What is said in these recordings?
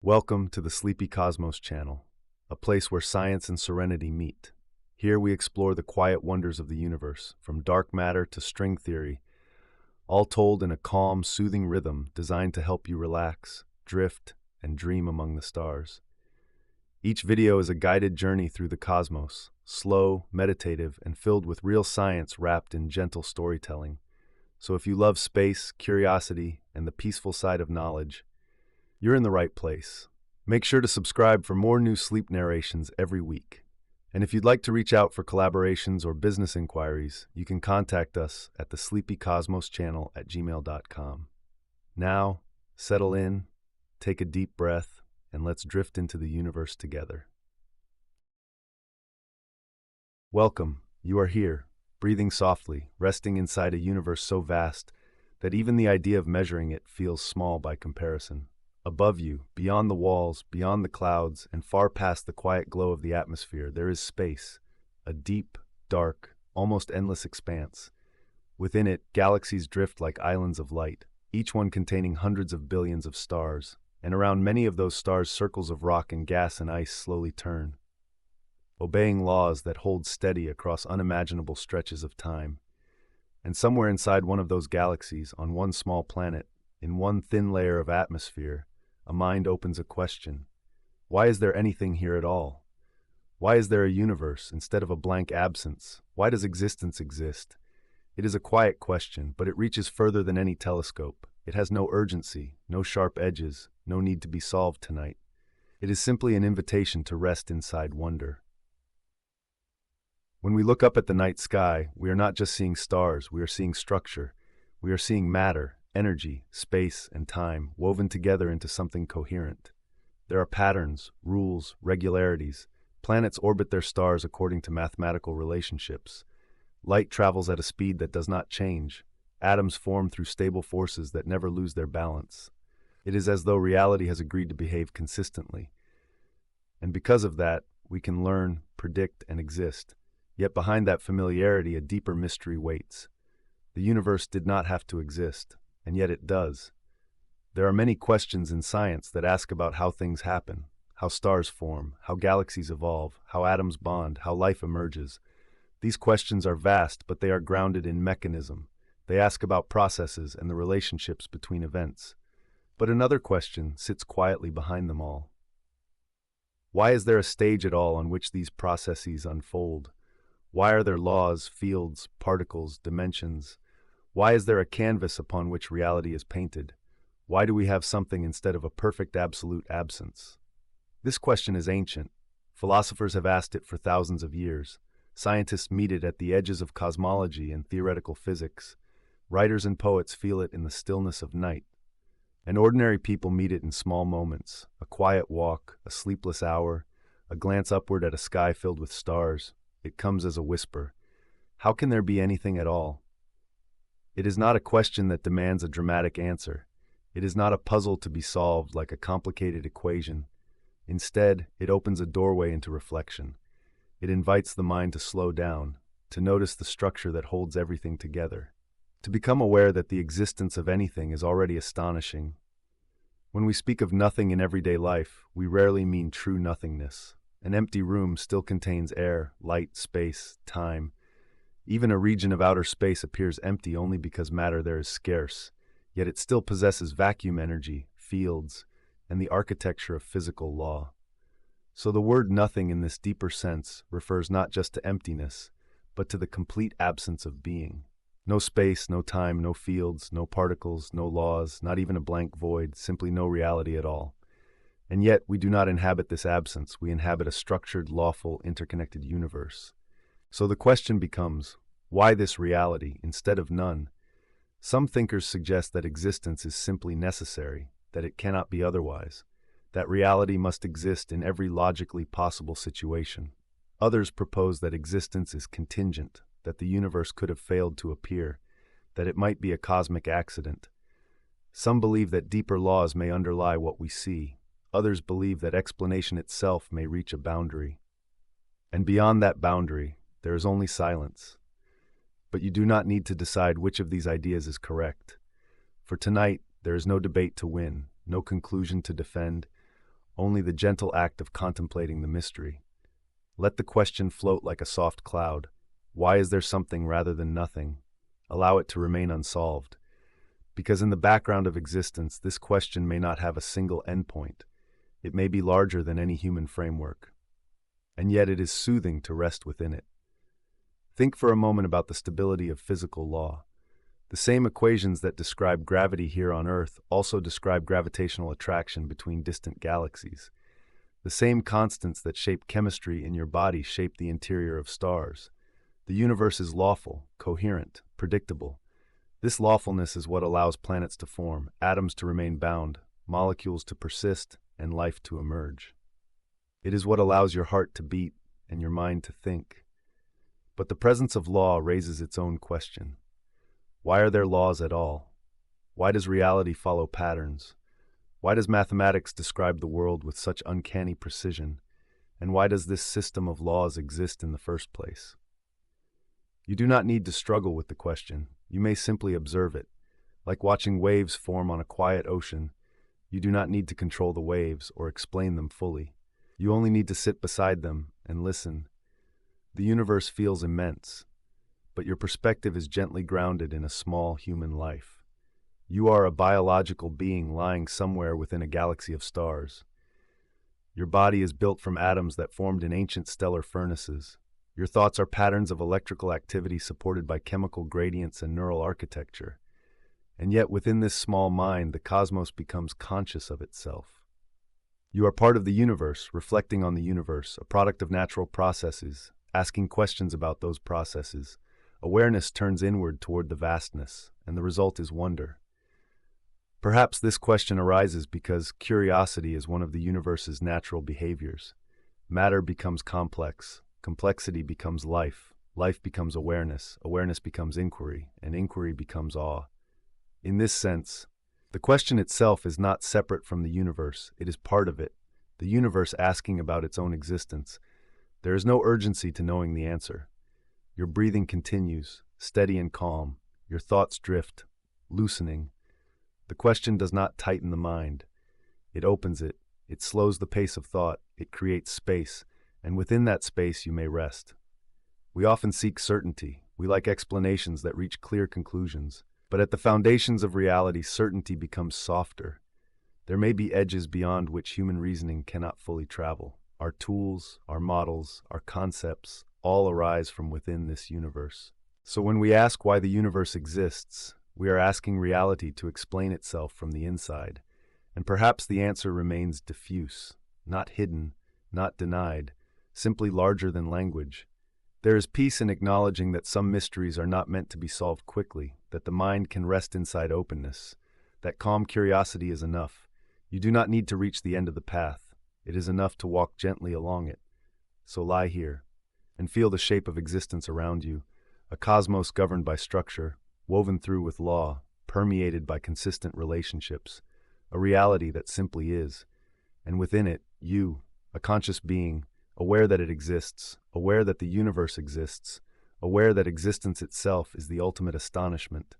Welcome to the Sleepy Cosmos channel, a place where science and serenity meet. Here we explore the quiet wonders of the universe, from dark matter to string theory, all told in a calm, soothing rhythm designed to help you relax, drift, and dream among the stars. Each video is a guided journey through the cosmos, slow, meditative, and filled with real science wrapped in gentle storytelling. So if you love space, curiosity, and the peaceful side of knowledge, you're in the right place. Make sure to subscribe for more new sleep narrations every week. And if you'd like to reach out for collaborations or business inquiries, you can contact us at the sleepycosmoschannel@gmail.com. Now, settle in, take a deep breath, and let's drift into the universe together. Welcome, you are here, breathing softly, resting inside a universe so vast that even the idea of measuring it feels small by comparison. Above you, beyond the walls, beyond the clouds, and far past the quiet glow of the atmosphere, there is space, a deep, dark, almost endless expanse. Within it, galaxies drift like islands of light, each one containing hundreds of billions of stars, and around many of those stars circles of rock and gas and ice slowly turn, obeying laws that hold steady across unimaginable stretches of time. And somewhere inside one of those galaxies, on one small planet, in one thin layer of atmosphere, a mind opens a question. Why is there anything here at all? Why is there a universe instead of a blank absence? Why does existence exist? It is a quiet question, but it reaches further than any telescope. It has no urgency, no sharp edges, no need to be solved tonight. It is simply an invitation to rest inside wonder. When we look up at the night sky, we are not just seeing stars, we are seeing structure. We are seeing matter, energy, space, and time woven together into something coherent. There are patterns, rules, regularities. Planets orbit their stars according to mathematical relationships. Light travels at a speed that does not change. Atoms form through stable forces that never lose their balance. It is as though reality has agreed to behave consistently. And because of that, we can learn, predict, and exist. Yet behind that familiarity, a deeper mystery waits. The universe did not have to exist, and yet it does. There are many questions in science that ask about how things happen, how stars form, how galaxies evolve, how atoms bond, how life emerges. These questions are vast, but they are grounded in mechanism. They ask about processes and the relationships between events. But another question sits quietly behind them all. Why is there a stage at all on which these processes unfold? Why are there laws, fields, particles, dimensions? Why is there a canvas upon which reality is painted? Why do we have something instead of a perfect absolute absence? This question is ancient. Philosophers have asked it for thousands of years. Scientists meet it at the edges of cosmology and theoretical physics. Writers and poets feel it in the stillness of night. And ordinary people meet it in small moments, a quiet walk, a sleepless hour, a glance upward at a sky filled with stars. It comes as a whisper. How can there be anything at all? It is not a question that demands a dramatic answer. It is not a puzzle to be solved like a complicated equation. Instead, it opens a doorway into reflection. It invites the mind to slow down, to notice the structure that holds everything together, to become aware that the existence of anything is already astonishing. When we speak of nothing in everyday life, we rarely mean true nothingness. An empty room still contains air, light, space, time. Even a region of outer space appears empty only because matter there is scarce, yet it still possesses vacuum energy, fields, and the architecture of physical law. So the word nothing in this deeper sense refers not just to emptiness, but to the complete absence of being. No space, no time, no fields, no particles, no laws, not even a blank void, simply no reality at all. And yet we do not inhabit this absence, we inhabit a structured, lawful, interconnected universe. So the question becomes, why this reality instead of none? Some thinkers suggest that existence is simply necessary, that it cannot be otherwise, that reality must exist in every logically possible situation. Others propose that existence is contingent, that the universe could have failed to appear, that it might be a cosmic accident. Some believe that deeper laws may underlie what we see. Others believe that explanation itself may reach a boundary. And beyond that boundary, there is only silence. But you do not need to decide which of these ideas is correct. For tonight, there is no debate to win, no conclusion to defend, only the gentle act of contemplating the mystery. Let the question float like a soft cloud. Why is there something rather than nothing? Allow it to remain unsolved. Because in the background of existence, this question may not have a single endpoint. It may be larger than any human framework. And yet it is soothing to rest within it. Think for a moment about the stability of physical law. The same equations that describe gravity here on Earth also describe gravitational attraction between distant galaxies. The same constants that shape chemistry in your body shape the interior of stars. The universe is lawful, coherent, predictable. This lawfulness is what allows planets to form, atoms to remain bound, molecules to persist, and life to emerge. It is what allows your heart to beat and your mind to think. But the presence of law raises its own question. Why are there laws at all? Why does reality follow patterns? Why does mathematics describe the world with such uncanny precision? And why does this system of laws exist in the first place? You do not need to struggle with the question. You may simply observe it. Like watching waves form on a quiet ocean, you do not need to control the waves or explain them fully. You only need to sit beside them and listen. The universe feels immense, but your perspective is gently grounded in a small human life. You are a biological being lying somewhere within a galaxy of stars. Your body is built from atoms that formed in ancient stellar furnaces. Your thoughts are patterns of electrical activity supported by chemical gradients and neural architecture. And yet within this small mind, the cosmos becomes conscious of itself. You are part of the universe, reflecting on the universe, a product of natural processes, asking questions about those processes. Awareness turns inward toward the vastness, and the result is wonder. Perhaps this question arises because curiosity is one of the universe's natural behaviors. Matter becomes complex, complexity becomes life, life becomes awareness, awareness becomes inquiry, and inquiry becomes awe. In this sense, the question itself is not separate from the universe, it is part of it, the universe asking about its own existence. There is no urgency to knowing the answer. Your breathing continues, steady and calm, your thoughts drift, loosening. The question does not tighten the mind. It opens it, it slows the pace of thought, it creates space, and within that space you may rest. We often seek certainty, we like explanations that reach clear conclusions, but at the foundations of reality, certainty becomes softer. There may be edges beyond which human reasoning cannot fully travel. Our tools, our models, our concepts, all arise from within this universe. So when we ask why the universe exists, we are asking reality to explain itself from the inside. And perhaps the answer remains diffuse, not hidden, not denied, simply larger than language. There is peace in acknowledging that some mysteries are not meant to be solved quickly, that the mind can rest inside openness, that calm curiosity is enough. You do not need to reach the end of the path. It is enough to walk gently along it. So lie here and feel the shape of existence around you, a cosmos governed by structure, woven through with law, permeated by consistent relationships, a reality that simply is. And within it, you, a conscious being, aware that it exists, aware that the universe exists, aware that existence itself is the ultimate astonishment.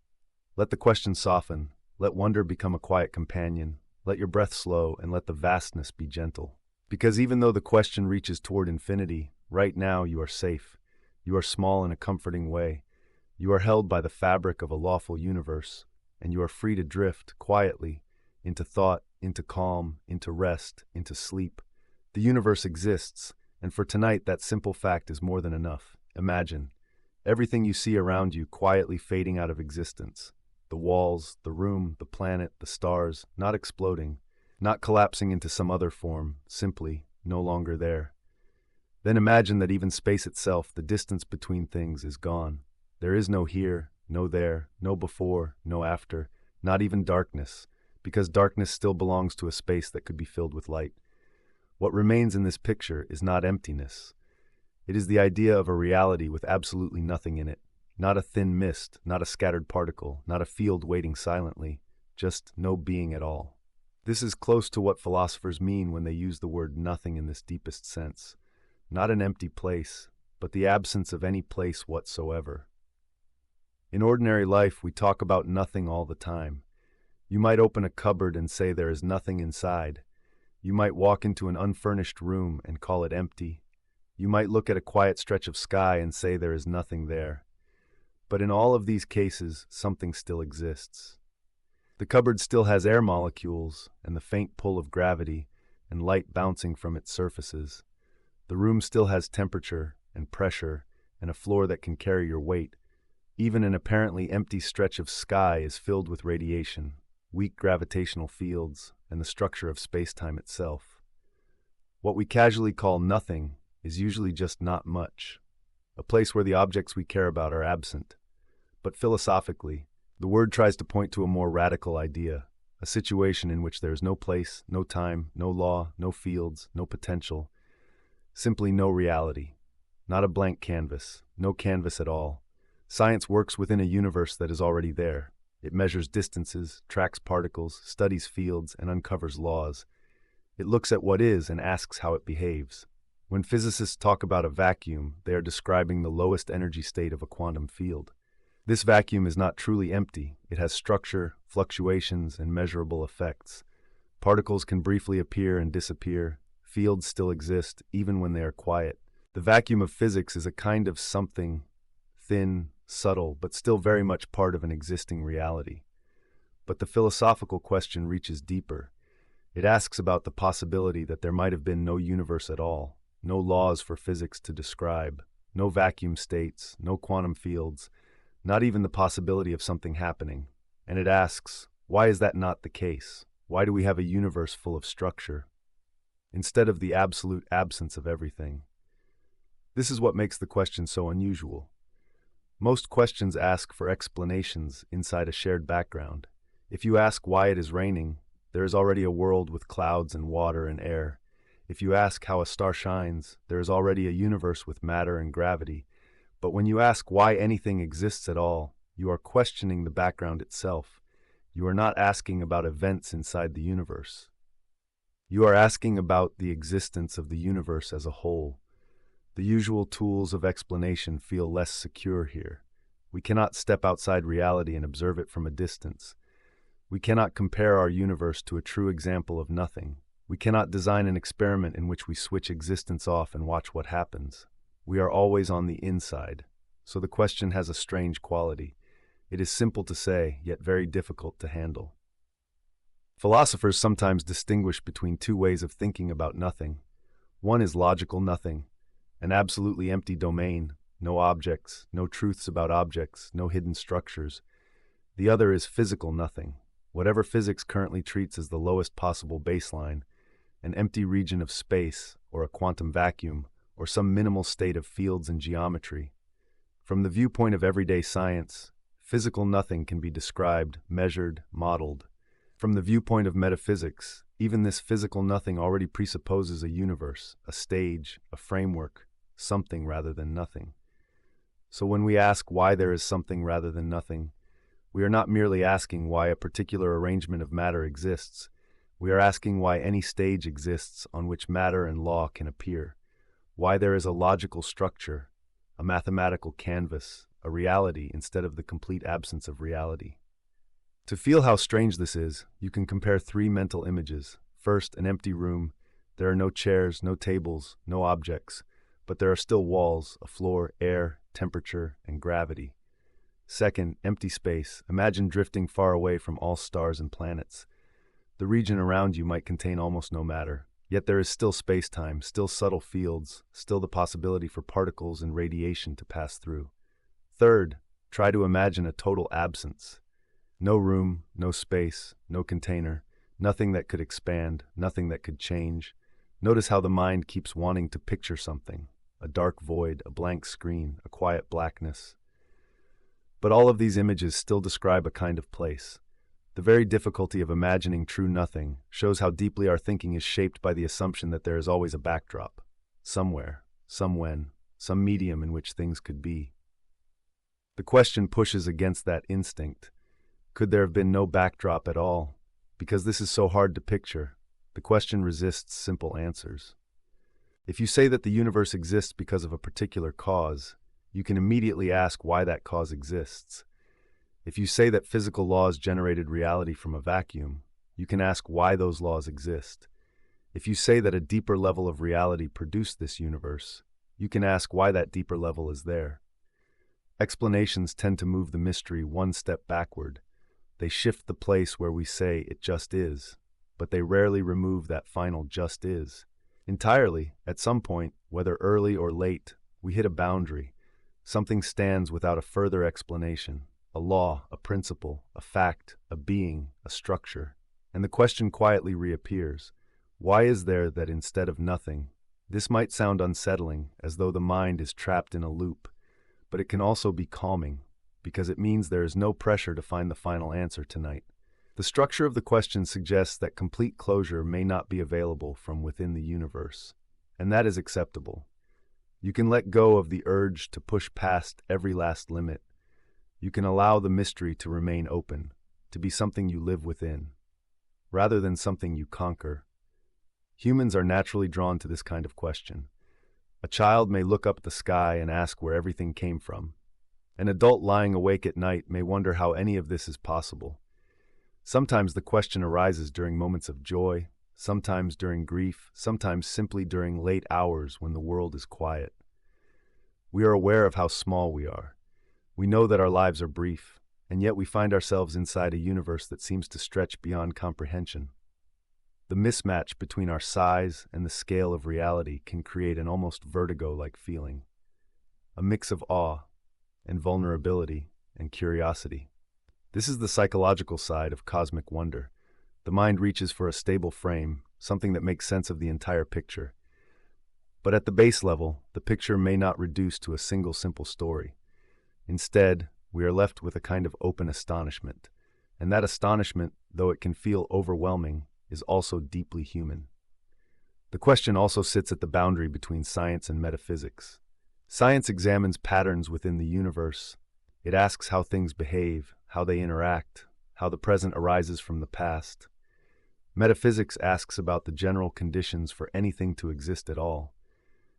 Let the question soften, let wonder become a quiet companion, let your breath slow, and let the vastness be gentle. Because even though the question reaches toward infinity, right now you are safe. You are small in a comforting way. You are held by the fabric of a lawful universe, and you are free to drift quietly into thought, into calm, into rest, into sleep. The universe exists, and for tonight that simple fact is more than enough. Imagine everything you see around you quietly fading out of existence. The walls, the room, the planet, the stars, not exploding, not collapsing into some other form, simply no longer there. Then imagine that even space itself, the distance between things, is gone. There is no here, no there, no before, no after, not even darkness, because darkness still belongs to a space that could be filled with light. What remains in this picture is not emptiness. It is the idea of a reality with absolutely nothing in it, not a thin mist, not a scattered particle, not a field waiting silently, just no being at all. This is close to what philosophers mean when they use the word nothing in this deepest sense. Not an empty place, but the absence of any place whatsoever. In ordinary life, we talk about nothing all the time. You might open a cupboard and say there is nothing inside. You might walk into an unfurnished room and call it empty. You might look at a quiet stretch of sky and say there is nothing there. But in all of these cases, something still exists. The cupboard still has air molecules and the faint pull of gravity and light bouncing from its surfaces. The room still has temperature and pressure and a floor that can carry your weight. Even an apparently empty stretch of sky is filled with radiation, weak gravitational fields, and the structure of space-time itself. What we casually call nothing is usually just not much, a place where the objects we care about are absent. But philosophically, the word tries to point to a more radical idea, a situation in which there is no place, no time, no law, no fields, no potential, simply no reality, not a blank canvas, no canvas at all. Science works within a universe that is already there. It measures distances, tracks particles, studies fields, and uncovers laws. It looks at what is and asks how it behaves. When physicists talk about a vacuum, they are describing the lowest energy state of a quantum field. This vacuum is not truly empty. It has structure, fluctuations, and measurable effects. Particles can briefly appear and disappear. Fields still exist, even when they are quiet. The vacuum of physics is a kind of something thin, subtle, but still very much part of an existing reality. But the philosophical question reaches deeper. It asks about the possibility that there might have been no universe at all, no laws for physics to describe, no vacuum states, no quantum fields, not even the possibility of something happening. And it asks, why is that not the case? Why do we have a universe full of structure, instead of the absolute absence of everything? This is what makes the question so unusual. Most questions ask for explanations inside a shared background. If you ask why it is raining, there is already a world with clouds and water and air. If you ask how a star shines, there is already a universe with matter and gravity. But when you ask why anything exists at all, you are questioning the background itself. You are not asking about events inside the universe. You are asking about the existence of the universe as a whole. The usual tools of explanation feel less secure here. We cannot step outside reality and observe it from a distance. We cannot compare our universe to a true example of nothing. We cannot design an experiment in which we switch existence off and watch what happens. We are always on the inside, so the question has a strange quality. It is simple to say, yet very difficult to handle. Philosophers sometimes distinguish between two ways of thinking about nothing. One is logical nothing, an absolutely empty domain, no objects, no truths about objects, no hidden structures. The other is physical nothing, whatever physics currently treats as the lowest possible baseline, an empty region of space, or a quantum vacuum, or some minimal state of fields and geometry. From the viewpoint of everyday science, physical nothing can be described, measured, modeled. From the viewpoint of metaphysics, even this physical nothing already presupposes a universe, a stage, a framework, something rather than nothing. So when we ask why there is something rather than nothing, we are not merely asking why a particular arrangement of matter exists. We are asking why any stage exists on which matter and law can appear. Why there is a logical structure, a mathematical canvas, a reality instead of the complete absence of reality. To feel how strange this is, you can compare three mental images. First, an empty room. There are no chairs, no tables, no objects, but there are still walls, a floor, air, temperature, and gravity. Second, empty space. Imagine drifting far away from all stars and planets. The region around you might contain almost no matter. Yet there is still space-time, still subtle fields, still the possibility for particles and radiation to pass through. Third, try to imagine a total absence. No room, no space, no container, nothing that could expand, nothing that could change. Notice how the mind keeps wanting to picture something, a dark void, a blank screen, a quiet blackness. But all of these images still describe a kind of place. The very difficulty of imagining true nothing shows how deeply our thinking is shaped by the assumption that there is always a backdrop, somewhere, somewhen, some medium in which things could be. The question pushes against that instinct. Could there have been no backdrop at all? Because this is so hard to picture, the question resists simple answers. If you say that the universe exists because of a particular cause, you can immediately ask why that cause exists. If you say that physical laws generated reality from a vacuum, you can ask why those laws exist. If you say that a deeper level of reality produced this universe, you can ask why that deeper level is there. Explanations tend to move the mystery one step backward. They shift the place where we say it just is, but they rarely remove that final just is. Entirely, at some point, whether early or late, we hit a boundary. Something stands without a further explanation. A law, a principle, a fact, a being, a structure. And the question quietly reappears. Why is there that instead of nothing? This might sound unsettling, as though the mind is trapped in a loop, but it can also be calming, because it means there is no pressure to find the final answer tonight. The structure of the question suggests that complete closure may not be available from within the universe, and that is acceptable. You can let go of the urge to push past every last limit. You can allow the mystery to remain open, to be something you live within, rather than something you conquer. Humans are naturally drawn to this kind of question. A child may look up at the sky and ask where everything came from. An adult lying awake at night may wonder how any of this is possible. Sometimes the question arises during moments of joy, sometimes during grief, sometimes simply during late hours when the world is quiet. We are aware of how small we are. We know that our lives are brief, and yet we find ourselves inside a universe that seems to stretch beyond comprehension. The mismatch between our size and the scale of reality can create an almost vertigo-like feeling, a mix of awe and vulnerability and curiosity. This is the psychological side of cosmic wonder. The mind reaches for a stable frame, something that makes sense of the entire picture. But at the base level, the picture may not reduce to a single simple story. Instead, we are left with a kind of open astonishment, and that astonishment, though it can feel overwhelming, is also deeply human. The question also sits at the boundary between science and metaphysics. Science examines patterns within the universe. It asks how things behave, how they interact, how the present arises from the past. Metaphysics asks about the general conditions for anything to exist at all.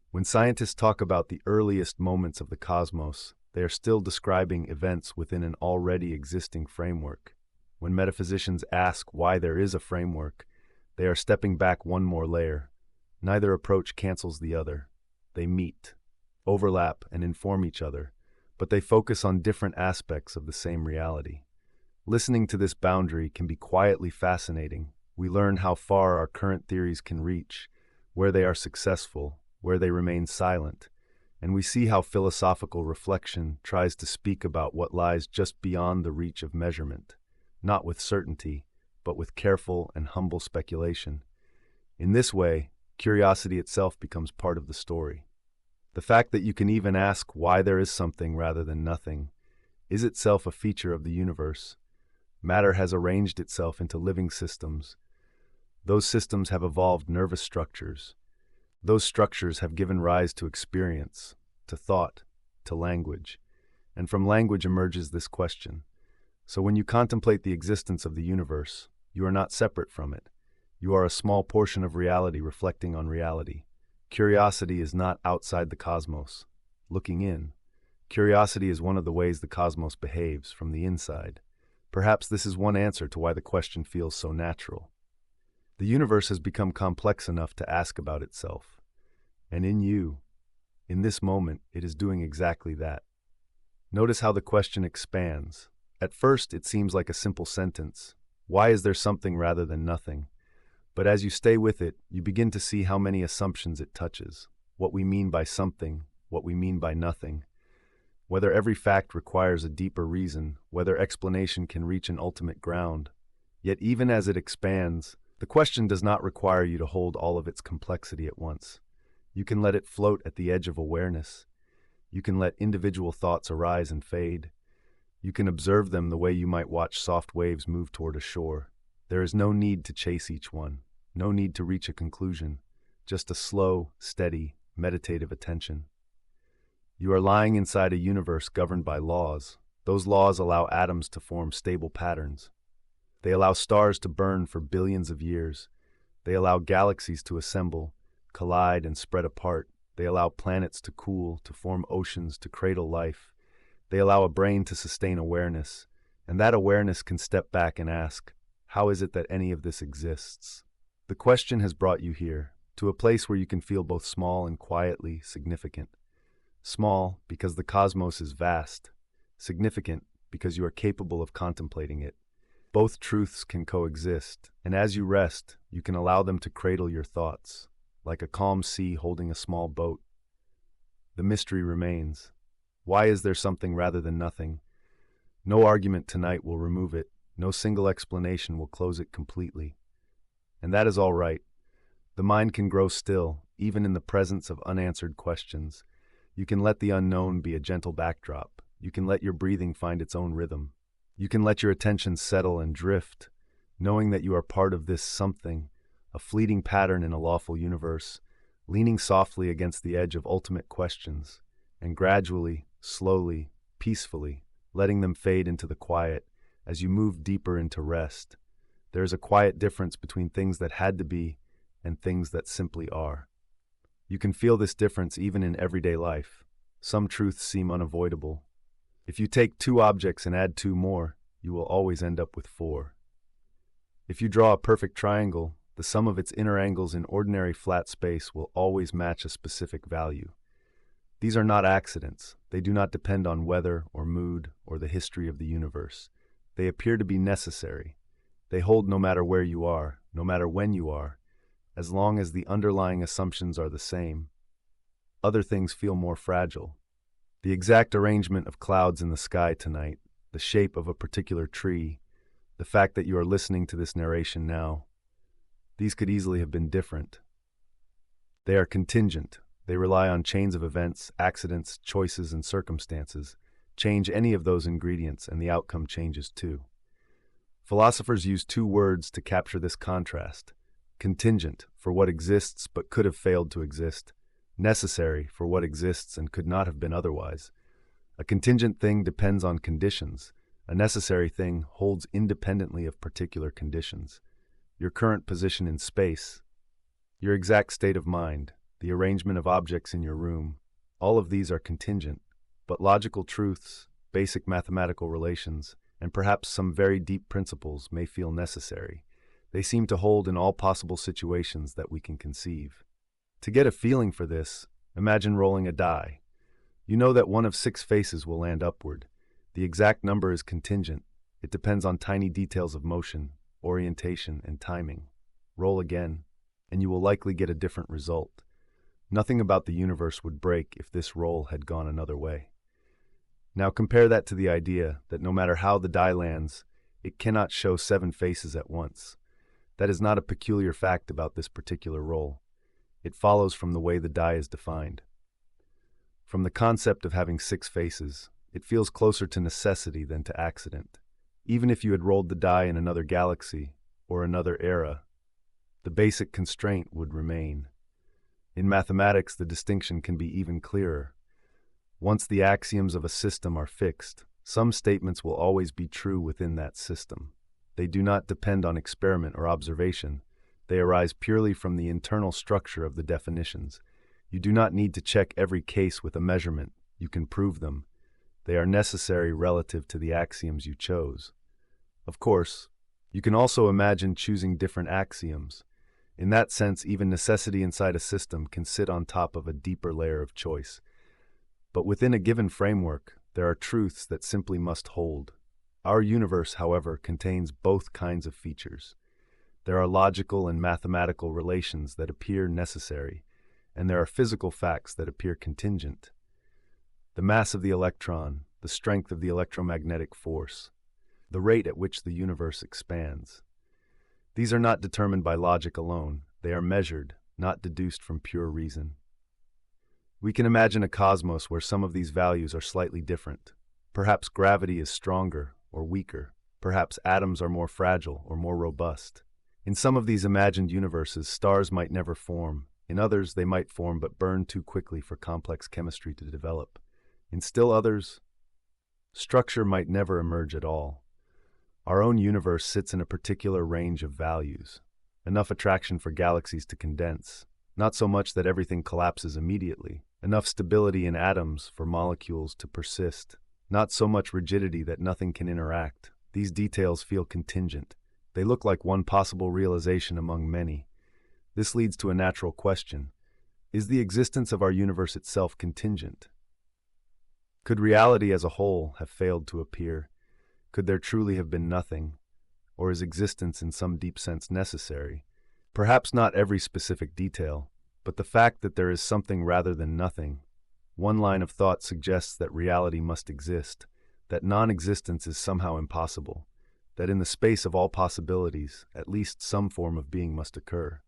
When scientists talk about the earliest moments of the cosmos, they are still describing events within an already existing framework. When metaphysicians ask why there is a framework, they are stepping back one more layer. Neither approach cancels the other. They meet, overlap, and inform each other, but they focus on different aspects of the same reality. Listening to this boundary can be quietly fascinating. We learn how far our current theories can reach, where they are successful, where they remain silent, and we see how philosophical reflection tries to speak about what lies just beyond the reach of measurement, not with certainty, but with careful and humble speculation. In this way, curiosity itself becomes part of the story. The fact that you can even ask why there is something rather than nothing is itself a feature of the universe. Matter has arranged itself into living systems. Those systems have evolved nervous structures. Those structures have given rise to experience, to thought, to language. And from language emerges this question. So when you contemplate the existence of the universe, you are not separate from it. You are a small portion of reality reflecting on reality. Curiosity is not outside the cosmos, looking in. Curiosity is one of the ways the cosmos behaves from the inside. Perhaps this is one answer to why the question feels so natural. The universe has become complex enough to ask about itself. And in you, in this moment, it is doing exactly that. Notice how the question expands. At first, it seems like a simple sentence. Why is there something rather than nothing? But as you stay with it, you begin to see how many assumptions it touches. What we mean by something, what we mean by nothing. Whether every fact requires a deeper reason, whether explanation can reach an ultimate ground. Yet even as it expands, the question does not require you to hold all of its complexity at once. You can let it float at the edge of awareness. You can let individual thoughts arise and fade. You can observe them the way you might watch soft waves move toward a shore. There is no need to chase each one, no need to reach a conclusion, just a slow, steady, meditative attention. You are lying inside a universe governed by laws. Those laws allow atoms to form stable patterns. They allow stars to burn for billions of years. They allow galaxies to assemble, collide, and spread apart. They allow planets to cool, to form oceans, to cradle life. They allow a brain to sustain awareness, and that awareness can step back and ask, how is it that any of this exists? The question has brought you here, to a place where you can feel both small and quietly significant. Small, because the cosmos is vast. Significant, because you are capable of contemplating it. Both truths can coexist, and as you rest, you can allow them to cradle your thoughts, like a calm sea holding a small boat. The mystery remains. Why is there something rather than nothing? No argument tonight will remove it. No single explanation will close it completely. And that is all right. The mind can grow still, even in the presence of unanswered questions. You can let the unknown be a gentle backdrop. You can let your breathing find its own rhythm. You can let your attention settle and drift, knowing that you are part of this something, a fleeting pattern in a lawful universe, leaning softly against the edge of ultimate questions, and gradually, slowly, peacefully, letting them fade into the quiet as you move deeper into rest. There is a quiet difference between things that had to be and things that simply are. You can feel this difference even in everyday life. Some truths seem unavoidable. If you take two objects and add two more, you will always end up with four. If you draw a perfect triangle, the sum of its inner angles in ordinary flat space will always match a specific value. These are not accidents. They do not depend on weather or mood or the history of the universe. They appear to be necessary. They hold no matter where you are, no matter when you are, as long as the underlying assumptions are the same. Other things feel more fragile. The exact arrangement of clouds in the sky tonight, the shape of a particular tree, the fact that you are listening to this narration now, these could easily have been different. They are contingent. They rely on chains of events, accidents, choices, and circumstances. Change any of those ingredients and the outcome changes too. Philosophers use two words to capture this contrast. Contingent, for what exists but could have failed to exist. Necessary, for what exists and could not have been otherwise. A contingent thing depends on conditions. A necessary thing holds independently of particular conditions. Your current position in space, your exact state of mind, the arrangement of objects in your room, all of these are contingent, but logical truths, basic mathematical relations, and perhaps some very deep principles may feel necessary. They seem to hold in all possible situations that we can conceive. To get a feeling for this, imagine rolling a die. You know that one of 6 faces will land upward. The exact number is contingent. It depends on tiny details of motion, orientation, and timing. Roll again, and you will likely get a different result. Nothing about the universe would break if this roll had gone another way. Now compare that to the idea that no matter how the die lands, it cannot show 7 faces at once. That is not a peculiar fact about this particular roll. It follows from the way the die is defined. From the concept of having 6 faces, it feels closer to necessity than to accident. Even if you had rolled the die in another galaxy or another era, the basic constraint would remain. In mathematics, the distinction can be even clearer. Once the axioms of a system are fixed, some statements will always be true within that system. They do not depend on experiment or observation. They arise purely from the internal structure of the definitions. You do not need to check every case with a measurement. You can prove them. They are necessary relative to the axioms you chose. Of course, you can also imagine choosing different axioms. In that sense, even necessity inside a system can sit on top of a deeper layer of choice. But within a given framework, there are truths that simply must hold. Our universe, however, contains both kinds of features. There are logical and mathematical relations that appear necessary, and there are physical facts that appear contingent. The mass of the electron, the strength of the electromagnetic force, the rate at which the universe expands. These are not determined by logic alone. They are measured, not deduced from pure reason. We can imagine a cosmos where some of these values are slightly different. Perhaps gravity is stronger or weaker. Perhaps atoms are more fragile or more robust. In some of these imagined universes, stars might never form. In others, they might form but burn too quickly for complex chemistry to develop. In still others, structure might never emerge at all. Our own universe sits in a particular range of values. Enough attraction for galaxies to condense, not so much that everything collapses immediately. Enough stability in atoms for molecules to persist, not so much rigidity that nothing can interact. These details feel contingent. They look like one possible realization among many. This leads to a natural question. Is the existence of our universe itself contingent? Could reality as a whole have failed to appear? Could there truly have been nothing? Or is existence in some deep sense necessary? Perhaps not every specific detail, but the fact that there is something rather than nothing. One line of thought suggests that reality must exist, that non-existence is somehow impossible, that in the space of all possibilities, at least some form of being must occur.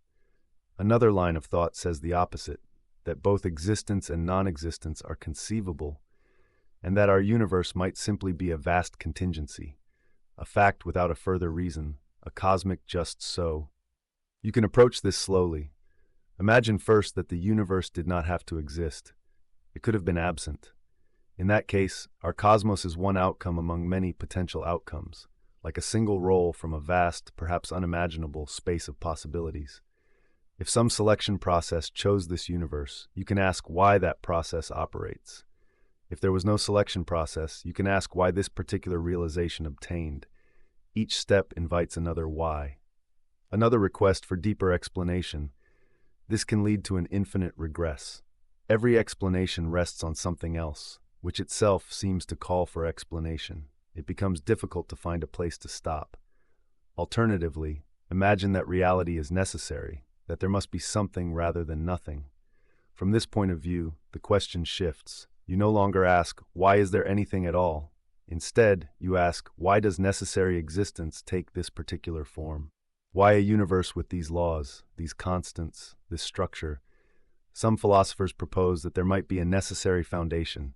Another line of thought says the opposite, that both existence and non-existence are conceivable, and that our universe might simply be a vast contingency, a fact without a further reason, a cosmic just so. You can approach this slowly. Imagine first that the universe did not have to exist. It could have been absent. In that case, our cosmos is one outcome among many potential outcomes, like a single roll from a vast, perhaps unimaginable, space of possibilities. If some selection process chose this universe, you can ask why that process operates. If there was no selection process, you can ask why this particular realization obtained. Each step invites another why. Another request for deeper explanation. This can lead to an infinite regress. Every explanation rests on something else, which itself seems to call for explanation. It becomes difficult to find a place to stop. Alternatively, imagine that reality is necessary, that there must be something rather than nothing. From this point of view, the question shifts. You no longer ask, why is there anything at all? Instead, you ask, why does necessary existence take this particular form? Why a universe with these laws, these constants, this structure? Some philosophers propose that there might be a necessary foundation,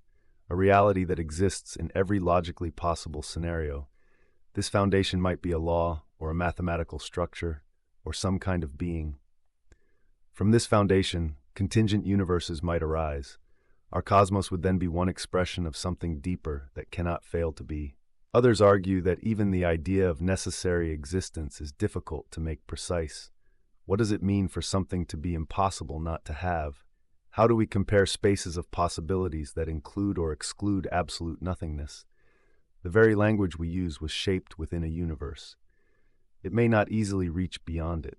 a reality that exists in every logically possible scenario. This foundation might be a law, or a mathematical structure, or some kind of being. From this foundation, contingent universes might arise. Our cosmos would then be one expression of something deeper that cannot fail to be. Others argue that even the idea of necessary existence is difficult to make precise. What does it mean for something to be impossible not to have? How do we compare spaces of possibilities that include or exclude absolute nothingness? The very language we use was shaped within a universe. It may not easily reach beyond it.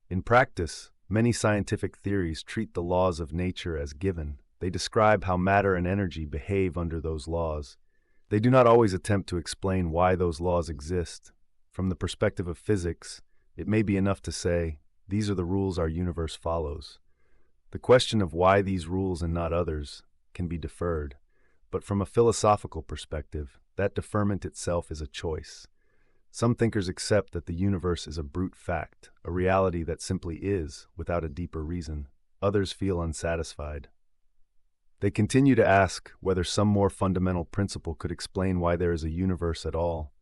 In practice, many scientific theories treat the laws of nature as given. They describe how matter and energy behave under those laws. They do not always attempt to explain why those laws exist. From the perspective of physics, it may be enough to say, these are the rules our universe follows. The question of why these rules and not others can be deferred, but from a philosophical perspective, that deferment itself is a choice. Some thinkers accept that the universe is a brute fact, a reality that simply is, without a deeper reason. Others feel unsatisfied. They continue to ask whether some more fundamental principle could explain why there is a universe at all,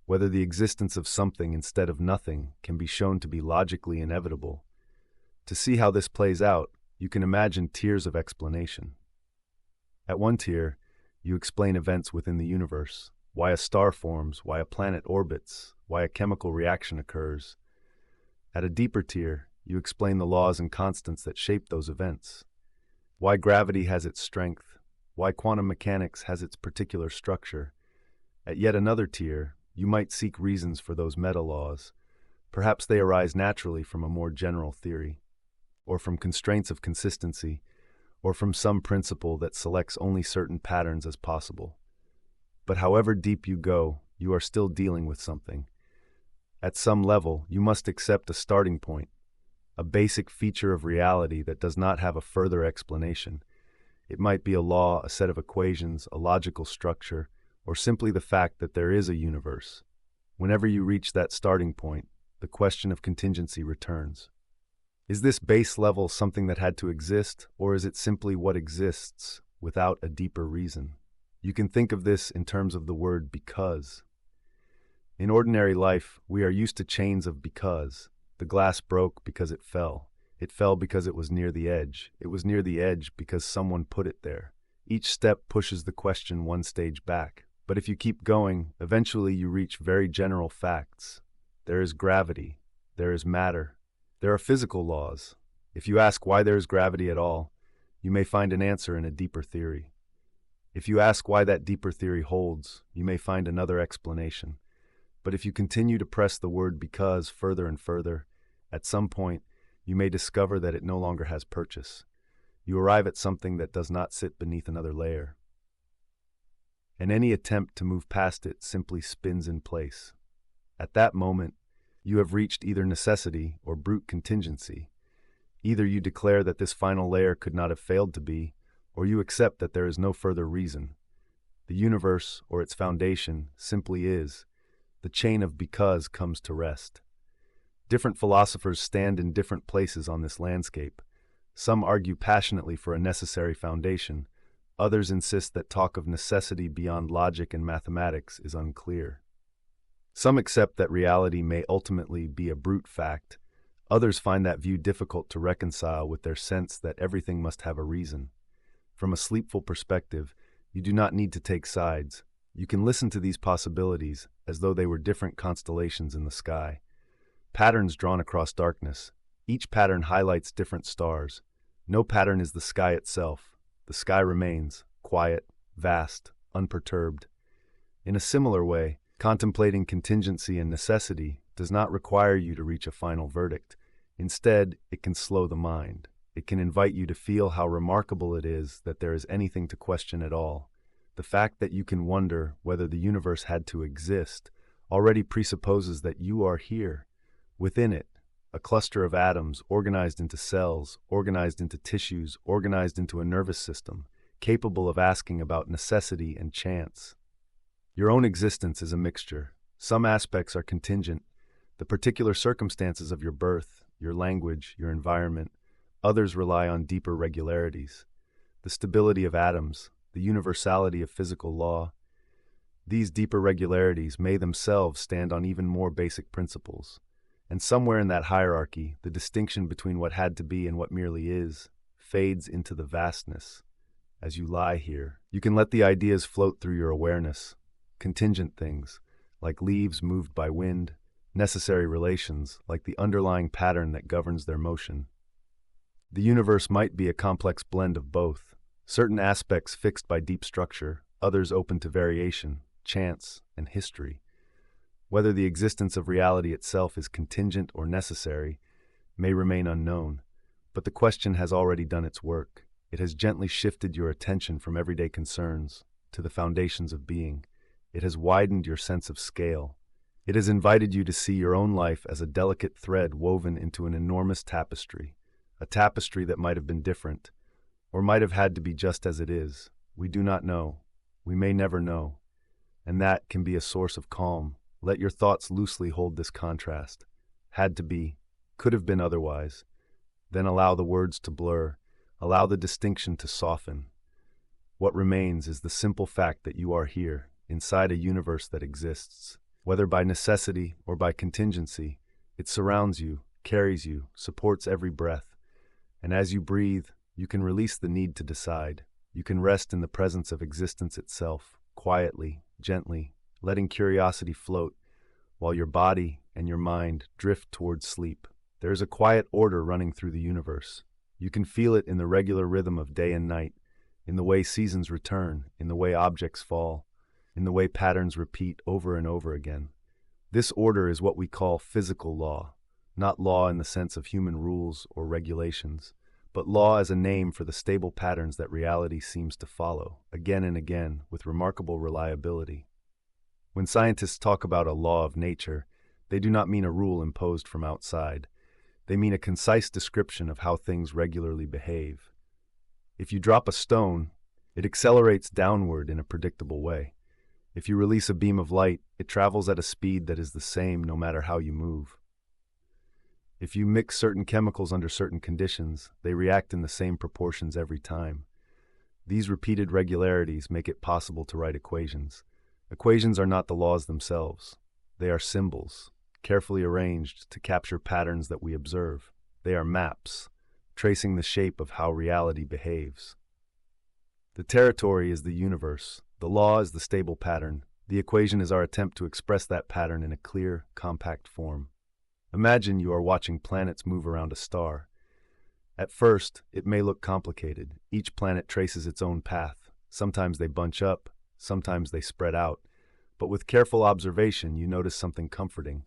whether the existence of something instead of nothing can be shown to be logically inevitable. To see how this plays out, you can imagine tiers of explanation. At one tier, you explain events within the universe, why a star forms, why a planet orbits, why a chemical reaction occurs. At a deeper tier, you explain the laws and constants that shape those events. Why gravity has its strength, why quantum mechanics has its particular structure. At yet another tier, you might seek reasons for those meta-laws. Perhaps they arise naturally from a more general theory, or from constraints of consistency, or from some principle that selects only certain patterns as possible. But however deep you go, you are still dealing with something. At some level, you must accept a starting point, a basic feature of reality that does not have a further explanation. It might be a law, a set of equations, a logical structure, or simply the fact that there is a universe. Whenever you reach that starting point, the question of contingency returns. Is this base level something that had to exist, or is it simply what exists without a deeper reason? You can think of this in terms of the word because. In ordinary life, we are used to chains of because. The glass broke because it fell. It fell because it was near the edge. It was near the edge because someone put it there. Each step pushes the question one stage back. But if you keep going, eventually you reach very general facts. There is gravity. There is matter. There are physical laws. If you ask why there is gravity at all, you may find an answer in a deeper theory. If you ask why that deeper theory holds, you may find another explanation. But if you continue to press the word because further and further, at some point, you may discover that it no longer has purchase. You arrive at something that does not sit beneath another layer. And any attempt to move past it simply spins in place. At that moment, you have reached either necessity or brute contingency. Either you declare that this final layer could not have failed to be, or you accept that there is no further reason. The universe, or its foundation, simply is. The chain of because comes to rest. Different philosophers stand in different places on this landscape. Some argue passionately for a necessary foundation. Others insist that talk of necessity beyond logic and mathematics is unclear. Some accept that reality may ultimately be a brute fact. Others find that view difficult to reconcile with their sense that everything must have a reason. From a sleepful perspective, you do not need to take sides. You can listen to these possibilities as though they were different constellations in the sky. Patterns drawn across darkness. Each pattern highlights different stars. No pattern is the sky itself. The sky remains, quiet, vast, unperturbed. In a similar way, contemplating contingency and necessity does not require you to reach a final verdict. Instead, it can slow the mind. It can invite you to feel how remarkable it is that there is anything to question at all. The fact that you can wonder whether the universe had to exist already presupposes that you are here. Within it, a cluster of atoms organized into cells, organized into tissues, organized into a nervous system, capable of asking about necessity and chance. Your own existence is a mixture. Some aspects are contingent, the particular circumstances of your birth, your language, your environment. Others rely on deeper regularities, the stability of atoms, the universality of physical law. These deeper regularities may themselves stand on even more basic principles. And somewhere in that hierarchy, the distinction between what had to be and what merely is fades into the vastness. As you lie here, you can let the ideas float through your awareness. Contingent things, like leaves moved by wind, necessary relations, like the underlying pattern that governs their motion. The universe might be a complex blend of both, certain aspects fixed by deep structure, others open to variation, chance, and history. Whether the existence of reality itself is contingent or necessary may remain unknown, but the question has already done its work. It has gently shifted your attention from everyday concerns to the foundations of being. It has widened your sense of scale. It has invited you to see your own life as a delicate thread woven into an enormous tapestry, a tapestry that might have been different, or might have had to be just as it is. We do not know. We may never know. And that can be a source of calm. Let your thoughts loosely hold this contrast. Had to be, could have been otherwise. Then allow the words to blur, allow the distinction to soften. What remains is the simple fact that you are here, inside a universe that exists. Whether by necessity or by contingency, it surrounds you, carries you, supports every breath. And as you breathe, you can release the need to decide. You can rest in the presence of existence itself, quietly, gently, letting curiosity float, while your body and your mind drift towards sleep. There is a quiet order running through the universe. You can feel it in the regular rhythm of day and night, in the way seasons return, in the way objects fall, in the way patterns repeat over and over again. This order is what we call physical law, not law in the sense of human rules or regulations, but law as a name for the stable patterns that reality seems to follow, again and again, with remarkable reliability. When scientists talk about a law of nature, they do not mean a rule imposed from outside. They mean a concise description of how things regularly behave. If you drop a stone, it accelerates downward in a predictable way. If you release a beam of light, it travels at a speed that is the same no matter how you move. If you mix certain chemicals under certain conditions, they react in the same proportions every time. These repeated regularities make it possible to write equations. Equations are not the laws themselves. They are symbols, carefully arranged to capture patterns that we observe. They are maps, tracing the shape of how reality behaves. The territory is the universe. The law is the stable pattern. The equation is our attempt to express that pattern in a clear, compact form. Imagine you are watching planets move around a star. At first, it may look complicated. Each planet traces its own path. Sometimes they bunch up, sometimes they spread out. But with careful observation, you notice something comforting.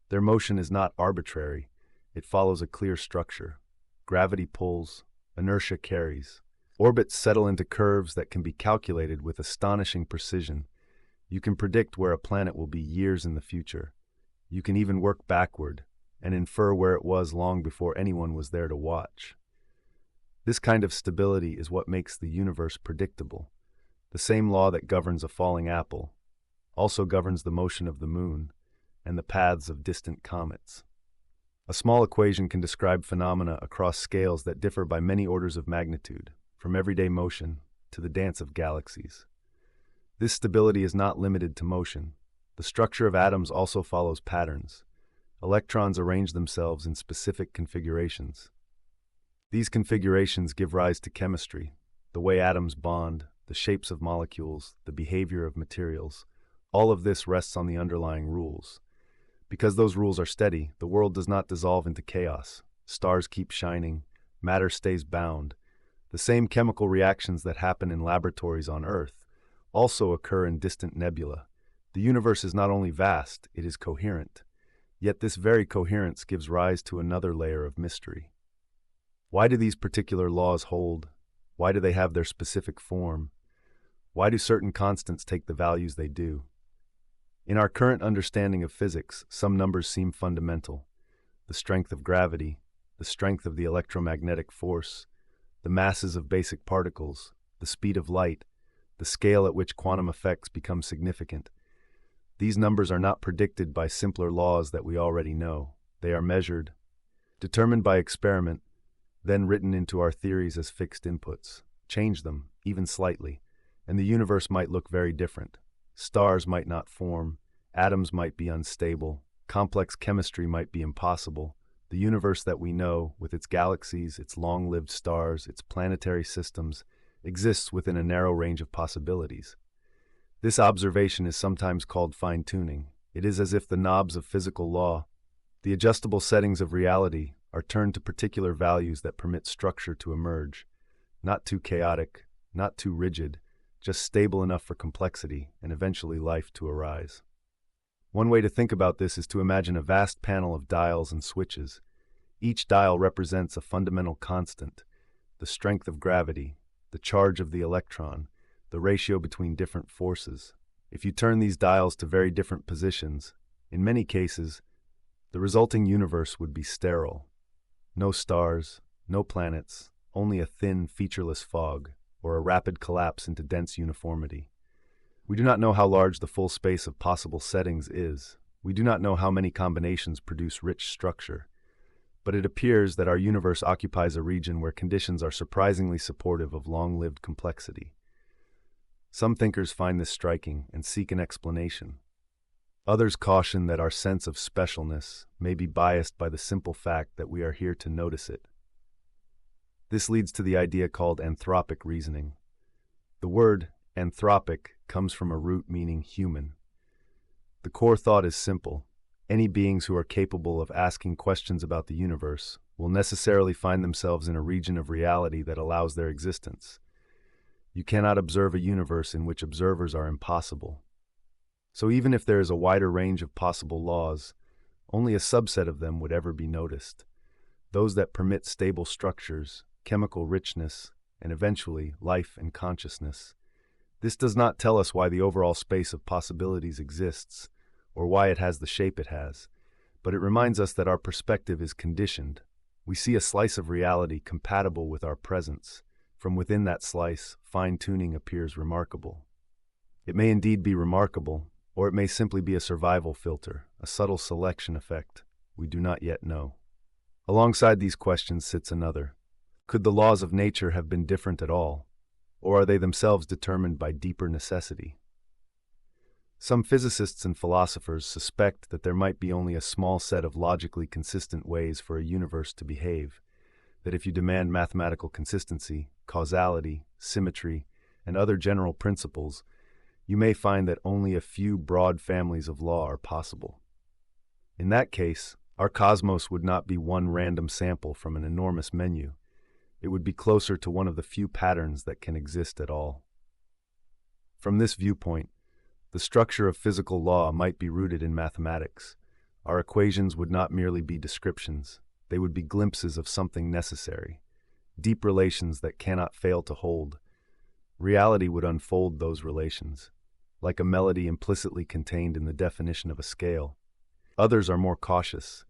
Their motion is not arbitrary. It follows a clear structure. Gravity pulls, inertia carries. Orbits settle into curves that can be calculated with astonishing precision. You can predict where a planet will be years in the future. You can even work backward and infer where it was long before anyone was there to watch. This kind of stability is what makes the universe predictable. The same law that governs a falling apple also governs the motion of the moon and the paths of distant comets. A small equation can describe phenomena across scales that differ by many orders of magnitude, from everyday motion to the dance of galaxies. This stability is not limited to motion. The structure of atoms also follows patterns. Electrons arrange themselves in specific configurations. These configurations give rise to chemistry, the way atoms bond, the shapes of molecules, the behavior of materials. All of this rests on the underlying rules. Because those rules are steady, the world does not dissolve into chaos. Stars keep shining, matter stays bound. The same chemical reactions that happen in laboratories on Earth also occur in distant nebula. The universe is not only vast, it is coherent. Yet this very coherence gives rise to another layer of mystery. Why do these particular laws hold? Why do they have their specific form? Why do certain constants take the values they do? In our current understanding of physics, some numbers seem fundamental. The strength of gravity, the strength of the electromagnetic force, the masses of basic particles, the speed of light, the scale at which quantum effects become significant. These numbers are not predicted by simpler laws that we already know. They are measured, determined by experiment, then written into our theories as fixed inputs. Change them, even slightly, and the universe might look very different. Stars might not form, atoms might be unstable, complex chemistry might be impossible. The universe that we know, with its galaxies, its long-lived stars, its planetary systems, exists within a narrow range of possibilities. This observation is sometimes called fine-tuning. It is as if the knobs of physical law, the adjustable settings of reality, are turned to particular values that permit structure to emerge. Not too chaotic, not too rigid, just stable enough for complexity and eventually life to arise. One way to think about this is to imagine a vast panel of dials and switches. Each dial represents a fundamental constant, the strength of gravity, the charge of the electron, the ratio between different forces. If you turn these dials to very different positions, in many cases, the resulting universe would be sterile. No stars, no planets, only a thin, featureless fog, or a rapid collapse into dense uniformity. We do not know how large the full space of possible settings is. We do not know how many combinations produce rich structure. But it appears that our universe occupies a region where conditions are surprisingly supportive of long-lived complexity. Some thinkers find this striking and seek an explanation. Others caution that our sense of specialness may be biased by the simple fact that we are here to notice it. This leads to the idea called anthropic reasoning. The word anthropic comes from a root meaning human. The core thought is simple. Any beings who are capable of asking questions about the universe will necessarily find themselves in a region of reality that allows their existence. You cannot observe a universe in which observers are impossible. So even if there is a wider range of possible laws, only a subset of them would ever be noticed. Those that permit stable structures, chemical richness, and eventually life and consciousness. This does not tell us why the overall space of possibilities exists, or why it has the shape it has, but it reminds us that our perspective is conditioned. We see a slice of reality compatible with our presence. From within that slice, fine-tuning appears remarkable. It may indeed be remarkable, or it may simply be a survival filter, a subtle selection effect. We do not yet know. Alongside these questions sits another. Could the laws of nature have been different at all, or are they themselves determined by deeper necessity? Some physicists and philosophers suspect that there might be only a small set of logically consistent ways for a universe to behave, that if you demand mathematical consistency, causality, symmetry, and other general principles, you may find that only a few broad families of law are possible. In that case, our cosmos would not be one random sample from an enormous menu. It would be closer to one of the few patterns that can exist at all. From this viewpoint, the structure of physical law might be rooted in mathematics. Our equations would not merely be descriptions. they would be glimpses of something necessary, deep relations that cannot fail to hold. Reality would unfold those relations, like a melody implicitly contained in the definition of a scale. Others are more cautious.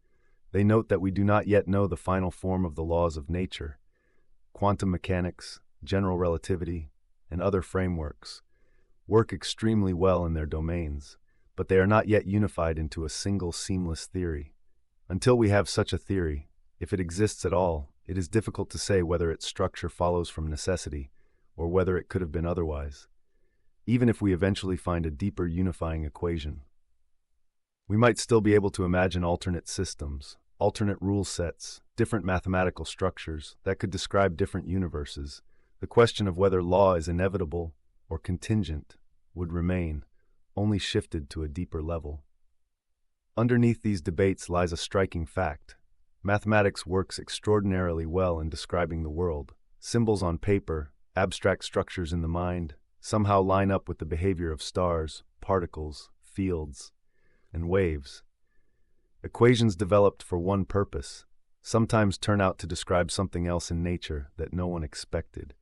They note that we do not yet know the final form of the laws of nature. Quantum mechanics, general relativity, and other frameworks work extremely well in their domains, but they are not yet unified into a single seamless theory. Until we have such a theory, if it exists at all, it is difficult to say whether its structure follows from necessity or whether it could have been otherwise, even if we eventually find a deeper unifying equation. We might still be able to imagine alternate systems, alternate rule sets, different mathematical structures that could describe different universes. The question of whether law is inevitable or contingent would remain, only shifted to a deeper level. Underneath these debates lies a striking fact. Mathematics works extraordinarily well in describing the world. Symbols on paper, abstract structures in the mind, somehow line up with the behavior of stars, particles, fields, and waves. Equations developed for one purpose sometimes turn out to describe something else in nature that no one expected.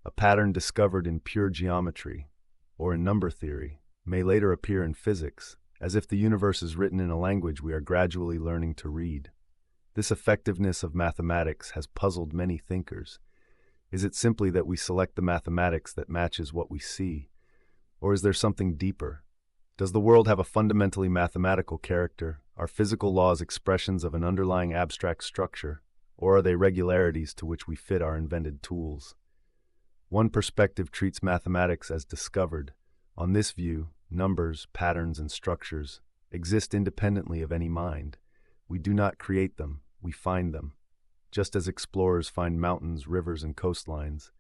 A pattern discovered in pure geometry or in number theory may later appear in physics, as if the universe is written in a language we are gradually learning to read. This effectiveness of mathematics has puzzled many thinkers. Is it simply that we select the mathematics that matches what we see? Or is there something deeper? Does the world have a fundamentally mathematical character? Are physical laws expressions of an underlying abstract structure? Or are they regularities to which we fit our invented tools? One perspective treats mathematics as discovered. On this view, numbers, patterns, and structures exist independently of any mind. We do not create them, we find them, just as explorers find mountains, rivers, and coastlines.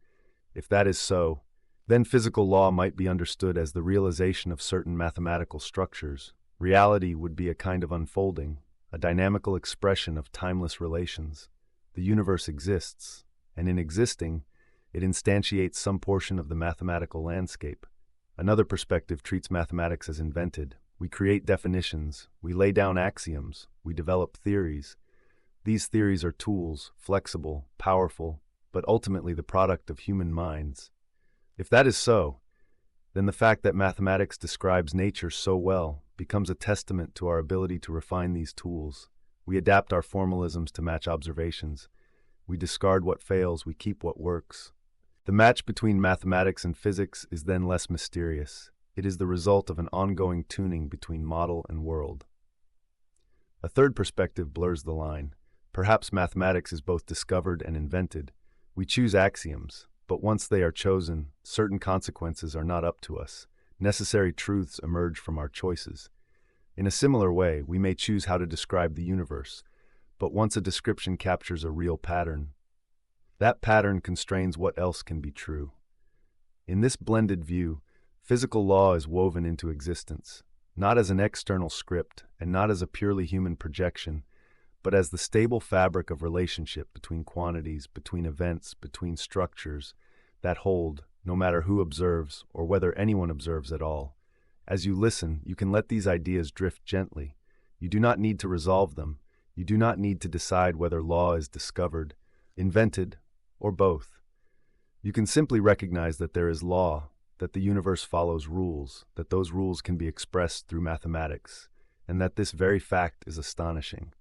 If that is so, then physical law might be understood as the realization of certain mathematical structures. Reality would be a kind of unfolding, a dynamical expression of timeless relations. The universe exists, and in existing, it instantiates some portion of the mathematical landscape. Another perspective treats mathematics as invented. We create definitions, we lay down axioms, we develop theories. These theories are tools, flexible, powerful, but ultimately the product of human minds. If that is so, then the fact that mathematics describes nature so well becomes a testament to our ability to refine these tools. We adapt our formalisms to match observations. We discard what fails, we keep what works. The match between mathematics and physics is then less mysterious. It is the result of an ongoing tuning between model and world. A third perspective blurs the line. Perhaps mathematics is both discovered and invented. We choose axioms, but once they are chosen, certain consequences are not up to us. Necessary truths emerge from our choices. In a similar way, we may choose how to describe the universe, but once a description captures a real pattern, that pattern constrains what else can be true. In this blended view, physical law is woven into existence, not as an external script and not as a purely human projection, but as the stable fabric of relationship between quantities, between events, between structures that hold, no matter who observes or whether anyone observes at all. As you listen, you can let these ideas drift gently. You do not need to resolve them. You do not need to decide whether law is discovered, invented, or both. You can simply recognize that there is law, that the universe follows rules, that those rules can be expressed through mathematics, and that this very fact is astonishing.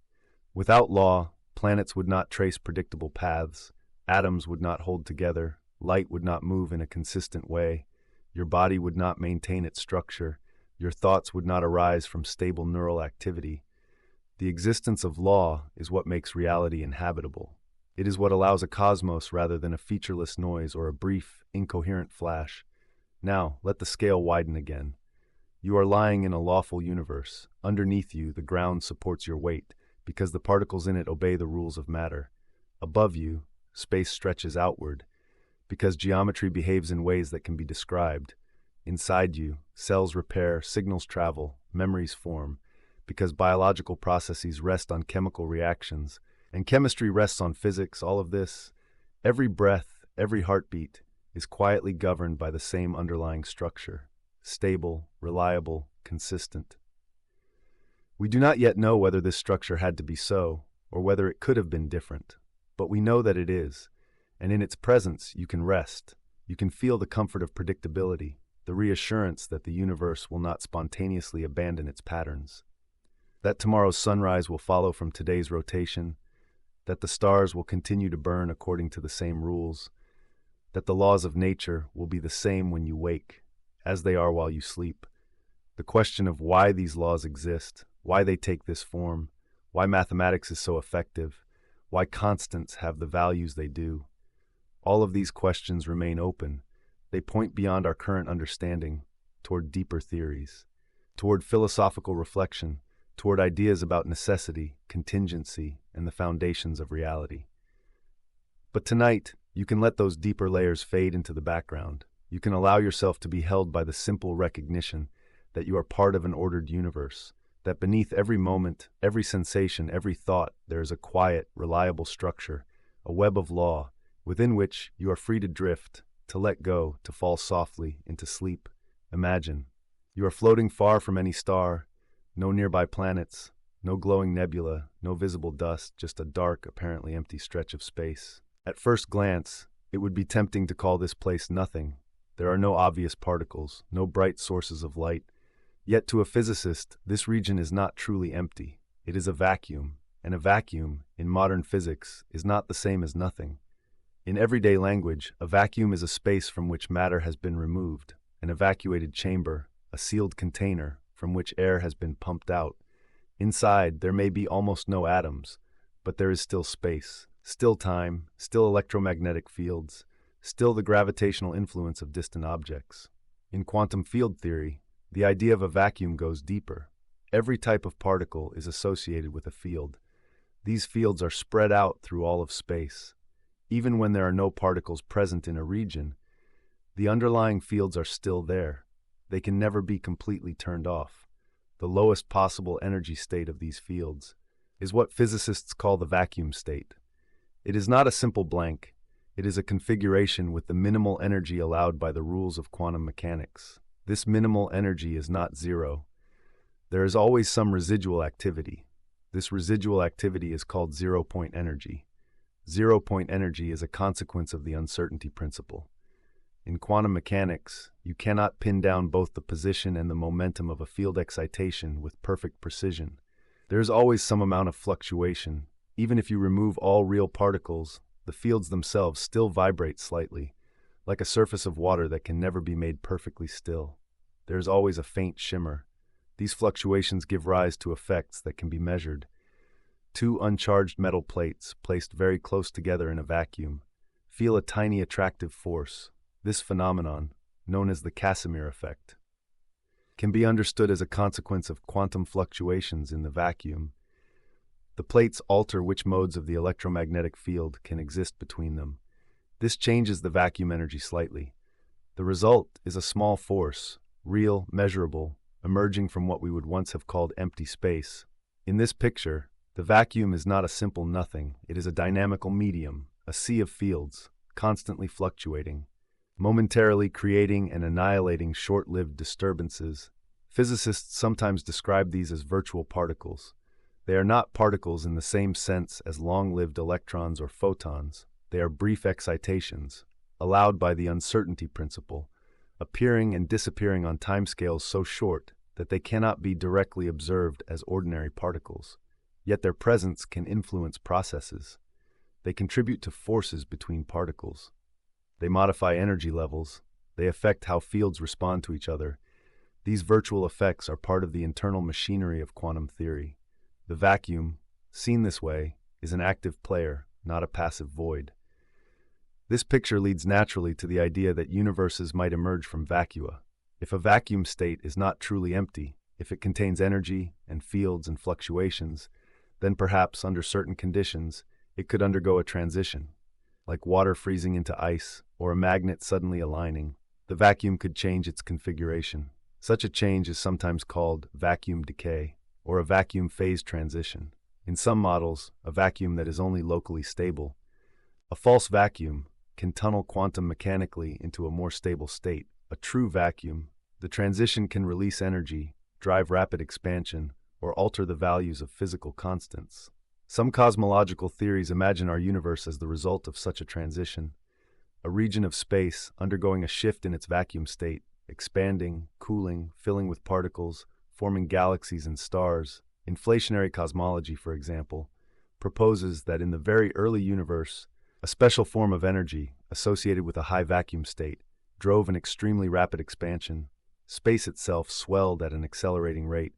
Without law, planets would not trace predictable paths, atoms would not hold together, light would not move in a consistent way, your body would not maintain its structure, your thoughts would not arise from stable neural activity. The existence of law is what makes reality inhabitable. It is what allows a cosmos rather than a featureless noise or a brief, incoherent flash. Now, let the scale widen again. You are lying in a lawful universe. Underneath you, the ground supports your weight, because the particles in it obey the rules of matter. Above you, space stretches outward, because geometry behaves in ways that can be described. Inside you, cells repair, signals travel, memories form, because biological processes rest on chemical reactions, and chemistry rests on physics. All of this, every breath, every heartbeat, is quietly governed by the same underlying structure, stable, reliable, consistent. We do not yet know whether this structure had to be so, or whether it could have been different. But we know that it is, and in its presence you can rest. You can feel the comfort of predictability, the reassurance that the universe will not spontaneously abandon its patterns, that tomorrow's sunrise will follow from today's rotation, that the stars will continue to burn according to the same rules, that the laws of nature will be the same when you wake, as they are while you sleep. The question of why these laws exist, why they take this form, why mathematics is so effective, why constants have the values they do, all of these questions remain open. They point beyond our current understanding, toward deeper theories, toward philosophical reflection, toward ideas about necessity, contingency, and the foundations of reality. But tonight, you can let those deeper layers fade into the background. You can allow yourself to be held by the simple recognition that you are part of an ordered universe, that beneath every moment, every sensation, every thought, there is a quiet, reliable structure, a web of law, within which you are free to drift, to let go, to fall softly into sleep. Imagine, you are floating far from any star, no nearby planets, no glowing nebula, no visible dust, just a dark, apparently empty stretch of space. At first glance, it would be tempting to call this place nothing. There are no obvious particles, no bright sources of light. Yet to a physicist, this region is not truly empty. It is a vacuum, and a vacuum, in modern physics, is not the same as nothing. In everyday language, a vacuum is a space from which matter has been removed, an evacuated chamber, a sealed container from which air has been pumped out. Inside, there may be almost no atoms, but there is still space, still time, still electromagnetic fields, still the gravitational influence of distant objects. In quantum field theory, the idea of a vacuum goes deeper. Every type of particle is associated with a field. These fields are spread out through all of space. Even when there are no particles present in a region, the underlying fields are still there. They can never be completely turned off. The lowest possible energy state of these fields is what physicists call the vacuum state. It is not a simple blank. It is a configuration with the minimal energy allowed by the rules of quantum mechanics. This minimal energy is not zero. There is always some residual activity. This residual activity is called zero-point energy. Zero-point energy is a consequence of the uncertainty principle. In quantum mechanics, you cannot pin down both the position and the momentum of a field excitation with perfect precision. There is always some amount of fluctuation. Even if you remove all real particles, the fields themselves still vibrate slightly, like a surface of water that can never be made perfectly still. There is always a faint shimmer. These fluctuations give rise to effects that can be measured. Two uncharged metal plates, placed very close together in a vacuum, feel a tiny attractive force. This phenomenon, known as the Casimir effect, can be understood as a consequence of quantum fluctuations in the vacuum. The plates alter which modes of the electromagnetic field can exist between them. This changes the vacuum energy slightly. The result is a small force, real, measurable, emerging from what we would once have called empty space. In this picture, the vacuum is not a simple nothing. It is a dynamical medium, a sea of fields, constantly fluctuating, momentarily creating and annihilating short-lived disturbances. Physicists sometimes describe these as virtual particles. They are not particles in the same sense as long-lived electrons or photons. They are brief excitations, allowed by the uncertainty principle, appearing and disappearing on timescales so short that they cannot be directly observed as ordinary particles. Yet their presence can influence processes. They contribute to forces between particles. They modify energy levels. They affect how fields respond to each other. These virtual effects are part of the internal machinery of quantum theory. The vacuum, seen this way, is an active player, not a passive void. This picture leads naturally to the idea that universes might emerge from vacua. If a vacuum state is not truly empty, if it contains energy and fields and fluctuations, then perhaps, under certain conditions, it could undergo a transition. Like water freezing into ice, or a magnet suddenly aligning, the vacuum could change its configuration. Such a change is sometimes called vacuum decay, or a vacuum phase transition. In some models, a vacuum that is only locally stable. A false vacuum can tunnel quantum mechanically into a more stable state. A true vacuum, the transition can release energy, drive rapid expansion, or alter the values of physical constants. Some cosmological theories imagine our universe as the result of such a transition, a region of space undergoing a shift in its vacuum state, expanding, cooling, filling with particles, forming galaxies and stars. Inflationary cosmology, for example, proposes that in the very early universe, a special form of energy, associated with a high vacuum state, drove an extremely rapid expansion. Space itself swelled at an accelerating rate,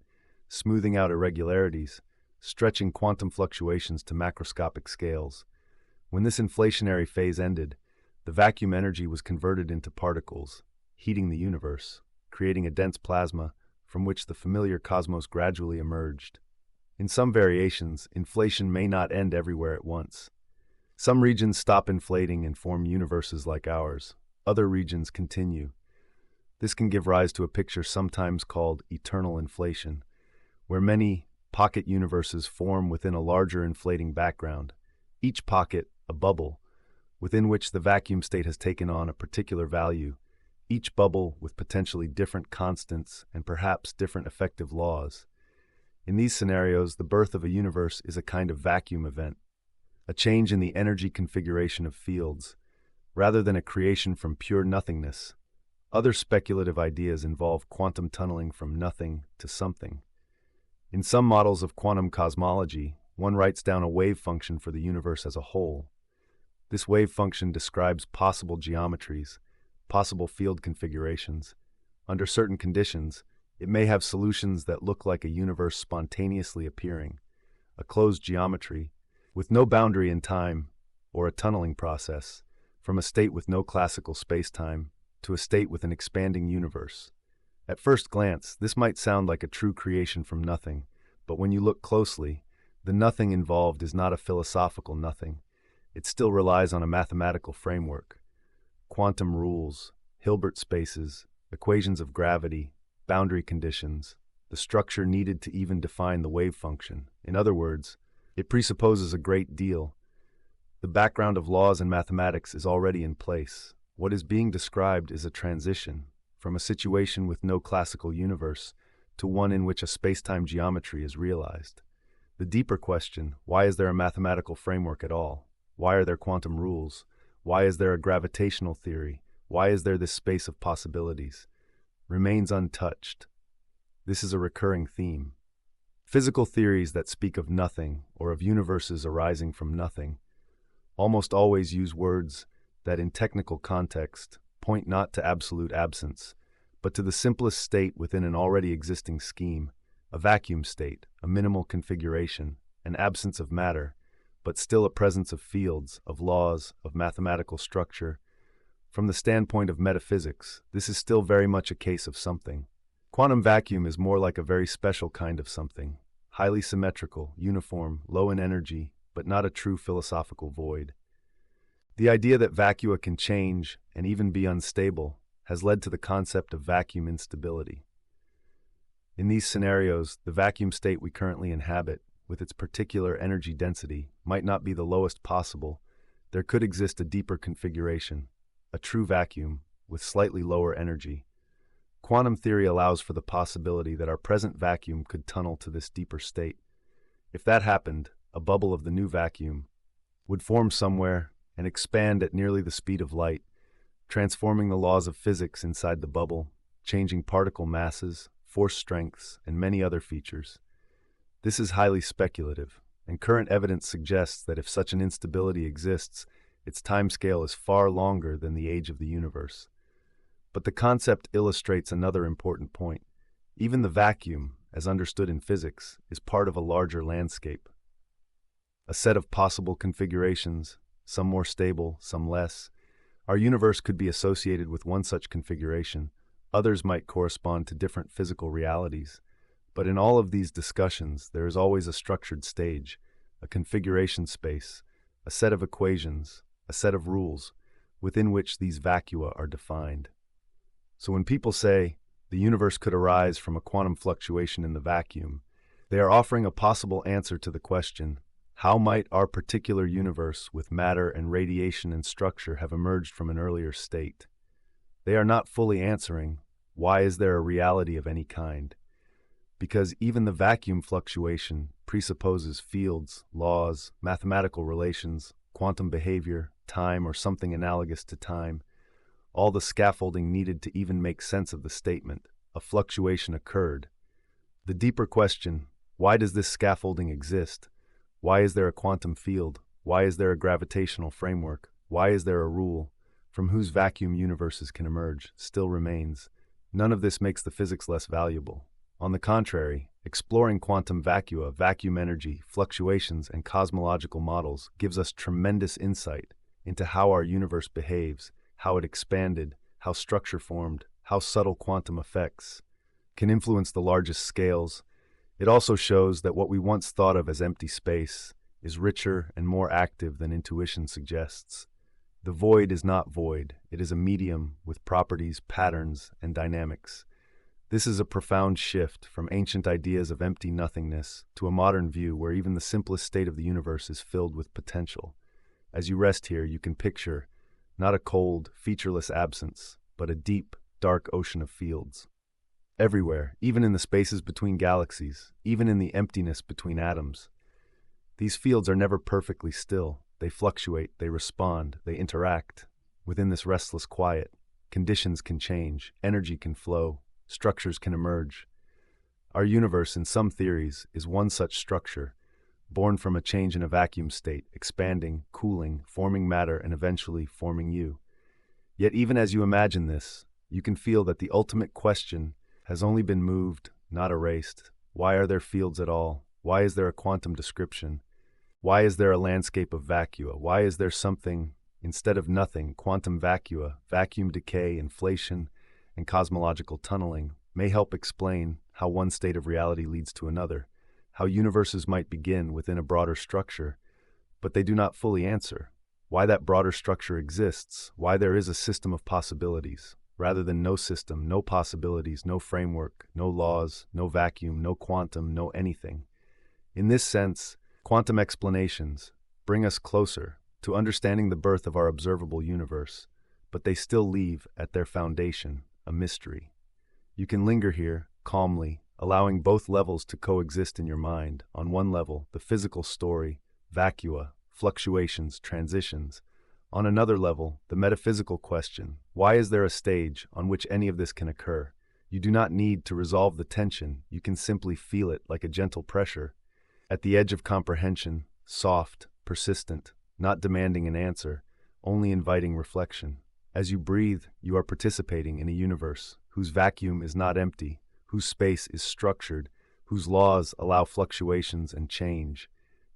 smoothing out irregularities, stretching quantum fluctuations to macroscopic scales. When this inflationary phase ended, the vacuum energy was converted into particles, heating the universe, creating a dense plasma from which the familiar cosmos gradually emerged. In some variations, inflation may not end everywhere at once. Some regions stop inflating and form universes like ours. Other regions continue. This can give rise to a picture sometimes called eternal inflation, where many pocket universes form within a larger inflating background, each pocket a bubble, within which the vacuum state has taken on a particular value, each bubble with potentially different constants and perhaps different effective laws. In these scenarios, the birth of a universe is a kind of vacuum event, a change in the energy configuration of fields, rather than a creation from pure nothingness. Other speculative ideas involve quantum tunneling from nothing to something. In some models of quantum cosmology, one writes down a wave function for the universe as a whole. This wave function describes possible geometries, possible field configurations. Under certain conditions, it may have solutions that look like a universe spontaneously appearing, a closed geometry, with no boundary in time, or a tunneling process, from a state with no classical spacetime to a state with an expanding universe. At first glance, this might sound like a true creation from nothing, but when you look closely, the nothing involved is not a philosophical nothing. It still relies on a mathematical framework. Quantum rules, Hilbert spaces, equations of gravity, boundary conditions, the structure needed to even define the wave function. In other words, it presupposes a great deal. The background of laws and mathematics is already in place. What is being described is a transition from a situation with no classical universe to one in which a spacetime geometry is realized. The deeper question, why is there a mathematical framework at all? Why are there quantum rules? Why is there a gravitational theory? Why is there this space of possibilities? Remains untouched. This is a recurring theme. Physical theories that speak of nothing or of universes arising from nothing almost always use words that in technical context point not to absolute absence, but to the simplest state within an already existing scheme, a vacuum state, a minimal configuration, an absence of matter, but still a presence of fields, of laws, of mathematical structure. From the standpoint of metaphysics, this is still very much a case of something. Quantum vacuum is more like a very special kind of something, highly symmetrical, uniform, low in energy, but not a true philosophical void. The idea that vacua can change and even be unstable has led to the concept of vacuum instability. In these scenarios, the vacuum state we currently inhabit, with its particular energy density, might not be the lowest possible. There could exist a deeper configuration, a true vacuum, with slightly lower energy. Quantum theory allows for the possibility that our present vacuum could tunnel to this deeper state. If that happened, a bubble of the new vacuum would form somewhere and expand at nearly the speed of light, transforming the laws of physics inside the bubble, changing particle masses, force strengths, and many other features. This is highly speculative, and current evidence suggests that if such an instability exists, its timescale is far longer than the age of the universe. But the concept illustrates another important point. Even the vacuum, as understood in physics, is part of a larger landscape. A set of possible configurations, some more stable, some less. Our universe could be associated with one such configuration. Others might correspond to different physical realities. But in all of these discussions, there is always a structured stage, a configuration space, a set of equations, a set of rules, within which these vacua are defined. So when people say the universe could arise from a quantum fluctuation in the vacuum, they are offering a possible answer to the question, how might our particular universe with matter and radiation and structure have emerged from an earlier state? They are not fully answering, why is there a reality of any kind? because even the vacuum fluctuation presupposes fields, laws, mathematical relations, quantum behavior, time, or something analogous to time, all the scaffolding needed to even make sense of the statement, a fluctuation occurred. The deeper question, why does this scaffolding exist? Why is there a quantum field? Why is there a gravitational framework? Why is there a rule from whose vacuum universes can emerge, still remains? None of this makes the physics less valuable. On the contrary, exploring quantum vacua, vacuum energy, fluctuations, and cosmological models gives us tremendous insight into how our universe behaves, how it expanded, how structure formed, how subtle quantum effects can influence the largest scales. It also shows that what we once thought of as empty space is richer and more active than intuition suggests. The void is not void, it is a medium with properties, patterns, and dynamics. This is a profound shift from ancient ideas of empty nothingness to a modern view where even the simplest state of the universe is filled with potential. As you rest here, you can picture not a cold, featureless absence, but a deep, dark ocean of fields. Everywhere, even in the spaces between galaxies, even in the emptiness between atoms. These fields are never perfectly still. They fluctuate, they respond, they interact. Within this restless quiet, conditions can change, energy can flow, structures can emerge. Our universe, in some theories, is one such structure, born from a change in a vacuum state, expanding, cooling, forming matter, and eventually forming you. Yet even as you imagine this, you can feel that the ultimate question has only been moved, not erased. Why are there fields at all? Why is there a quantum description? Why is there a landscape of vacua? Why is there something instead of nothing? Quantum vacua, vacuum decay, inflation, and cosmological tunneling may help explain how one state of reality leads to another, how universes might begin within a broader structure, but they do not fully answer. Why that broader structure exists, why there is a system of possibilities, rather than no system, no possibilities, no framework, no laws, no vacuum, no quantum, no anything. In this sense, quantum explanations bring us closer to understanding the birth of our observable universe, but they still leave at their foundation a mystery. You can linger here, calmly, allowing both levels to coexist in your mind. On one level, the physical story, vacua, fluctuations, transitions. On another level, the metaphysical question, why is there a stage on which any of this can occur? You do not need to resolve the tension, you can simply feel it like a gentle pressure. At the edge of comprehension, soft, persistent, not demanding an answer, only inviting reflection. As you breathe, you are participating in a universe whose vacuum is not empty, whose space is structured, whose laws allow fluctuations and change.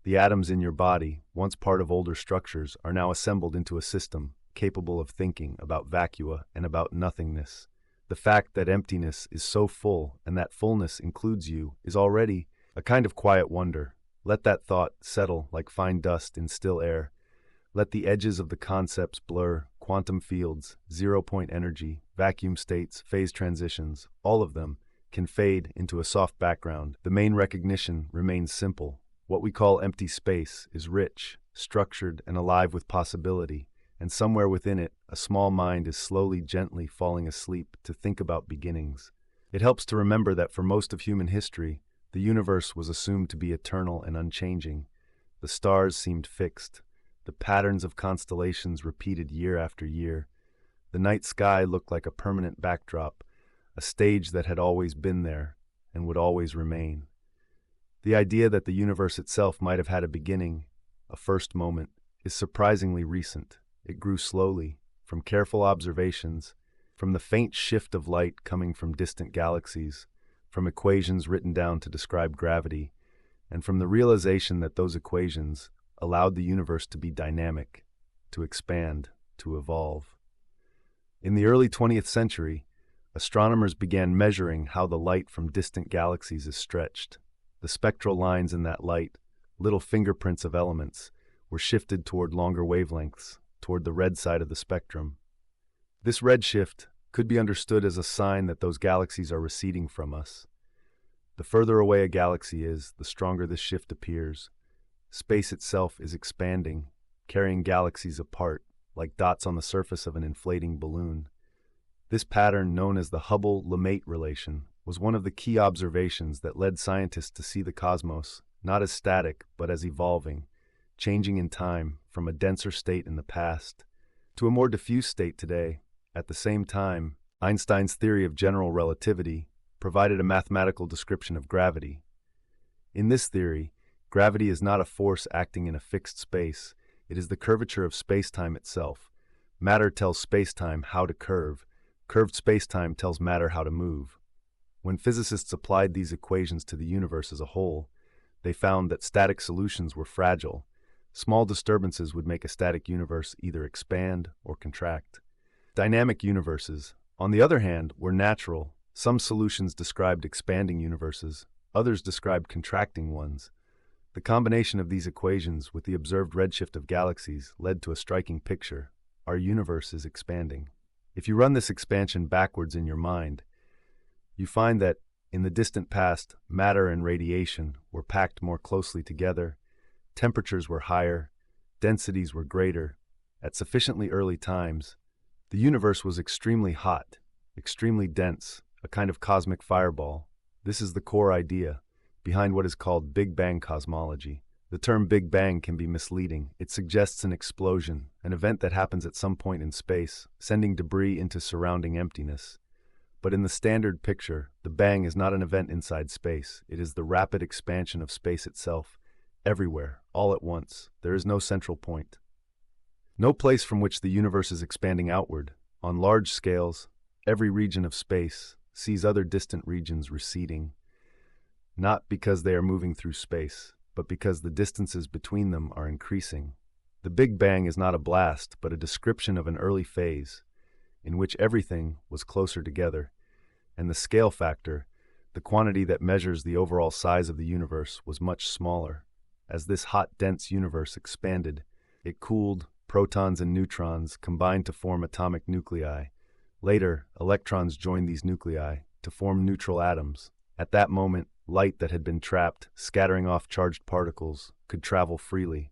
The atoms in your body, once part of older structures, are now assembled into a system capable of thinking about vacua and about nothingness. The fact that emptiness is so full and that fullness includes you is already a kind of quiet wonder. Let that thought settle like fine dust in still air. Let the edges of the concepts blur, quantum fields, zero-point energy, vacuum states, phase transitions, all of them can fade into a soft background. The main recognition remains simple. What we call empty space is rich, structured, and alive with possibility, and somewhere within it, a small mind is slowly, gently falling asleep to think about beginnings. It helps to remember that for most of human history, the universe was assumed to be eternal and unchanging. The stars seemed fixed. The patterns of constellations repeated year after year. The night sky looked like a permanent backdrop, a stage that had always been there and would always remain. The idea that the universe itself might have had a beginning, a first moment, is surprisingly recent. It grew slowly, from careful observations, from the faint shift of light coming from distant galaxies, from equations written down to describe gravity, and from the realization that those equations allowed the universe to be dynamic, to expand, to evolve. In the early 20th century, astronomers began measuring how the light from distant galaxies is stretched. The spectral lines in that light, little fingerprints of elements, were shifted toward longer wavelengths, toward the red side of the spectrum. This redshift could be understood as a sign that those galaxies are receding from us. The further away a galaxy is, the stronger this shift appears. Space itself is expanding, carrying galaxies apart, like dots on the surface of an inflating balloon. This pattern, known as the Hubble-Lamate relation, was one of the key observations that led scientists to see the cosmos not as static but as evolving, changing in time from a denser state in the past to a more diffuse state today. At the same time, Einstein's theory of general relativity provided a mathematical description of gravity. In this theory, gravity is not a force acting in a fixed space, it is the curvature of spacetime itself. Matter tells spacetime how to curve, curved spacetime tells matter how to move. When physicists applied these equations to the universe as a whole, they found that static solutions were fragile. Small disturbances would make a static universe either expand or contract. Dynamic universes, on the other hand, were natural. Some solutions described expanding universes, others described contracting ones. The combination of these equations with the observed redshift of galaxies led to a striking picture. Our universe is expanding. If you run this expansion backwards in your mind, you find that, in the distant past, matter and radiation were packed more closely together, temperatures were higher, densities were greater. At sufficiently early times, the universe was extremely hot, extremely dense, a kind of cosmic fireball. This is the core idea behind what is called Big Bang cosmology. The term Big Bang can be misleading. It suggests an explosion, an event that happens at some point in space, sending debris into surrounding emptiness. But in the standard picture, the bang is not an event inside space. It is the rapid expansion of space itself, everywhere, all at once. There is no central point. No place from which the universe is expanding outward. On large scales, every region of space sees other distant regions receding, not because they are moving through space, but because the distances between them are increasing. The Big Bang is not a blast, but a description of an early phase in which everything was closer together, and the scale factor, the quantity that measures the overall size of the universe, was much smaller. As this hot, dense universe expanded, it cooled. Protons and neutrons combined to form atomic nuclei. Later, electrons joined these nuclei to form neutral atoms. At that moment, light that had been trapped, scattering off charged particles, could travel freely.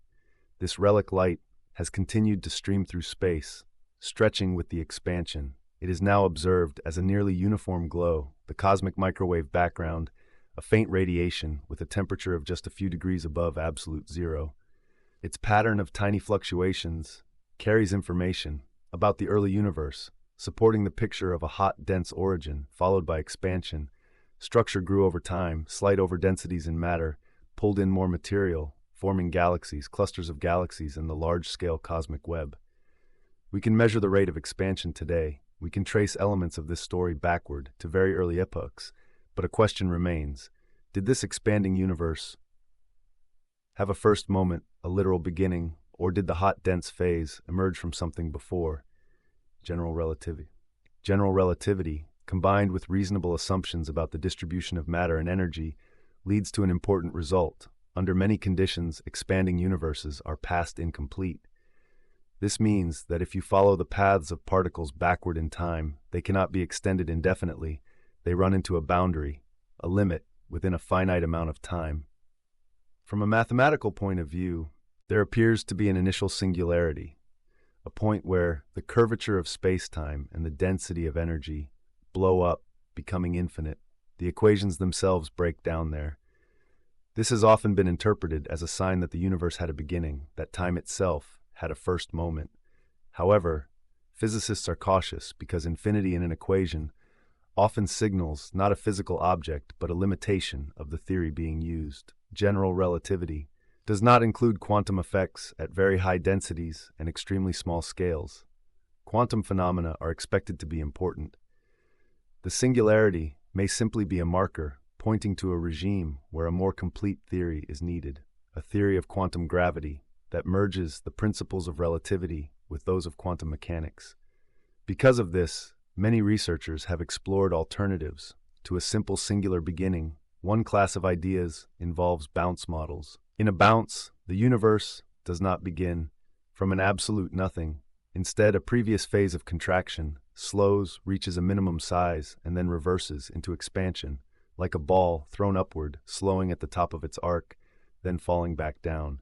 This relic light has continued to stream through space, stretching with the expansion. It is now observed as a nearly uniform glow, the cosmic microwave background, a faint radiation with a temperature of just a few degrees above absolute zero. Its pattern of tiny fluctuations carries information about the early universe, supporting the picture of a hot, dense origin, followed by expansion. Structure grew over time, slight overdensities in matter pulled in more material, forming galaxies, clusters of galaxies in the large-scale cosmic web. We can measure the rate of expansion today. We can trace elements of this story backward to very early epochs, but a question remains. Did this expanding universe have a first moment, a literal beginning, or did the hot, dense phase emerge from something before? General relativity. General relativity, combined with reasonable assumptions about the distribution of matter and energy, leads to an important result. Under many conditions, expanding universes are past incomplete. This means that if you follow the paths of particles backward in time, they cannot be extended indefinitely. They run into a boundary, a limit, within a finite amount of time. From a mathematical point of view, there appears to be an initial singularity, a point where the curvature of spacetime and the density of energy blow up, becoming infinite. The equations themselves break down there. This has often been interpreted as a sign that the universe had a beginning, that time itself had a first moment. However, physicists are cautious because infinity in an equation often signals not a physical object but a limitation of the theory being used. General relativity does not include quantum effects at very high densities and extremely small scales. Quantum phenomena are expected to be important. The singularity may simply be a marker pointing to a regime where a more complete theory is needed, a theory of quantum gravity that merges the principles of relativity with those of quantum mechanics. Because of this, many researchers have explored alternatives to a simple singular beginning. One class of ideas involves bounce models. In a bounce, the universe does not begin from an absolute nothing. Instead, a previous phase of contraction slows, reaches a minimum size, and then reverses into expansion, like a ball thrown upward, slowing at the top of its arc, then falling back down.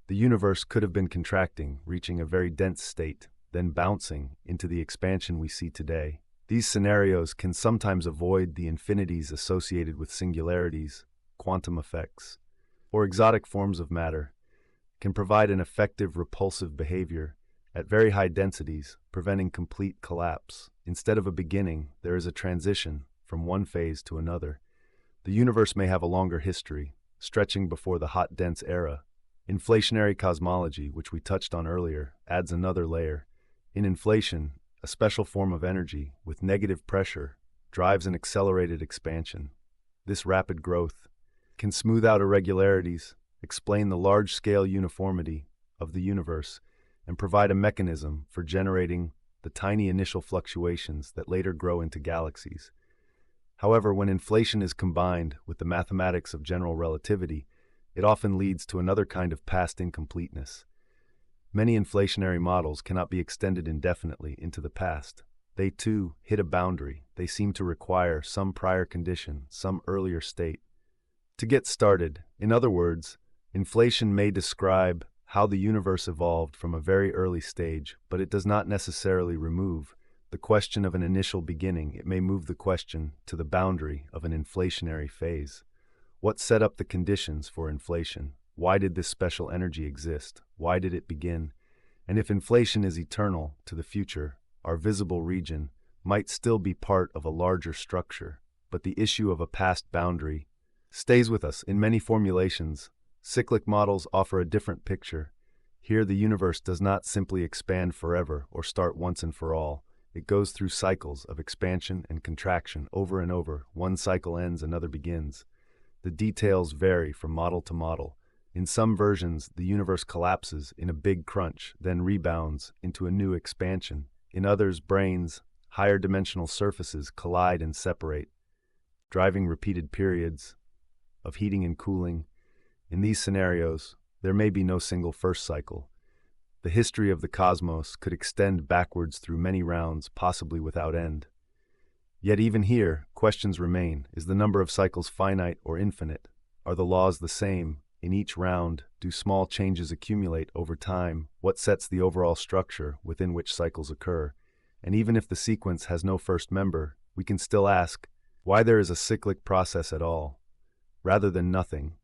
The universe could have been contracting, reaching a very dense state, then bouncing into the expansion we see today. These scenarios can sometimes avoid the infinities associated with singularities, quantum effects, or exotic forms of matter, can provide an effective repulsive behavior at very high densities, preventing complete collapse. Instead of a beginning, there is a transition from one phase to another. The universe may have a longer history, stretching before the hot dense era. Inflationary cosmology, which we touched on earlier, adds another layer. In inflation, a special form of energy with negative pressure drives an accelerated expansion. This rapid growth can smooth out irregularities, explain the large-scale uniformity of the universe, and provide a mechanism for generating the tiny initial fluctuations that later grow into galaxies. However, when inflation is combined with the mathematics of general relativity, it often leads to another kind of past incompleteness. Many inflationary models cannot be extended indefinitely into the past. They, too, hit a boundary. They seem to require some prior condition, some earlier state. To get started, in other words, inflation may describe how the universe evolved from a very early stage, but it does not necessarily remove the question of an initial beginning. It may move the question to the boundary of an inflationary phase. What set up the conditions for inflation? Why did this special energy exist? Why did it begin? And if inflation is eternal to the future, our visible region might still be part of a larger structure, but the issue of a past boundary stays with us. In many formulations, cyclic models offer a different picture. Here, the universe does not simply expand forever or start once and for all. It goes through cycles of expansion and contraction over and over. One cycle ends, another begins. The details vary from model to model. In some versions, the universe collapses in a big crunch, then rebounds into a new expansion. In others, branes, higher dimensional surfaces collide and separate, driving repeated periods of heating and cooling. In these scenarios, there may be no single first cycle. The history of the cosmos could extend backwards through many rounds, possibly without end. Yet even here, questions remain. Is the number of cycles finite or infinite? Are the laws the same in each round? Do small changes accumulate over time? What sets the overall structure within which cycles occur? And even if the sequence has no first member, we can still ask why there is a cyclic process at all, rather than nothing.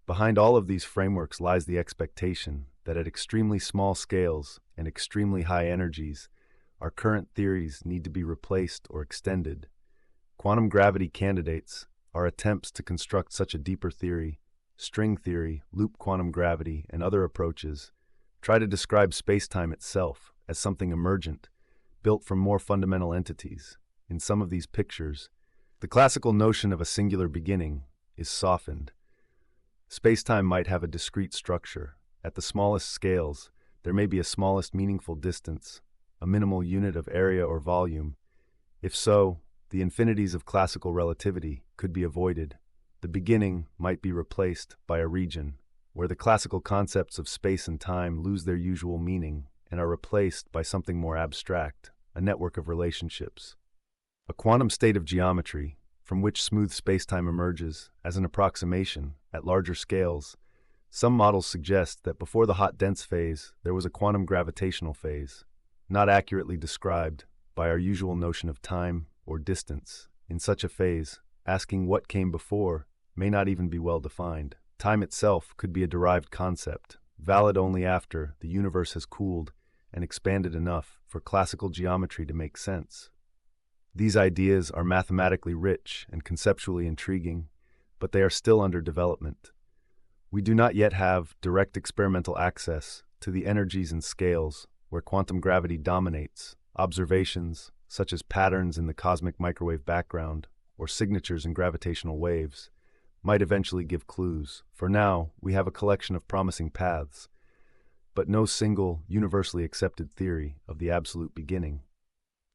Behind all of these frameworks lies the expectation that at extremely small scales and extremely high energies, our current theories need to be replaced or extended. Quantum gravity candidates are attempts to construct such a deeper theory. String theory, loop quantum gravity, and other approaches try to describe space-time itself as something emergent, built from more fundamental entities. In some of these pictures, the classical notion of a singular beginning is softened. Space-time might have a discrete structure. At the smallest scales, there may be a smallest meaningful distance, a minimal unit of area or volume. If so, the infinities of classical relativity could be avoided. The beginning might be replaced by a region, where the classical concepts of space and time lose their usual meaning and are replaced by something more abstract, a network of relationships. A quantum state of geometry, from which smooth spacetime emerges as an approximation at larger scales. Some models suggest that before the hot dense phase, there was a quantum gravitational phase, not accurately described by our usual notion of time or distance. In such a phase, asking what came before may not even be well defined. Time itself could be a derived concept, valid only after the universe has cooled and expanded enough for classical geometry to make sense. These ideas are mathematically rich and conceptually intriguing, but they are still under development. We do not yet have direct experimental access to the energies and scales where quantum gravity dominates. Observations, such as patterns in the cosmic microwave background or signatures in gravitational waves, might eventually give clues. For now, we have a collection of promising paths, but no single, universally accepted theory of the absolute beginning.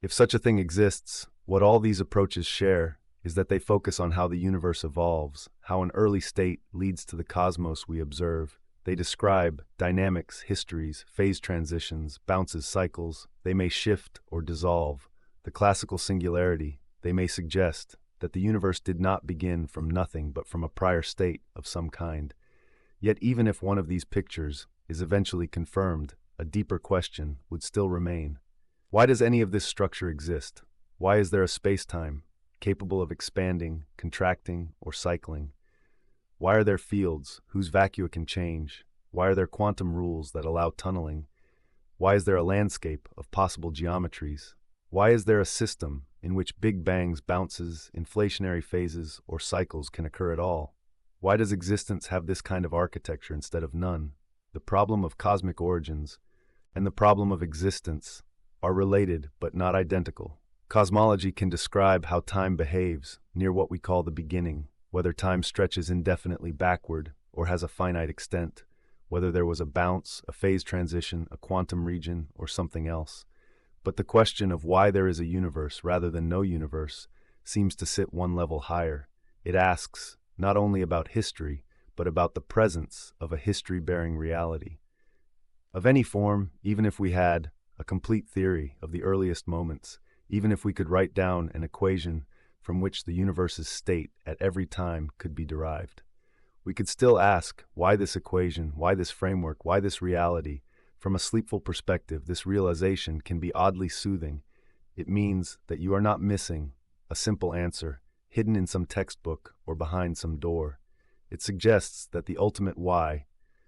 If such a thing exists, what all these approaches share is that they focus on how the universe evolves, how an early state leads to the cosmos we observe. They describe dynamics, histories, phase transitions, bounces, cycles. They may shift or dissolve. The classical singularity, they may suggest that the universe did not begin from nothing but from a prior state of some kind. Yet even if one of these pictures is eventually confirmed, a deeper question would still remain. Why does any of this structure exist? Why is there a space-time capable of expanding, contracting, or cycling? Why are there fields whose vacua can change? Why are there quantum rules that allow tunneling? Why is there a landscape of possible geometries? Why is there a system in which big bangs, bounces, inflationary phases, or cycles can occur at all? Why does existence have this kind of architecture instead of none? The problem of cosmic origins and the problem of existence are related but not identical. Cosmology can describe how time behaves near what we call the beginning, whether time stretches indefinitely backward or has a finite extent, whether there was a bounce, a phase transition, a quantum region, or something else. But the question of why there is a universe rather than no universe seems to sit one level higher. It asks not only about history, but about the presence of a history-bearing reality. Of any form, even if we had a complete theory of the earliest moments, even if we could write down an equation from which the universe's state at every time could be derived, we could still ask why this equation, why this framework, why this reality. From a sleepful perspective, this realization can be oddly soothing. It means that you are not missing a simple answer, hidden in some textbook or behind some door. It suggests that the ultimate why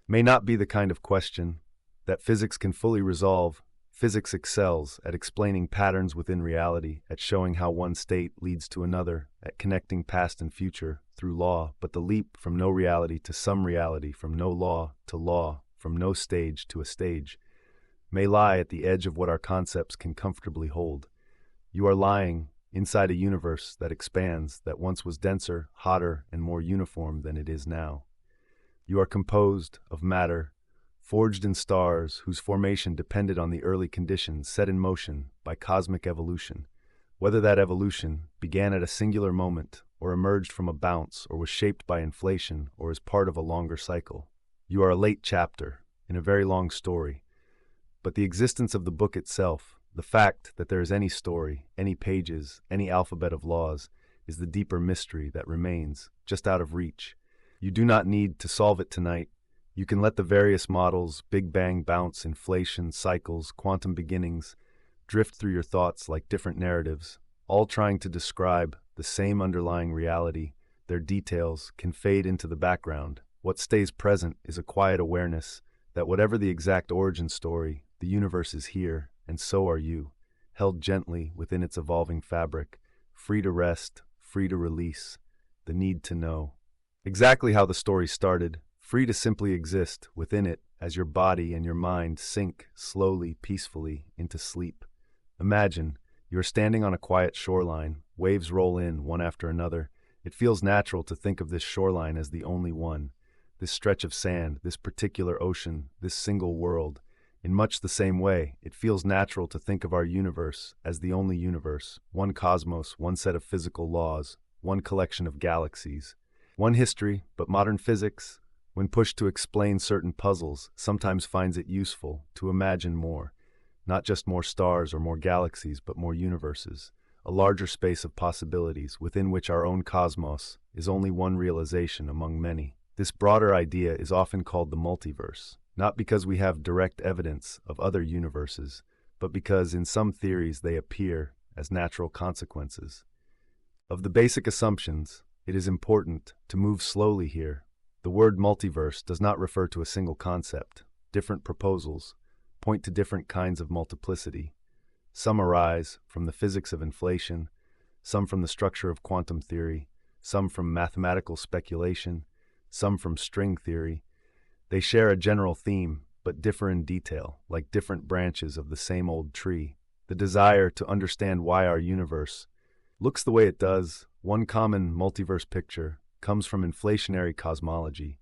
may not be the kind of question that physics can fully resolve. Physics excels at explaining patterns within reality, at showing how one state leads to another, at connecting past and future through law, but the leap from no reality to some reality, from no law to law, from no stage to a stage, may lie at the edge of what our concepts can comfortably hold. You are lying inside a universe that expands, that once was denser, hotter, and more uniform than it is now. You are composed of matter, forged in stars whose formation depended on the early conditions set in motion by cosmic evolution. Whether that evolution began at a singular moment, or emerged from a bounce, or was shaped by inflation, or is part of a longer cycle. You are a late chapter in a very long story, but the existence of the book itself, the fact that there is any story, any pages, any alphabet of laws, is the deeper mystery that remains just out of reach. You do not need to solve it tonight. You can let the various models, Big Bang, bounce, inflation, cycles, quantum beginnings, drift through your thoughts like different narratives, all trying to describe the same underlying reality. Their details can fade into the background. What stays present is a quiet awareness that whatever the exact origin story, the universe is here, and so are you, held gently within its evolving fabric, free to rest, free to release, the need to know exactly how the story started, free to simply exist within it as your body and your mind sink slowly, peacefully into sleep. Imagine you are standing on a quiet shoreline, waves roll in one after another. It feels natural to think of this shoreline as the only one, this stretch of sand, this particular ocean, this single world. In much the same way, it feels natural to think of our universe as the only universe, one cosmos, one set of physical laws, one collection of galaxies, one history. But modern physics, when pushed to explain certain puzzles, sometimes finds it useful to imagine more, not just more stars or more galaxies, but more universes, a larger space of possibilities within which our own cosmos is only one realization among many. This broader idea is often called the multiverse, not because we have direct evidence of other universes, but because in some theories they appear as natural consequences. Of the basic assumptions, it is important to move slowly here. The word multiverse does not refer to a single concept. Different proposals point to different kinds of multiplicity. Some arise from the physics of inflation, some from the structure of quantum theory, some from mathematical speculation, some from string theory. They share a general theme, but differ in detail, like different branches of the same old tree. The desire to understand why our universe looks the way it does. One common multiverse picture comes from inflationary cosmology.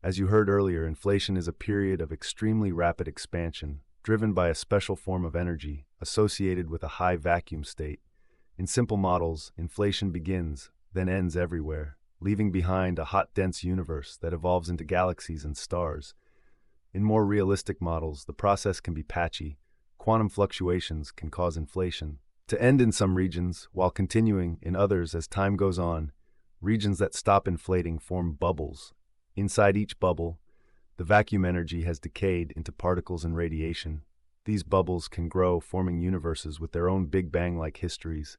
As you heard earlier, inflation is a period of extremely rapid expansion, driven by a special form of energy associated with a high vacuum state. In simple models, inflation begins, then ends everywhere, leaving behind a hot, dense universe that evolves into galaxies and stars. In more realistic models, the process can be patchy. Quantum fluctuations can cause inflation to end in some regions, while continuing in others as time goes on. Regions that stop inflating form bubbles. Inside each bubble, the vacuum energy has decayed into particles and radiation. These bubbles can grow, forming universes with their own Big Bang-like histories.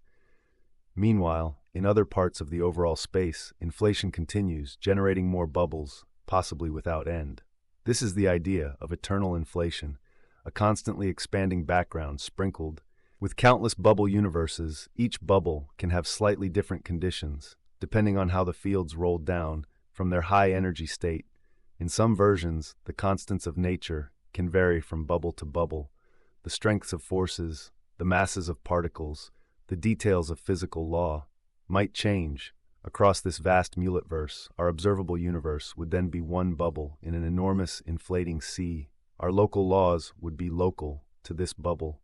Meanwhile, in other parts of the overall space, inflation continues, generating more bubbles, possibly without end. This is the idea of eternal inflation, a constantly expanding background sprinkled with countless bubble universes. Each bubble can have slightly different conditions, depending on how the fields rolled down from their high energy state. In some versions, the constants of nature can vary from bubble to bubble. The strengths of forces, the masses of particles, the details of physical law might change. Across this vast multiverse, our observable universe would then be one bubble in an enormous inflating sea. Our local laws would be local to this bubble.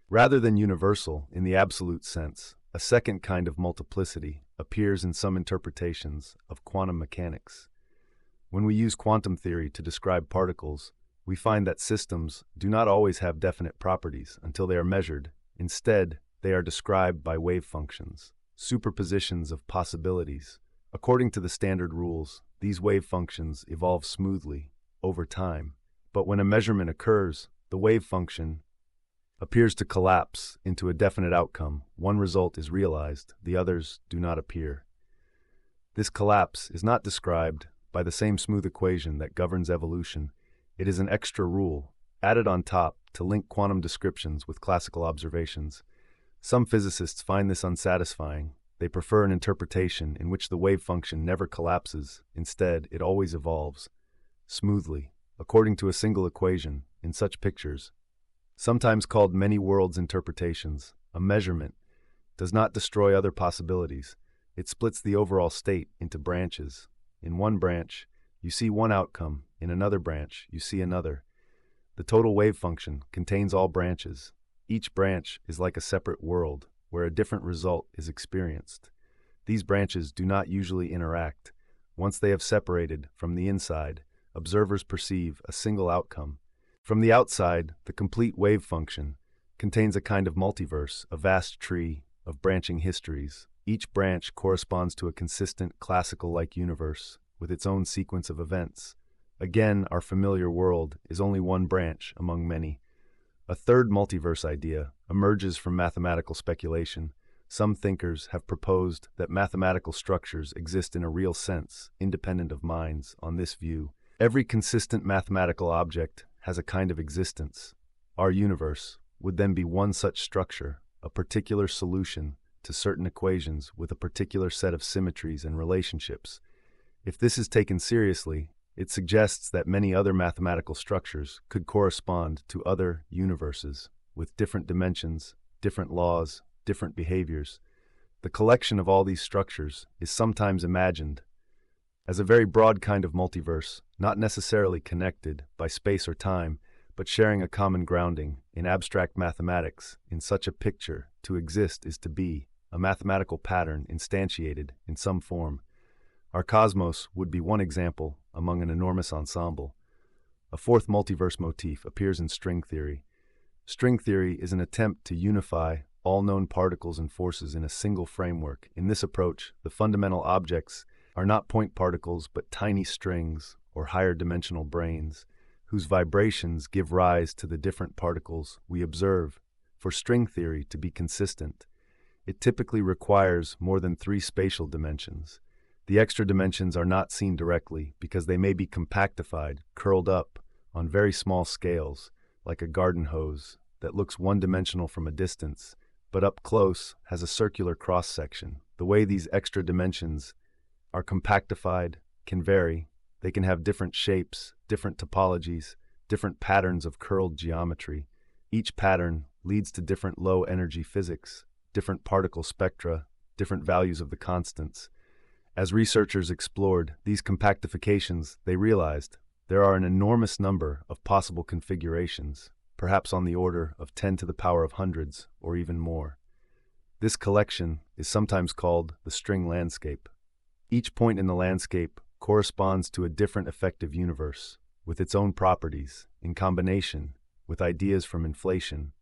Rather than universal in the absolute sense, a second kind of multiplicity appears in some interpretations of quantum mechanics. When we use quantum theory to describe particles, we find that systems do not always have definite properties until they are measured. Instead, they are described by wave functions, superpositions of possibilities. According to the standard rules, these wave functions evolve smoothly over time. But when a measurement occurs, the wave function appears to collapse into a definite outcome. One result is realized, the others do not appear. This collapse is not described by the same smooth equation that governs evolution. It is an extra rule, added on top to link quantum descriptions with classical observations. Some physicists find this unsatisfying. They prefer an interpretation in which the wave function never collapses. Instead, it always evolves smoothly, according to a single equation. In such pictures, sometimes called many worlds interpretations, a measurement does not destroy other possibilities. It splits the overall state into branches. In one branch, you see one outcome. In another branch, you see another. The total wave function contains all branches. Each branch is like a separate world, where a different result is experienced. These branches do not usually interact. Once they have separated from the inside, observers perceive a single outcome. From the outside, the complete wave function contains a kind of multiverse, a vast tree of branching histories. Each branch corresponds to a consistent, classical-like universe with its own sequence of events. Again, our familiar world is only one branch among many. A third multiverse idea emerges from mathematical speculation. Some thinkers have proposed that mathematical structures exist in a real sense, independent of minds. On this view, every consistent mathematical object has a kind of existence. Our universe would then be one such structure, a particular solution to certain equations with a particular set of symmetries and relationships. If this is taken seriously, it suggests that many other mathematical structures could correspond to other universes with different dimensions, different laws, different behaviors. The collection of all these structures is sometimes imagined as a very broad kind of multiverse, not necessarily connected by space or time, but sharing a common grounding. In abstract mathematics, in such a picture, to exist is to be a mathematical pattern instantiated in some form. Our cosmos would be one example among an enormous ensemble. A fourth multiverse motif appears in string theory. String theory is an attempt to unify all known particles and forces in a single framework. In this approach, the fundamental objects are not point particles but tiny strings or higher dimensional brains, whose vibrations give rise to the different particles we observe. For string theory to be consistent, it typically requires more than 3 spatial dimensions. The extra dimensions are not seen directly because they may be compactified, curled up on very small scales, like a garden hose that looks one-dimensional from a distance, but up close has a circular cross-section. The way these extra dimensions are compactified can vary. They can have different shapes, different topologies, different patterns of curled geometry. Each pattern leads to different low-energy physics, different particle spectra, different values of the constants. As researchers explored these compactifications, they realized there are an enormous number of possible configurations, perhaps on the order of 10 to the power of hundreds or even more. This collection is sometimes called the string landscape. Each point in the landscape corresponds to a different effective universe, with its own properties, in combination with ideas from inflation.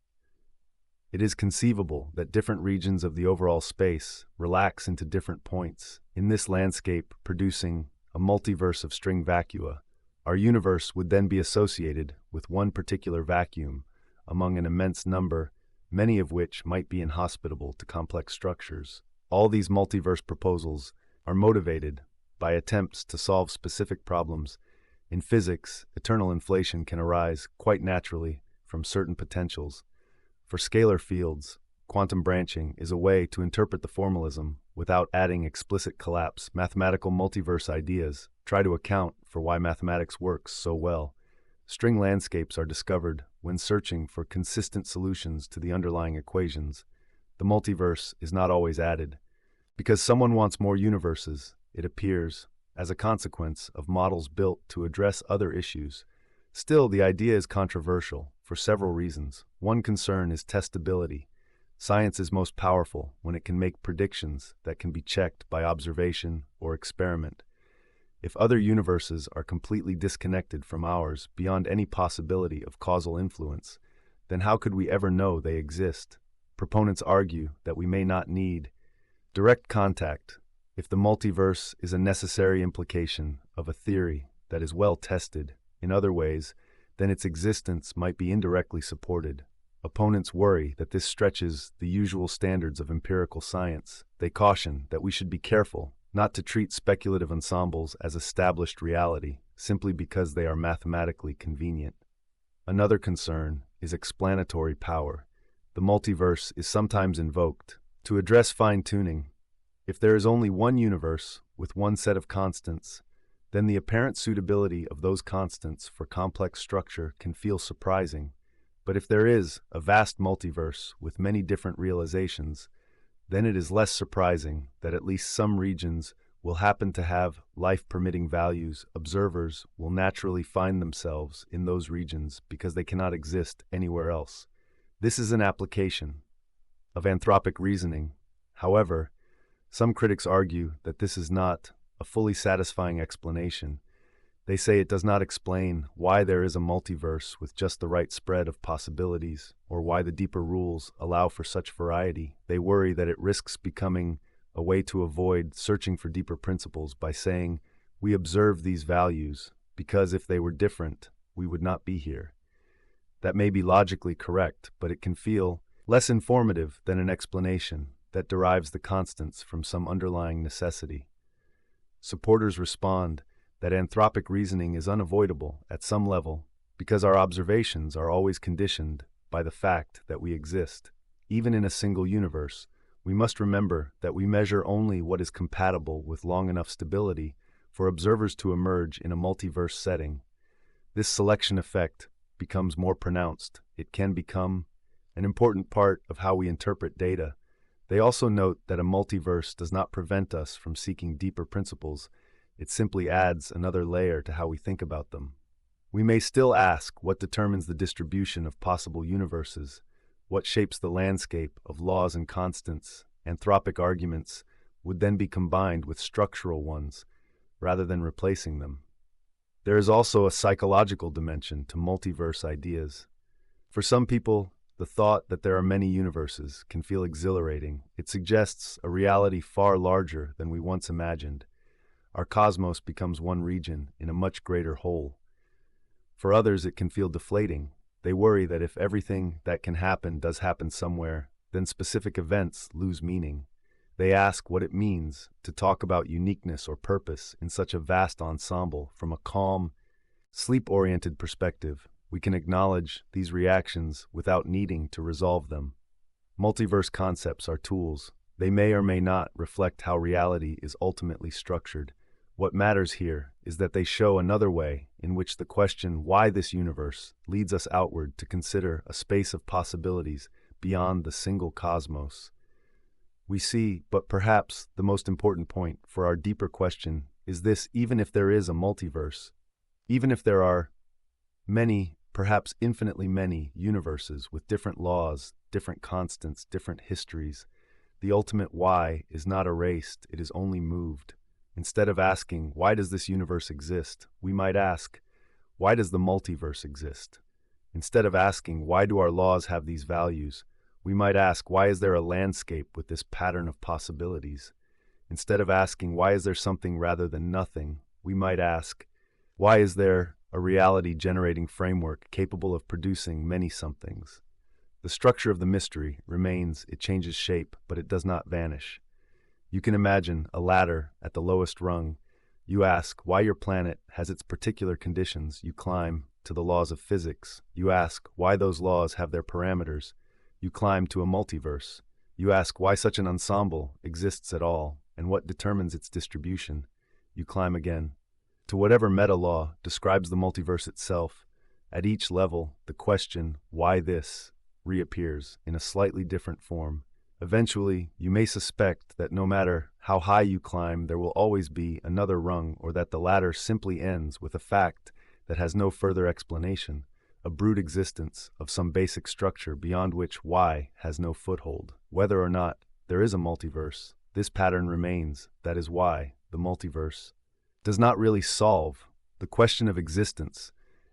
It is conceivable that different regions of the overall space relax into different points in this landscape, producing a multiverse of string vacua. Our universe would then be associated with one particular vacuum, among an immense number, many of which might be inhospitable to complex structures. All these multiverse proposals are motivated by attempts to solve specific problems. In physics, eternal inflation can arise quite naturally from certain potentials. For scalar fields, quantum branching is a way to interpret the formalism without adding explicit collapse. Mathematical multiverse ideas try to account for why mathematics works so well. String landscapes are discovered when searching for consistent solutions to the underlying equations. The multiverse is not always added. Because someone wants more universes, it appears, as a consequence of models built to address other issues. Still, the idea is controversial for several reasons. One concern is testability. Science is most powerful when it can make predictions that can be checked by observation or experiment. If other universes are completely disconnected from ours beyond any possibility of causal influence, then how could we ever know they exist? Proponents argue that we may not need direct contact if the multiverse is a necessary implication of a theory that is well tested in other ways, then its existence might be indirectly supported. Opponents worry that this stretches the usual standards of empirical science. They caution that we should be careful not to treat speculative ensembles as established reality simply because they are mathematically convenient. Another concern is explanatory power. The multiverse is sometimes invoked to address fine-tuning. If there is only one universe with one set of constants, then the apparent suitability of those constants for complex structure can feel surprising. But if there is a vast multiverse with many different realizations, then it is less surprising that at least some regions will happen to have life-permitting values. Observers will naturally find themselves in those regions because they cannot exist anywhere else. This is an application of anthropic reasoning. However, some critics argue that this is not a fully satisfying explanation. They say it does not explain why there is a multiverse with just the right spread of possibilities, or why the deeper rules allow for such variety. They worry that it risks becoming a way to avoid searching for deeper principles by saying, we observe these values because if they were different, we would not be here. That may be logically correct, but it can feel less informative than an explanation that derives the constants from some underlying necessity. Supporters respond that anthropic reasoning is unavoidable at some level because our observations are always conditioned by the fact that we exist. Even in a single universe, we must remember that we measure only what is compatible with long enough stability for observers to emerge in a multiverse setting. This selection effect becomes more pronounced. It can become an important part of how we interpret data. They also note that a multiverse does not prevent us from seeking deeper principles. It simply adds another layer to how we think about them. We may still ask what determines the distribution of possible universes, what shapes the landscape of laws and constants. Anthropic arguments would then be combined with structural ones, rather than replacing them. There is also a psychological dimension to multiverse ideas. For some people, the thought that there are many universes can feel exhilarating. It suggests a reality far larger than we once imagined. Our cosmos becomes one region in a much greater whole. For others, it can feel deflating. They worry that if everything that can happen does happen somewhere, then specific events lose meaning. They ask what it means to talk about uniqueness or purpose in such a vast ensemble. From a calm, sleep-oriented perspective, we can acknowledge these reactions without needing to resolve them. Multiverse concepts are tools. They may or may not reflect how reality is ultimately structured. What matters here is that they show another way in which the question why this universe leads us outward to consider a space of possibilities beyond the single cosmos. We see, but perhaps the most important point for our deeper question is this: even if there is a multiverse, even if there are many, perhaps infinitely many universes with different laws, different constants, different histories, the ultimate why is not erased, it is only moved. Instead of asking, why does this universe exist, we might ask, why does the multiverse exist? Instead of asking, why do our laws have these values, we might ask, why is there a landscape with this pattern of possibilities? Instead of asking, why is there something rather than nothing, we might ask, why is there a reality-generating framework capable of producing many somethings. The structure of the mystery remains, it changes shape, but it does not vanish. You can imagine a ladder at the lowest rung. You ask why your planet has its particular conditions. You climb to the laws of physics. You ask why those laws have their parameters. You climb to a multiverse. You ask why such an ensemble exists at all and what determines its distribution. You climb again to whatever meta-law describes the multiverse itself. At each level, the question, why this, reappears in a slightly different form. Eventually, you may suspect that no matter how high you climb, there will always be another rung, or that the ladder simply ends with a fact that has no further explanation, a brute existence of some basic structure beyond which why has no foothold. Whether or not there is a multiverse, this pattern remains. That is why the multiverse does not really solve the question of existence.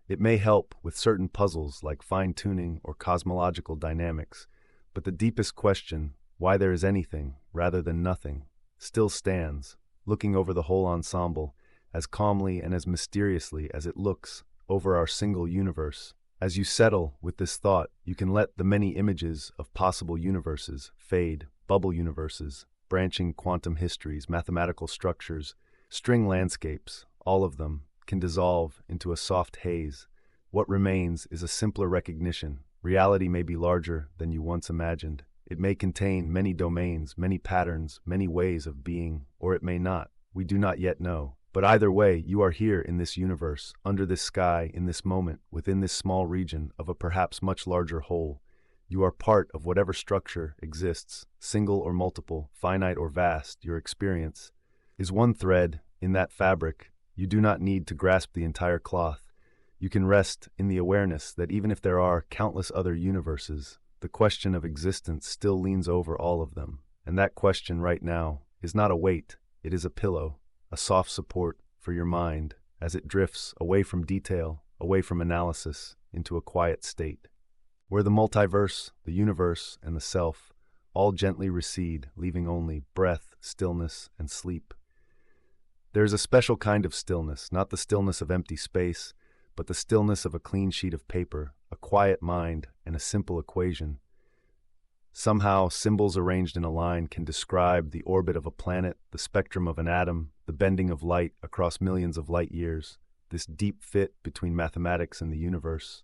It may help with certain puzzles like fine-tuning or cosmological dynamics, but the deepest question, why there is anything rather than nothing, still stands, looking over the whole ensemble as calmly and as mysteriously as it looks over our single universe. As you settle with this thought, you can let the many images of possible universes fade, bubble universes, branching quantum histories, mathematical structures, string landscapes, all of them can dissolve into a soft haze. What remains is a simpler recognition. Reality may be larger than you once imagined. It may contain many domains, many patterns, many ways of being, or it may not. We do not yet know. But either way, you are here in this universe, under this sky, in this moment, within this small region of a perhaps much larger whole. You are part of whatever structure exists, single or multiple, finite or vast. Your experience is one thread in that fabric. You do not need to grasp the entire cloth. You can rest in the awareness that even if there are countless other universes, the question of existence still leans over all of them. And that question right now is not a weight, it is a pillow, a soft support for your mind as it drifts away from detail, away from analysis, into a quiet state, where the multiverse, the universe, and the self all gently recede, leaving only breath, stillness, and sleep. There is a special kind of stillness, not the stillness of empty space, but the stillness of a clean sheet of paper, a quiet mind, and a simple equation. Somehow, symbols arranged in a line can describe the orbit of a planet, the spectrum of an atom, the bending of light across millions of light years. This deep fit between mathematics and the universe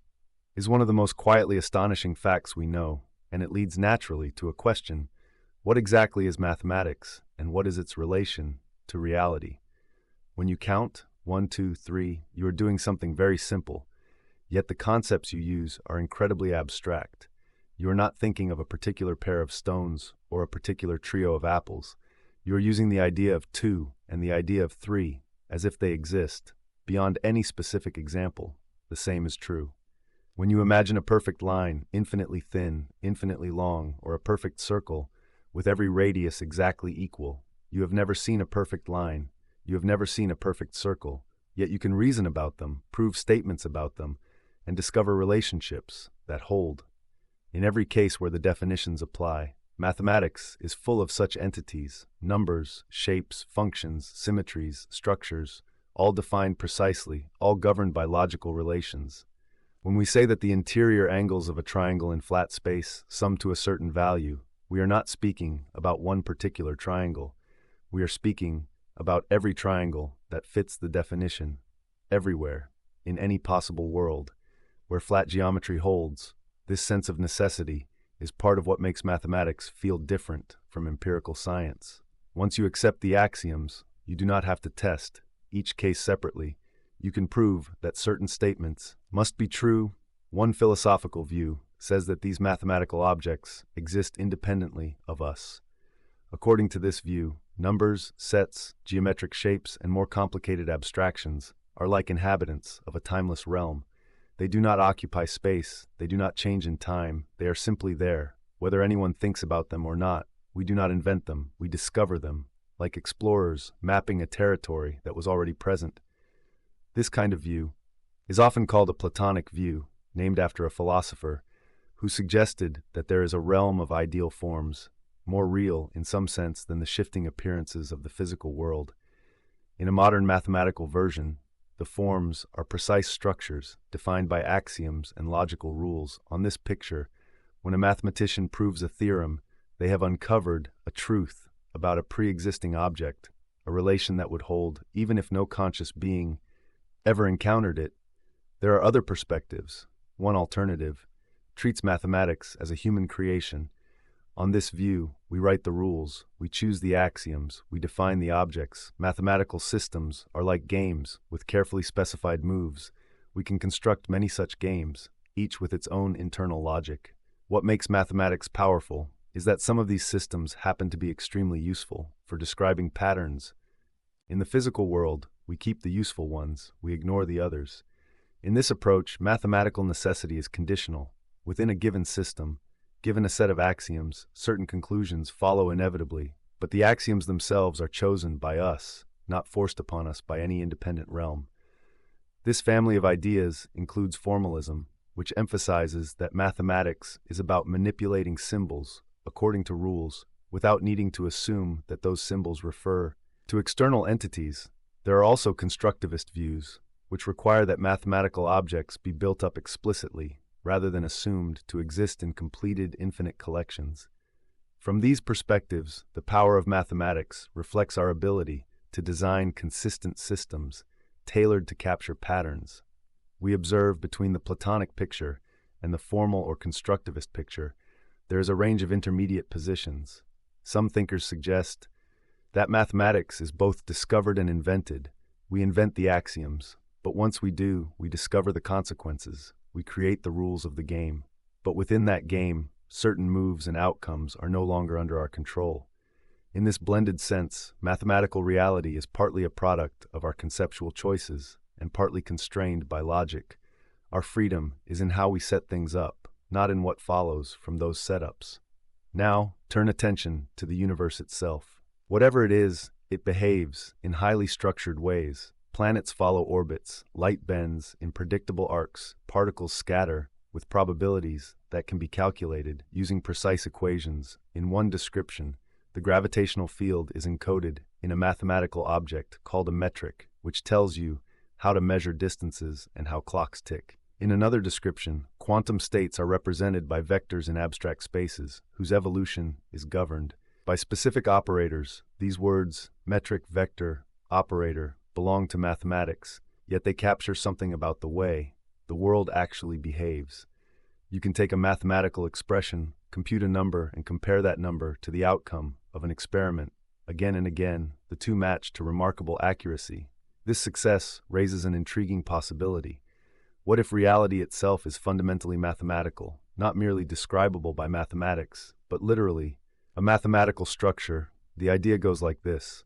is one of the most quietly astonishing facts we know, and it leads naturally to a question: what exactly is mathematics, and what is its relation to reality? When you count 1, 2, 3, you are doing something very simple, yet the concepts you use are incredibly abstract. You are not thinking of a particular pair of stones or a particular trio of apples. You are using the idea of 2 and the idea of 3 as if they exist. Beyond any specific example, the same is true. When you imagine a perfect line, infinitely thin, infinitely long, or a perfect circle, with every radius exactly equal, you have never seen a perfect line. You have never seen a perfect circle, yet you can reason about them, prove statements about them, and discover relationships that hold. In every case where the definitions apply, mathematics is full of such entities, numbers, shapes, functions, symmetries, structures, all defined precisely, all governed by logical relations. When we say that the interior angles of a triangle in flat space sum to a certain value, we are not speaking about one particular triangle. We are speaking about every triangle that fits the definition, everywhere, in any possible world, where flat geometry holds. This sense of necessity is part of what makes mathematics feel different from empirical science. Once you accept the axioms, you do not have to test each case separately. You can prove that certain statements must be true. One philosophical view says that these mathematical objects exist independently of us. According to this view, numbers, sets, geometric shapes, and more complicated abstractions are like inhabitants of a timeless realm. They do not occupy space, they do not change in time, they are simply there. Whether anyone thinks about them or not, we do not invent them, we discover them, like explorers mapping a territory that was already present. This kind of view is often called a Platonic view, named after a philosopher who suggested that there is a realm of ideal forms, more real in some sense than the shifting appearances of the physical world. In a modern mathematical version, The forms are precise structures defined by axioms and logical rules. On this picture, when a mathematician proves a theorem, they have uncovered a truth about a pre-existing object, a relation that would hold even if no conscious being ever encountered it. There are other perspectives. One alternative treats mathematics as a human creation. On this view, we write the rules, we choose the axioms, we define the objects. Mathematical systems are like games with carefully specified moves. We can construct many such games, each with its own internal logic. What makes mathematics powerful is that some of these systems happen to be extremely useful for describing patterns. In the physical world, we keep the useful ones, we ignore the others. In this approach, mathematical necessity is conditional. Within a given system, given a set of axioms, certain conclusions follow inevitably, but the axioms themselves are chosen by us, not forced upon us by any independent realm. This family of ideas includes formalism, which emphasizes that mathematics is about manipulating symbols according to rules, without needing to assume that those symbols refer to external entities. There are also constructivist views, which require that mathematical objects be built up explicitly, rather than assumed to exist in completed infinite collections. From these perspectives, the power of mathematics reflects our ability to design consistent systems tailored to capture patterns. We observe between the Platonic picture and the formal or constructivist picture, there is a range of intermediate positions. Some thinkers suggest that mathematics is both discovered and invented. We invent the axioms, but once we do, we discover the consequences. We create the rules of the game. But within that game, certain moves and outcomes are no longer under our control. In this blended sense, mathematical reality is partly a product of our conceptual choices and partly constrained by logic. Our freedom is in how we set things up, not in what follows from those setups. Now, turn attention to the universe itself. Whatever it is, it behaves in highly structured ways. Planets follow orbits, light bends in predictable arcs, particles scatter with probabilities that can be calculated using precise equations. In one description, the gravitational field is encoded in a mathematical object called a metric, which tells you how to measure distances and how clocks tick. In another description, quantum states are represented by vectors in abstract spaces, whose evolution is governed by specific operators. These words, metric, vector, operator, belong to mathematics, yet they capture something about the way the world actually behaves. You can take a mathematical expression, compute a number, and compare that number to the outcome of an experiment. Again and again, the two match to remarkable accuracy. This success raises an intriguing possibility. What if reality itself is fundamentally mathematical, not merely describable by mathematics, but literally a mathematical structure? The idea goes like this.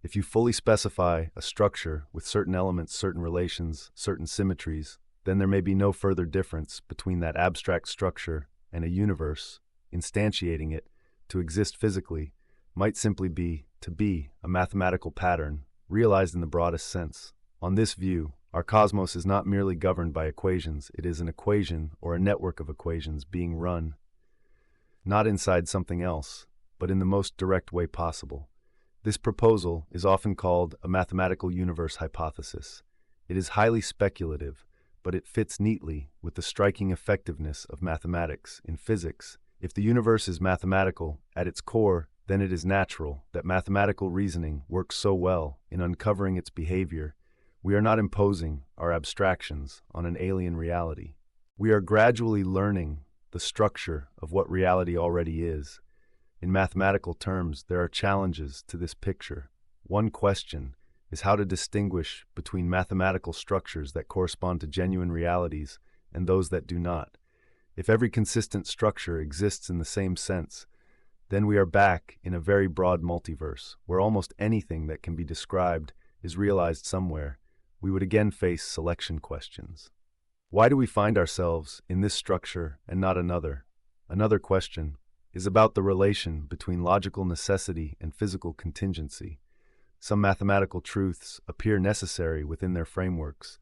If you fully specify a structure with certain elements, certain relations, certain symmetries, then there may be no further difference between that abstract structure and a universe. Instantiating it, to exist physically, might simply be to be a mathematical pattern, realized in the broadest sense. On this view, our cosmos is not merely governed by equations, it is an equation or a network of equations being run, not inside something else, but in the most direct way possible. This proposal is often called a mathematical universe hypothesis. It is highly speculative, but it fits neatly with the striking effectiveness of mathematics in physics. If the universe is mathematical at its core, then it is natural that mathematical reasoning works so well in uncovering its behavior. We are not imposing our abstractions on an alien reality. We are gradually learning the structure of what reality already is. In mathematical terms, there are challenges to this picture. One question is how to distinguish between mathematical structures that correspond to genuine realities and those that do not. If every consistent structure exists in the same sense, then we are back in a very broad multiverse, where almost anything that can be described is realized somewhere. We would again face selection questions. Why do we find ourselves in this structure and not another? Another question is about the relation between logical necessity and physical contingency. Some mathematical truths appear necessary within their frameworks,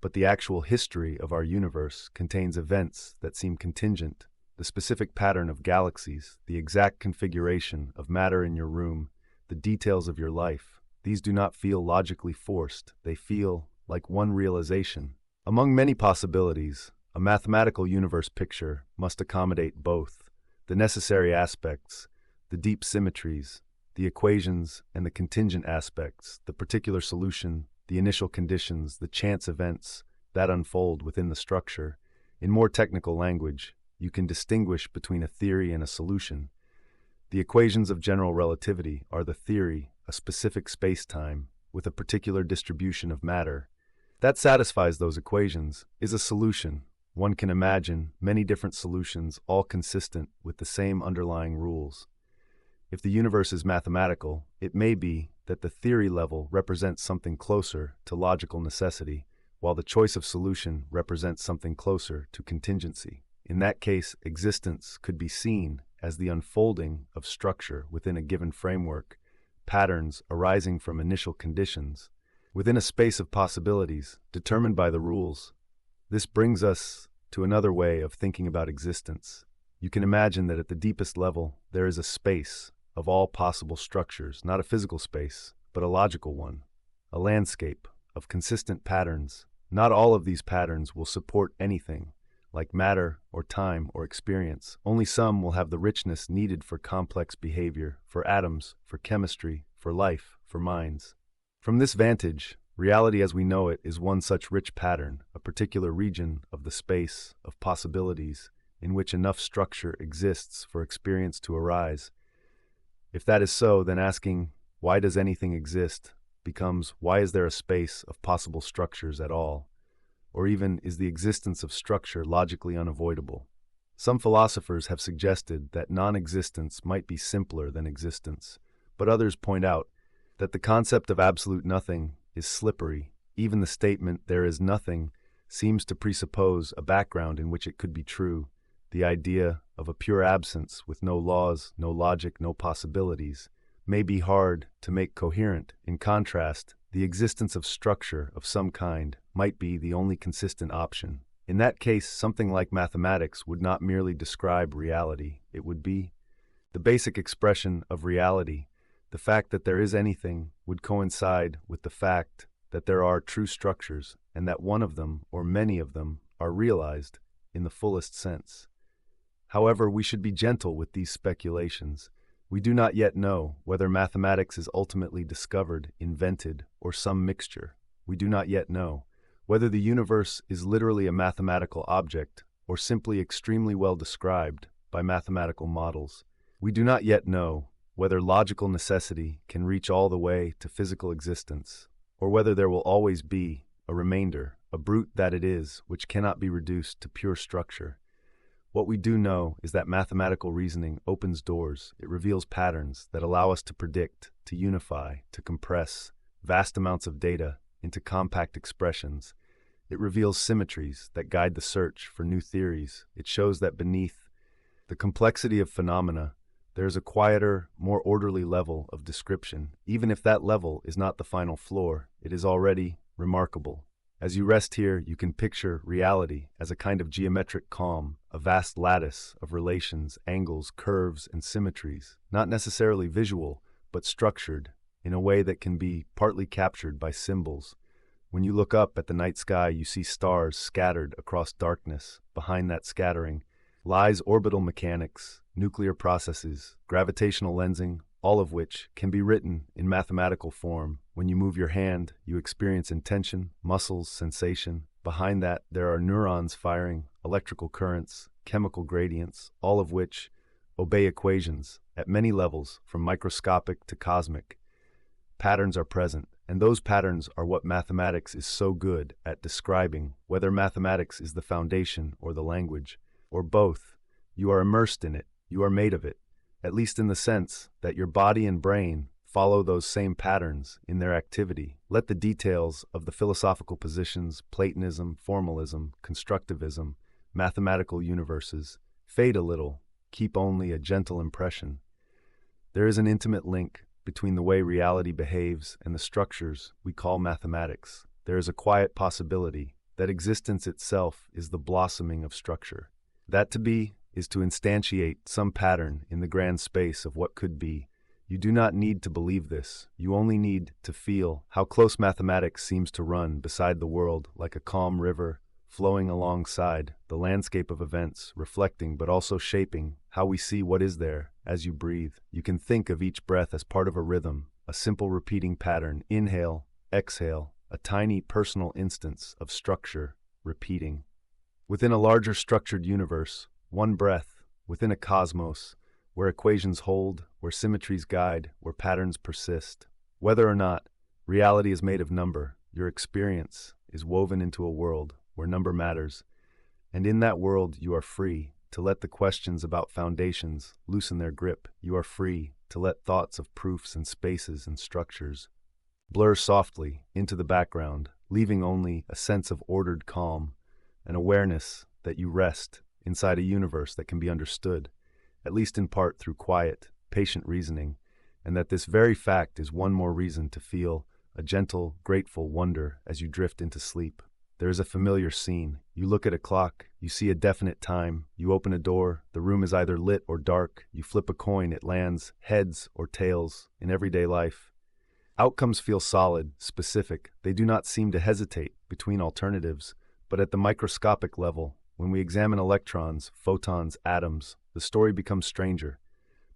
but the actual history of our universe contains events that seem contingent. The specific pattern of galaxies, the exact configuration of matter in your room, the details of your life, these do not feel logically forced. They feel like one realization. Among many possibilities, a mathematical universe picture must accommodate both the necessary aspects, the deep symmetries, the equations, and the contingent aspects, the particular solution, the initial conditions, the chance events that unfold within the structure. In more technical language, you can distinguish between a theory and a solution. The equations of general relativity are the theory, a specific space-time, with a particular distribution of matter. That satisfies those equations is a solution. One can imagine many different solutions, all consistent with the same underlying rules. If the universe is mathematical, it may be that the theory level represents something closer to logical necessity, while the choice of solution represents something closer to contingency. In that case, existence could be seen as the unfolding of structure within a given framework, patterns arising from initial conditions, within a space of possibilities determined by the rules. This brings us to another way of thinking about existence. You can imagine that at the deepest level, there is a space of all possible structures, not a physical space, but a logical one, a landscape of consistent patterns. Not all of these patterns will support anything, like matter or time or experience. Only some will have the richness needed for complex behavior, for atoms, for chemistry, for life, for minds. From this vantage, reality as we know it is one such rich pattern, a particular region of the space of possibilities in which enough structure exists for experience to arise. If that is so, then asking, why does anything exist, becomes, why is there a space of possible structures at all? Or even, is the existence of structure logically unavoidable? Some philosophers have suggested that non-existence might be simpler than existence, but others point out that the concept of absolute nothing is slippery. Even the statement, there is nothing, seems to presuppose a background in which it could be true. The idea of a pure absence with no laws, no logic, no possibilities may be hard to make coherent. In contrast, the existence of structure of some kind might be the only consistent option. In that case, something like mathematics would not merely describe reality, it would be the basic expression of reality. The fact that there is anything would coincide with the fact that there are true structures and that one of them, or many of them, are realized in the fullest sense. However, we should be gentle with these speculations. We do not yet know whether mathematics is ultimately discovered, invented, or some mixture. We do not yet know whether the universe is literally a mathematical object or simply extremely well described by mathematical models. We do not yet know whether logical necessity can reach all the way to physical existence, or whether there will always be a remainder, a brute that it is, which cannot be reduced to pure structure. What we do know is that mathematical reasoning opens doors. It reveals patterns that allow us to predict, to unify, to compress vast amounts of data into compact expressions. It reveals symmetries that guide the search for new theories. It shows that beneath the complexity of phenomena, there is a quieter, more orderly level of description. Even if that level is not the final floor, it is already remarkable. As you rest here, you can picture reality as a kind of geometric calm, a vast lattice of relations, angles, curves, and symmetries, not necessarily visual, but structured in a way that can be partly captured by symbols. When you look up at the night sky, you see stars scattered across darkness. Behind that scattering lies orbital mechanics, nuclear processes, gravitational lensing, all of which can be written in mathematical form. When you move your hand, you experience intention, muscles, sensation. Behind that, there are neurons firing, electrical currents, chemical gradients, all of which obey equations at many levels, from microscopic to cosmic. Patterns are present, and those patterns are what mathematics is so good at describing. Whether mathematics is the foundation or the language, or both, you are immersed in it, you are made of it, at least in the sense that your body and brain follow those same patterns in their activity. Let the details of the philosophical positions, Platonism, formalism, constructivism, mathematical universes, fade a little, keep only a gentle impression. There is an intimate link between the way reality behaves and the structures we call mathematics. There is a quiet possibility that existence itself is the blossoming of structure. That to be is to instantiate some pattern in the grand space of what could be. You do not need to believe this. You only need to feel how close mathematics seems to run beside the world like a calm river, flowing alongside the landscape of events, reflecting but also shaping how we see what is there as you breathe. You can think of each breath as part of a rhythm, a simple repeating pattern, inhale, exhale, a tiny personal instance of structure, repeating. Within a larger structured universe, one breath, within a cosmos, where equations hold, where symmetries guide, where patterns persist. Whether or not reality is made of number, your experience is woven into a world where number matters, and in that world you are free to let the questions about foundations loosen their grip. You are free to let thoughts of proofs and spaces and structures blur softly into the background, leaving only a sense of ordered calm, an awareness that you rest inside a universe that can be understood, at least in part through quiet, patient reasoning, and that this very fact is one more reason to feel a gentle, grateful wonder as you drift into sleep. There is a familiar scene. You look at a clock, you see a definite time, you open a door, the room is either lit or dark, you flip a coin, it lands heads or tails in everyday life. Outcomes feel solid, specific. They do not seem to hesitate between alternatives, but at the microscopic level, when we examine electrons, photons, atoms, the story becomes stranger.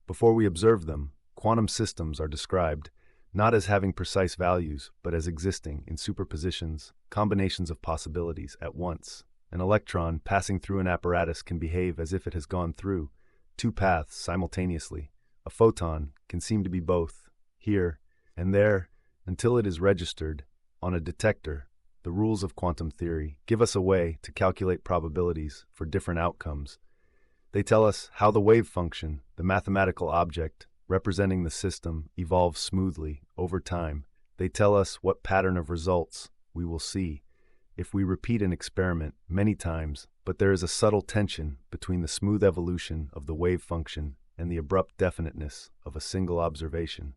Before we observe them, quantum systems are described not as having precise values, but as existing in superpositions, combinations of possibilities at once. An electron passing through an apparatus can behave as if it has gone through two paths simultaneously. A photon can seem to be both, here and there, until it is registered on a detector. The rules of quantum theory give us a way to calculate probabilities for different outcomes. They tell us how the wave function, the mathematical object representing the system, evolves smoothly over time. They tell us what pattern of results we will see if we repeat an experiment many times, but there is a subtle tension between the smooth evolution of the wave function and the abrupt definiteness of a single observation.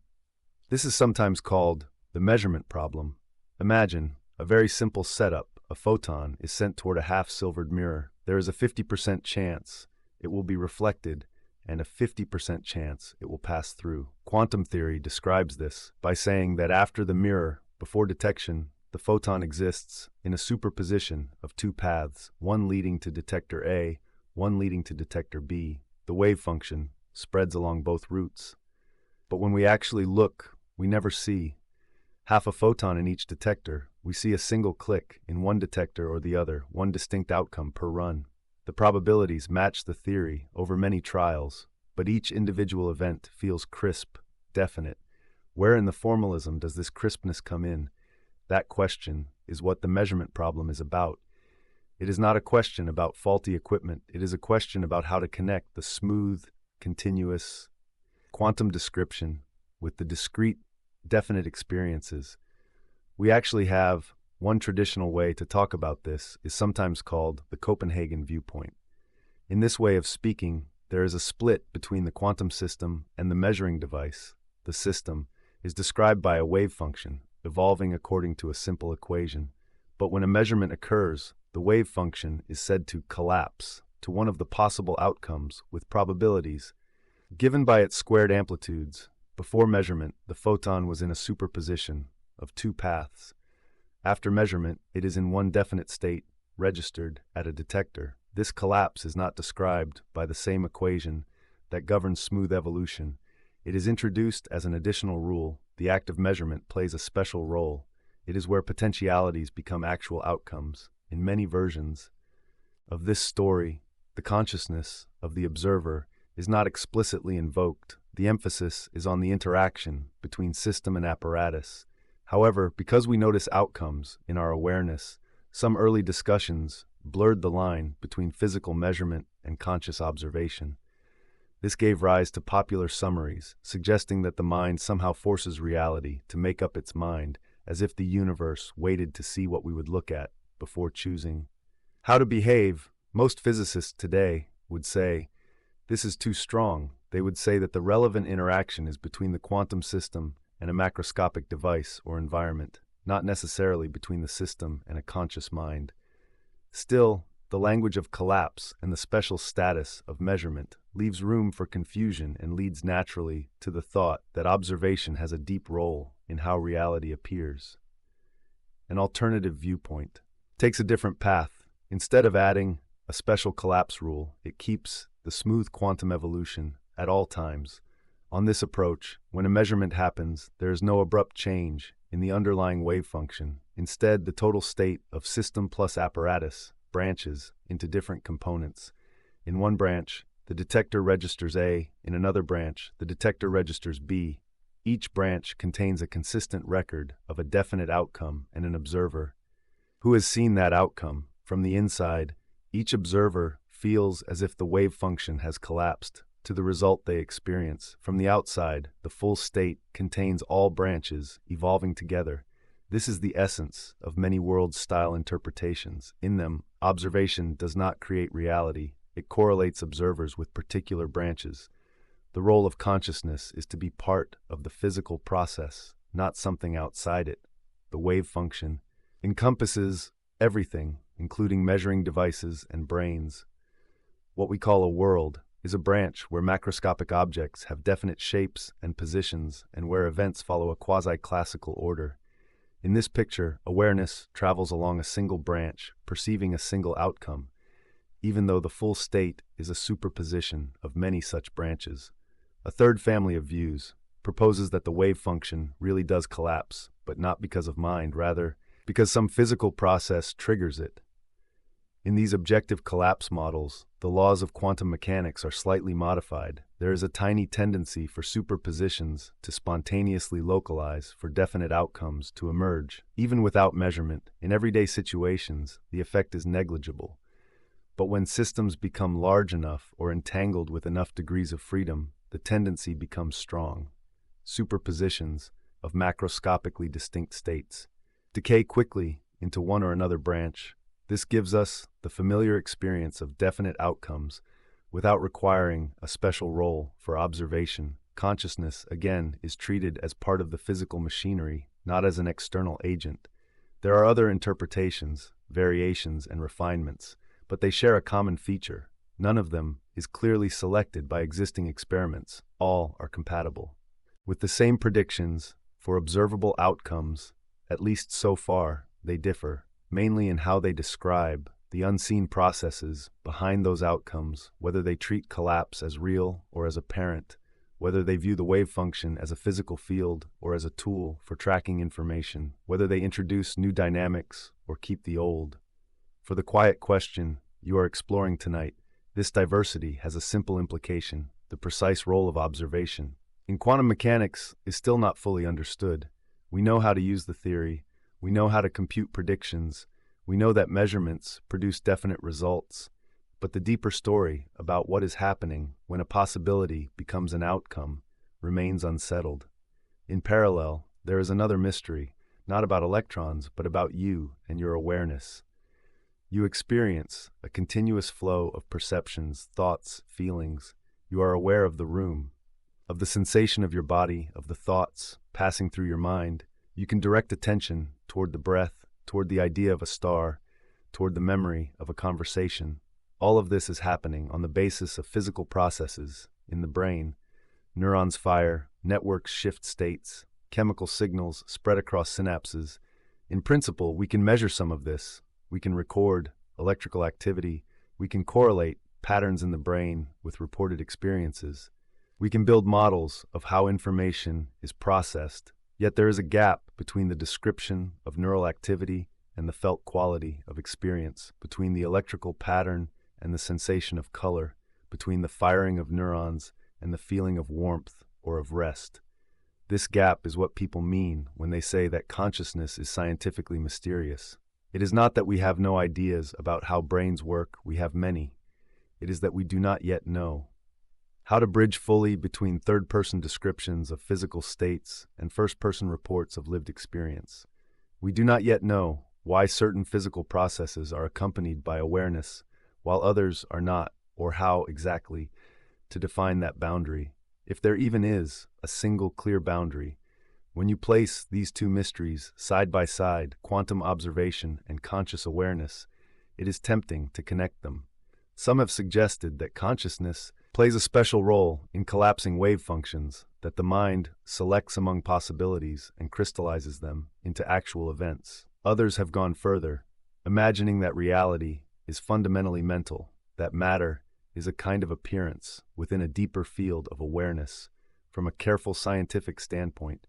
This is sometimes called the measurement problem. Imagine a very simple setup. A photon is sent toward a half-silvered mirror. There is a 50% chance it will be reflected and a 50% chance it will pass through. Quantum theory describes this by saying that after the mirror, before detection, the photon exists in a superposition of two paths, one leading to detector A, one leading to detector B. The wave function spreads along both routes. But when we actually look, we never see half a photon in each detector. We see a single click in one detector or the other, one distinct outcome per run. The probabilities match the theory over many trials, but each individual event feels crisp, definite. Where in the formalism does this crispness come in? That question is what the measurement problem is about. It is not a question about faulty equipment. It is a question about how to connect the smooth, continuous quantum description with the discrete, definite experiences. We actually have one traditional way to talk about this is sometimes called the Copenhagen viewpoint. In this way of speaking, there is a split between the quantum system and the measuring device. The system is described by a wave function, evolving according to a simple equation. But when a measurement occurs, the wave function is said to collapse to one of the possible outcomes with probabilities given by its squared amplitudes. Before measurement, the photon was in a superposition of two paths. After measurement, it is in one definite state, registered at a detector. This collapse is not described by the same equation that governs smooth evolution. It is introduced as an additional rule. The act of measurement plays a special role. It is where potentialities become actual outcomes. In many versions of this story, the consciousness of the observer is not explicitly invoked. The emphasis is on the interaction between system and apparatus. However, because we notice outcomes in our awareness, some early discussions blurred the line between physical measurement and conscious observation. This gave rise to popular summaries, suggesting that the mind somehow forces reality to make up its mind, as if the universe waited to see what we would look at before choosing how to behave. Most physicists today would say, this is too strong. They would say that the relevant interaction is between the quantum system and a macroscopic device or environment, not necessarily between the system and a conscious mind. Still, the language of collapse and the special status of measurement leaves room for confusion and leads naturally to the thought that observation has a deep role in how reality appears. An alternative viewpoint takes a different path. Instead of adding a special collapse rule, it keeps the smooth quantum evolution at all times. On this approach, when a measurement happens, there is no abrupt change in the underlying wave function. Instead, the total state of system plus apparatus branches into different components. In one branch, the detector registers A. In another branch, the detector registers B. Each branch contains a consistent record of a definite outcome and an observer who has seen that outcome. From the inside, each observer feels as if the wave function has collapsed to the result they experience. From the outside, the full state contains all branches evolving together. This is the essence of many world-style interpretations. In them, observation does not create reality. It correlates observers with particular branches. The role of consciousness is to be part of the physical process, not something outside it. The wave function encompasses everything, including measuring devices and brains. What we call a world is a branch where macroscopic objects have definite shapes and positions and where events follow a quasi-classical order. In this picture, awareness travels along a single branch, perceiving a single outcome, even though the full state is a superposition of many such branches. A third family of views proposes that the wave function really does collapse, but not because of mind, rather because some physical process triggers it. In these objective collapse models, the laws of quantum mechanics are slightly modified. There is a tiny tendency for superpositions to spontaneously localize, for definite outcomes to emerge. Even without measurement, in everyday situations, the effect is negligible. But when systems become large enough or entangled with enough degrees of freedom, the tendency becomes strong. Superpositions of macroscopically distinct states decay quickly into one or another branch. This gives us the familiar experience of definite outcomes without requiring a special role for observation. Consciousness, again, is treated as part of the physical machinery, not as an external agent. There are other interpretations, variations, and refinements, but they share a common feature. None of them is clearly selected by existing experiments. All are compatible with the same predictions for observable outcomes. At least so far, they differ mainly in how they describe the unseen processes behind those outcomes, whether they treat collapse as real or as apparent, whether they view the wave function as a physical field or as a tool for tracking information, whether they introduce new dynamics or keep the old. For the quiet question you are exploring tonight, this diversity has a simple implication: the precise role of observation in quantum mechanics is still not fully understood. We know how to use the theory, we know how to compute predictions, we know that measurements produce definite results, but the deeper story about what is happening when a possibility becomes an outcome remains unsettled. In parallel, there is another mystery, not about electrons, but about you and your awareness. You experience a continuous flow of perceptions, thoughts, feelings. You are aware of the room, of the sensation of your body, of the thoughts passing through your mind. You can direct attention toward the breath, toward the idea of a star, toward the memory of a conversation. All of this is happening on the basis of physical processes in the brain. Neurons fire, networks shift states, chemical signals spread across synapses. In principle, we can measure some of this. We can record electrical activity. We can correlate patterns in the brain with reported experiences. We can build models of how information is processed. Yet there is a gap between the description of neural activity and the felt quality of experience, between the electrical pattern and the sensation of color, between the firing of neurons and the feeling of warmth or of rest. This gap is what people mean when they say that consciousness is scientifically mysterious. It is not that we have no ideas about how brains work, we have many. It is that we do not yet know how to bridge fully between third-person descriptions of physical states and first-person reports of lived experience. We do not yet know why certain physical processes are accompanied by awareness, while others are not, or how exactly to define that boundary, if there even is a single clear boundary. When you place these two mysteries side by side, quantum observation and conscious awareness, it is tempting to connect them. Some have suggested that consciousness plays a special role in collapsing wave functions, that the mind selects among possibilities and crystallizes them into actual events. Others have gone further, imagining that reality is fundamentally mental, that matter is a kind of appearance within a deeper field of awareness. From a careful scientific standpoint,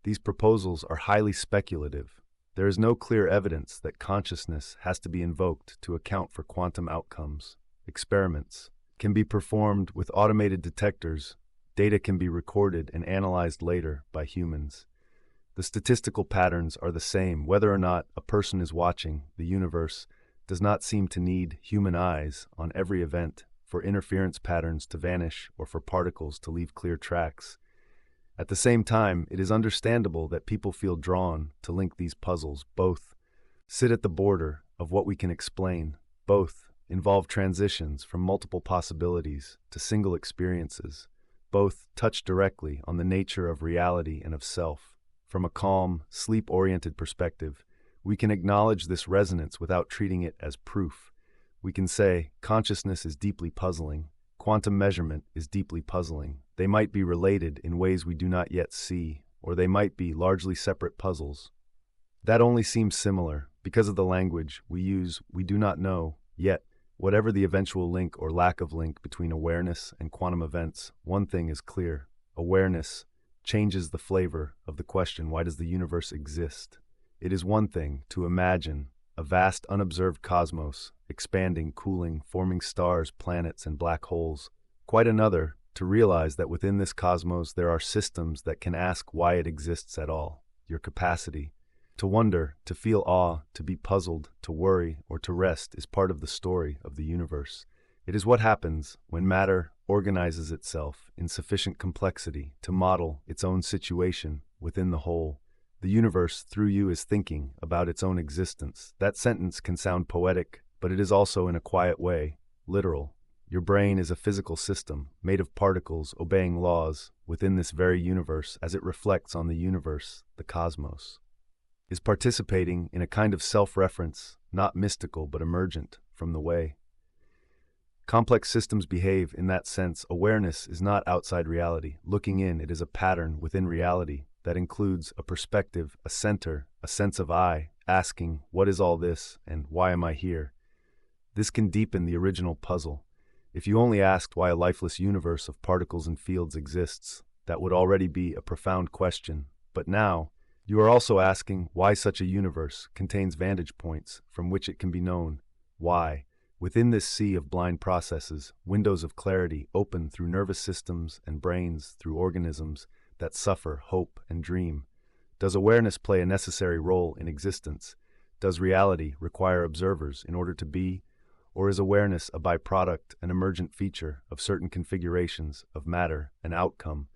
these proposals are highly speculative. There is no clear evidence that consciousness has to be invoked to account for quantum outcomes. Experiments can be performed with automated detectors. Data can be recorded and analyzed later by humans. The statistical patterns are the same whether or not a person is watching. The universe does not seem to need human eyes on every event for interference patterns to vanish or for particles to leave clear tracks. At the same time, it is understandable that people feel drawn to link these puzzles. Both sit at the border of what we can explain. Both involve transitions from multiple possibilities to single experiences. Both touch directly on the nature of reality and of self. From a calm, sleep-oriented perspective, we can acknowledge this resonance without treating it as proof. We can say, consciousness is deeply puzzling. Quantum measurement is deeply puzzling. They might be related in ways we do not yet see, or they might be largely separate puzzles. That only seems similar. Because of the language we use, we do not know, yet, whatever the eventual link or lack of link between awareness and quantum events, one thing is clear. Awareness changes the flavor of the question, why does the universe exist? It is one thing to imagine a vast unobserved cosmos, expanding, cooling, forming stars, planets, and black holes. Quite another to realize that within this cosmos there are systems that can ask why it exists at all. Your capacity to wonder, to feel awe, to be puzzled, to worry, or to rest is part of the story of the universe. It is what happens when matter organizes itself in sufficient complexity to model its own situation within the whole. The universe, through you, is thinking about its own existence. That sentence can sound poetic, but it is also, in a quiet way, literal. Your brain is a physical system, made of particles obeying laws within this very universe as it reflects on the universe. The cosmos is participating in a kind of self-reference, not mystical but emergent from the way complex systems behave. In that sense, awareness is not outside reality. Looking in, it is a pattern within reality that includes a perspective, a center, a sense of I, asking, what is all this, and why am I here? This can deepen the original puzzle. If you only asked why a lifeless universe of particles and fields exists, that would already be a profound question. But now, you are also asking why such a universe contains vantage points from which it can be known. Why? Within this sea of blind processes, windows of clarity open through nervous systems and brains, through organisms that suffer, hope, and dream. Does awareness play a necessary role in existence? Does reality require observers in order to be? Or is awareness a byproduct, an emergent feature of certain configurations of matter, an outcome,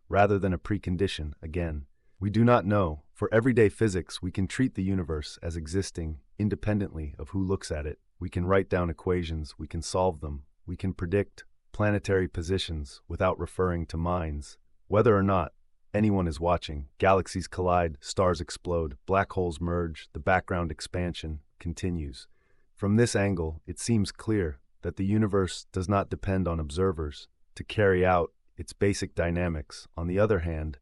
rather than a precondition? Again, we do not know. For everyday physics, we can treat the universe as existing independently of who looks at it. We can write down equations, we can solve them, we can predict planetary positions without referring to minds. Whether or not anyone is watching, galaxies collide, stars explode, black holes merge, the background expansion continues. From this angle, it seems clear that the universe does not depend on observers to carry out its basic dynamics. On the other hand,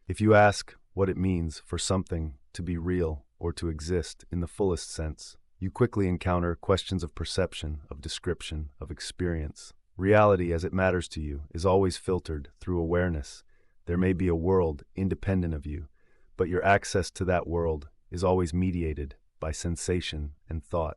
if you ask what it means for something to be real or to exist in the fullest sense, you quickly encounter questions of perception, of description, of experience. Reality, as it matters to you, is always filtered through awareness. There may be a world independent of you, but your access to that world is always mediated by sensation and thought.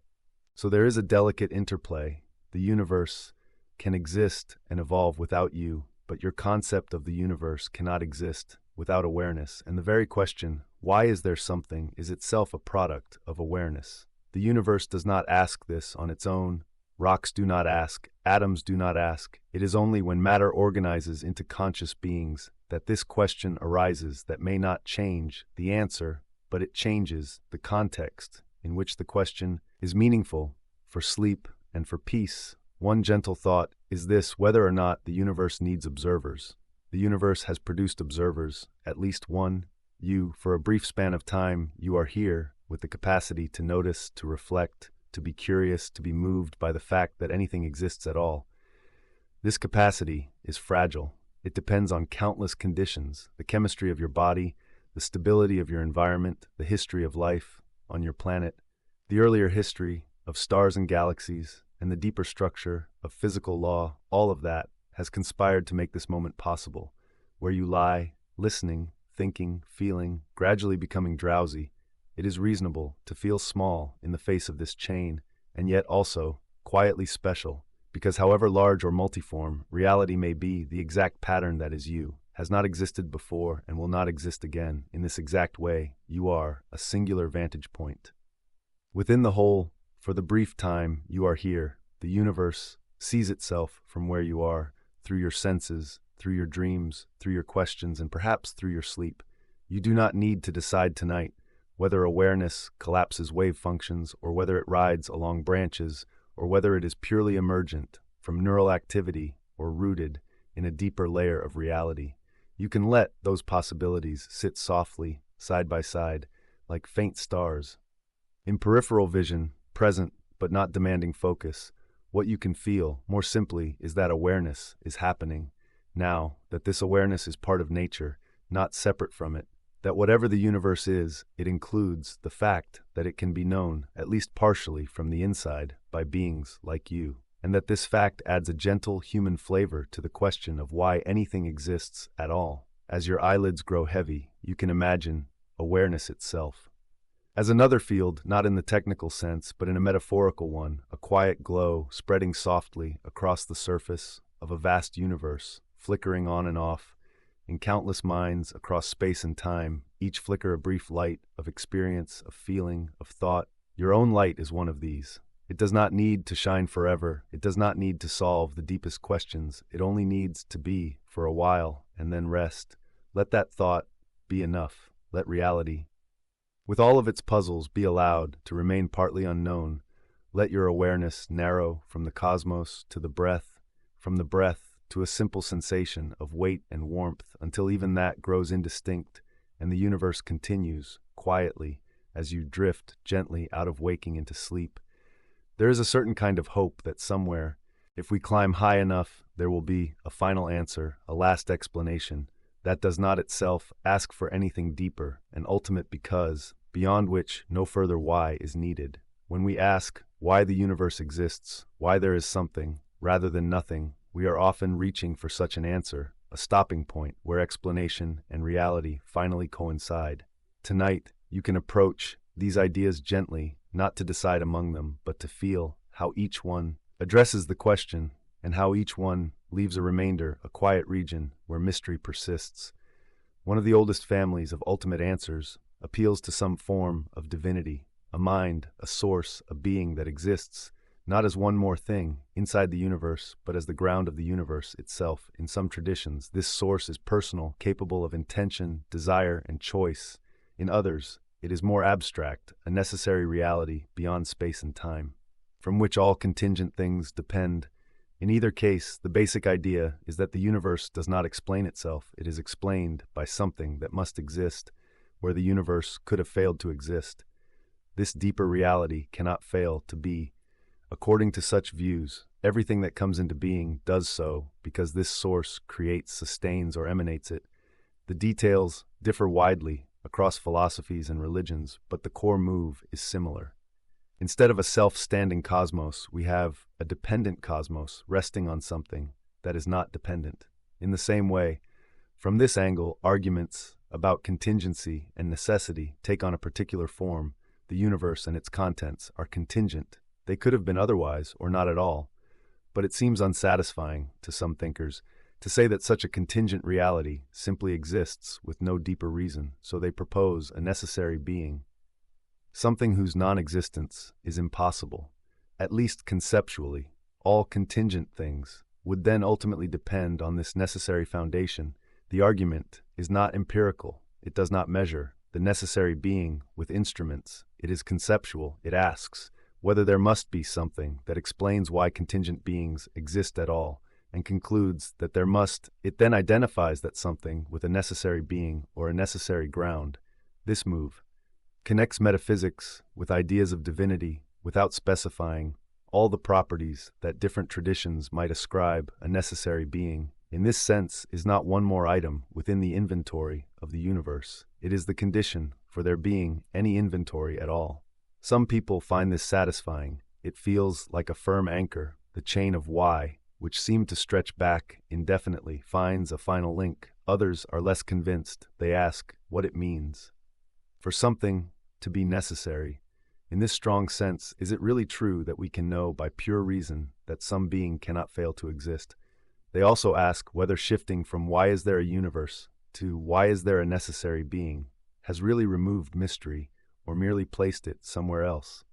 So there is a delicate interplay. The universe can exist and evolve without you, but your concept of the universe cannot exist without awareness. And the very question, why is there something, is itself a product of awareness. The universe does not ask this on its own. Rocks do not ask. Atoms do not ask. It is only when matter organizes into conscious beings that this question arises that may not change the answer, but it changes the context in which the question is meaningful. For sleep and for peace, one gentle thought is this: whether or not the universe needs observers. The universe has produced observers, at least one. You, for a brief span of time, you are here with the capacity to notice, to reflect, to be curious, to be moved by the fact that anything exists at all. This capacity is fragile. It depends on countless conditions: the chemistry of your body, the stability of your environment, the history of life on your planet, the earlier history of stars and galaxies, and the deeper structure of physical law. All of that has conspired to make this moment possible, where you lie, listening, thinking, feeling, gradually becoming drowsy. It is reasonable to feel small in the face of this chain, and yet also quietly special, because however large or multiform reality may be, the exact pattern that is you has not existed before and will not exist again. In this exact way, you are a singular vantage point. Within the whole, for the brief time you are here, the universe sees itself from where you are, through your senses, through your dreams, through your questions, and perhaps through your sleep. You do not need to decide tonight whether awareness collapses wave functions, or whether it rides along branches, or whether it is purely emergent from neural activity or rooted in a deeper layer of reality. You can let those possibilities sit softly, side by side, like faint stars. In peripheral vision, present but not demanding focus, what you can feel, more simply, is that awareness is happening now, that this awareness is part of nature, not separate from it, that whatever the universe is, it includes the fact that it can be known, at least partially from the inside, by beings like you, and that this fact adds a gentle human flavor to the question of why anything exists at all. As your eyelids grow heavy, you can imagine awareness itself as another field, not in the technical sense, but in a metaphorical one, a quiet glow spreading softly across the surface of a vast universe, flickering on and off in countless minds across space and time, each flicker a brief light of experience, of feeling, of thought. Your own light is one of these. It does not need to shine forever. It does not need to solve the deepest questions. It only needs to be for a while and then rest. Let that thought be enough. Let reality, with all of its puzzles, be allowed to remain partly unknown. Let your awareness narrow from the cosmos to the breath, from the breath to a simple sensation of weight and warmth, until even that grows indistinct and the universe continues quietly as you drift gently out of waking into sleep. There is a certain kind of hope that somewhere, if we climb high enough, there will be a final answer, a last explanation, that does not itself ask for anything deeper, an ultimate because, beyond which no further why is needed. When we ask why the universe exists, why there is something, rather than nothing, we are often reaching for such an answer, a stopping point where explanation and reality finally coincide. Tonight, you can approach these ideas gently, not to decide among them, but to feel how each one addresses the question, and how each one leaves a remainder, a quiet region where mystery persists. One of the oldest families of ultimate answers appeals to some form of divinity, a mind, a source, a being that exists, not as one more thing inside the universe, but as the ground of the universe itself. In some traditions, this source is personal, capable of intention, desire, and choice. In others, it is more abstract, a necessary reality beyond space and time, from which all contingent things depend. In either case, the basic idea is that the universe does not explain itself. It is explained by something that must exist where the universe could have failed to exist. This deeper reality cannot fail to be. According to such views, everything that comes into being does so because this source creates, sustains, or emanates it. The details differ widely across philosophies and religions, but the core move is similar. Instead of a self-standing cosmos, we have a dependent cosmos resting on something that is not dependent. In the same way, from this angle, arguments about contingency and necessity take on a particular form. The universe and its contents are contingent. They could have been otherwise or not at all, but it seems unsatisfying to some thinkers to say that such a contingent reality simply exists with no deeper reason, so they propose a necessary being, something whose non-existence is impossible. At least conceptually, all contingent things would then ultimately depend on this necessary foundation. The argument is not empirical. It does not measure the necessary being with instruments. It is conceptual. It asks whether there must be something that explains why contingent beings exist at all, and concludes that there must. It then identifies that something with a necessary being or a necessary ground. This move connects metaphysics with ideas of divinity, without specifying all the properties that different traditions might ascribe a necessary being, in this sense, is not one more item within the inventory of the universe. It is the condition for there being any inventory at all. Some people find this satisfying. It feels like a firm anchor. The chain of why, which seemed to stretch back indefinitely, finds a final link. Others are less convinced. They ask what it means. For something to be necessary, in this strong sense, is it really true that we can know by pure reason that some being cannot fail to exist? They also ask whether shifting from why is there a universe to why is there a necessary being has really removed mystery or merely placed it somewhere else.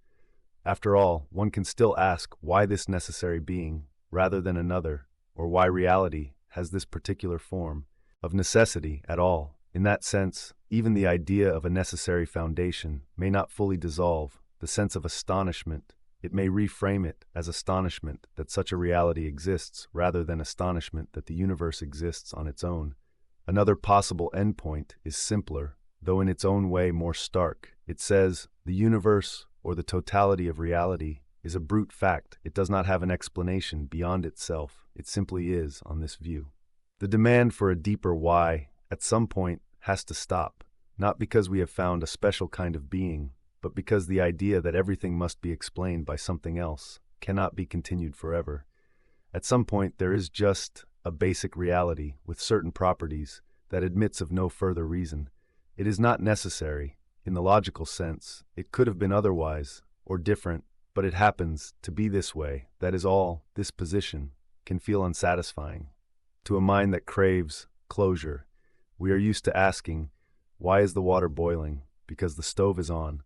After all, one can still ask why this necessary being rather than another, or why reality has this particular form of necessity at all. In that sense, even the idea of a necessary foundation may not fully dissolve the sense of astonishment. It may reframe it as astonishment that such a reality exists rather than astonishment that the universe exists on its own. Another possible endpoint is simpler, though in its own way more stark. It says, the universe, or the totality of reality, is a brute fact. It does not have an explanation beyond itself. It simply is on this view. The demand for a deeper why, at some point, has to stop, not because we have found a special kind of being, but because the idea that everything must be explained by something else cannot be continued forever. At some point, there is just a basic reality with certain properties that admits of no further reason. It is not necessary, in the logical sense. It could have been otherwise, or different, but it happens to be this way. That is all. This position can feel unsatisfying. To a mind that craves closure, we are used to asking, why is the water boiling? Because the stove is on.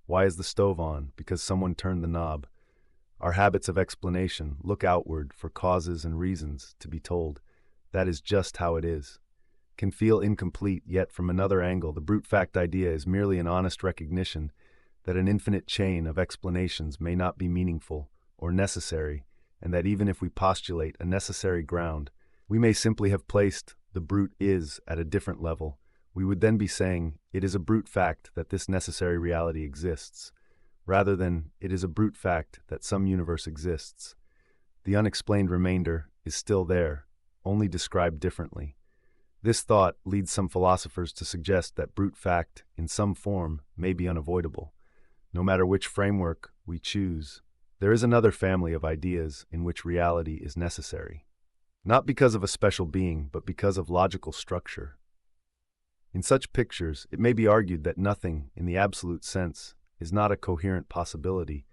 Why is the stove on? Because someone turned the knob. Our habits of explanation look outward for causes and reasons to be told. That is just how it is. Can feel incomplete, yet from another angle, the brute fact idea is merely an honest recognition that an infinite chain of explanations may not be meaningful or necessary, and that even if we postulate a necessary ground, we may simply have placed the brute is at a different level. We would then be saying, it is a brute fact that this necessary reality exists, rather than it is a brute fact that some universe exists. The unexplained remainder is still there, only described differently. This thought leads some philosophers to suggest that brute fact, in some form, may be unavoidable. No matter which framework we choose, there is another family of ideas in which reality is necessary. Not because of a special being, but because of logical structure. In such pictures, it may be argued that nothing, in the absolute sense, is not a coherent possibility,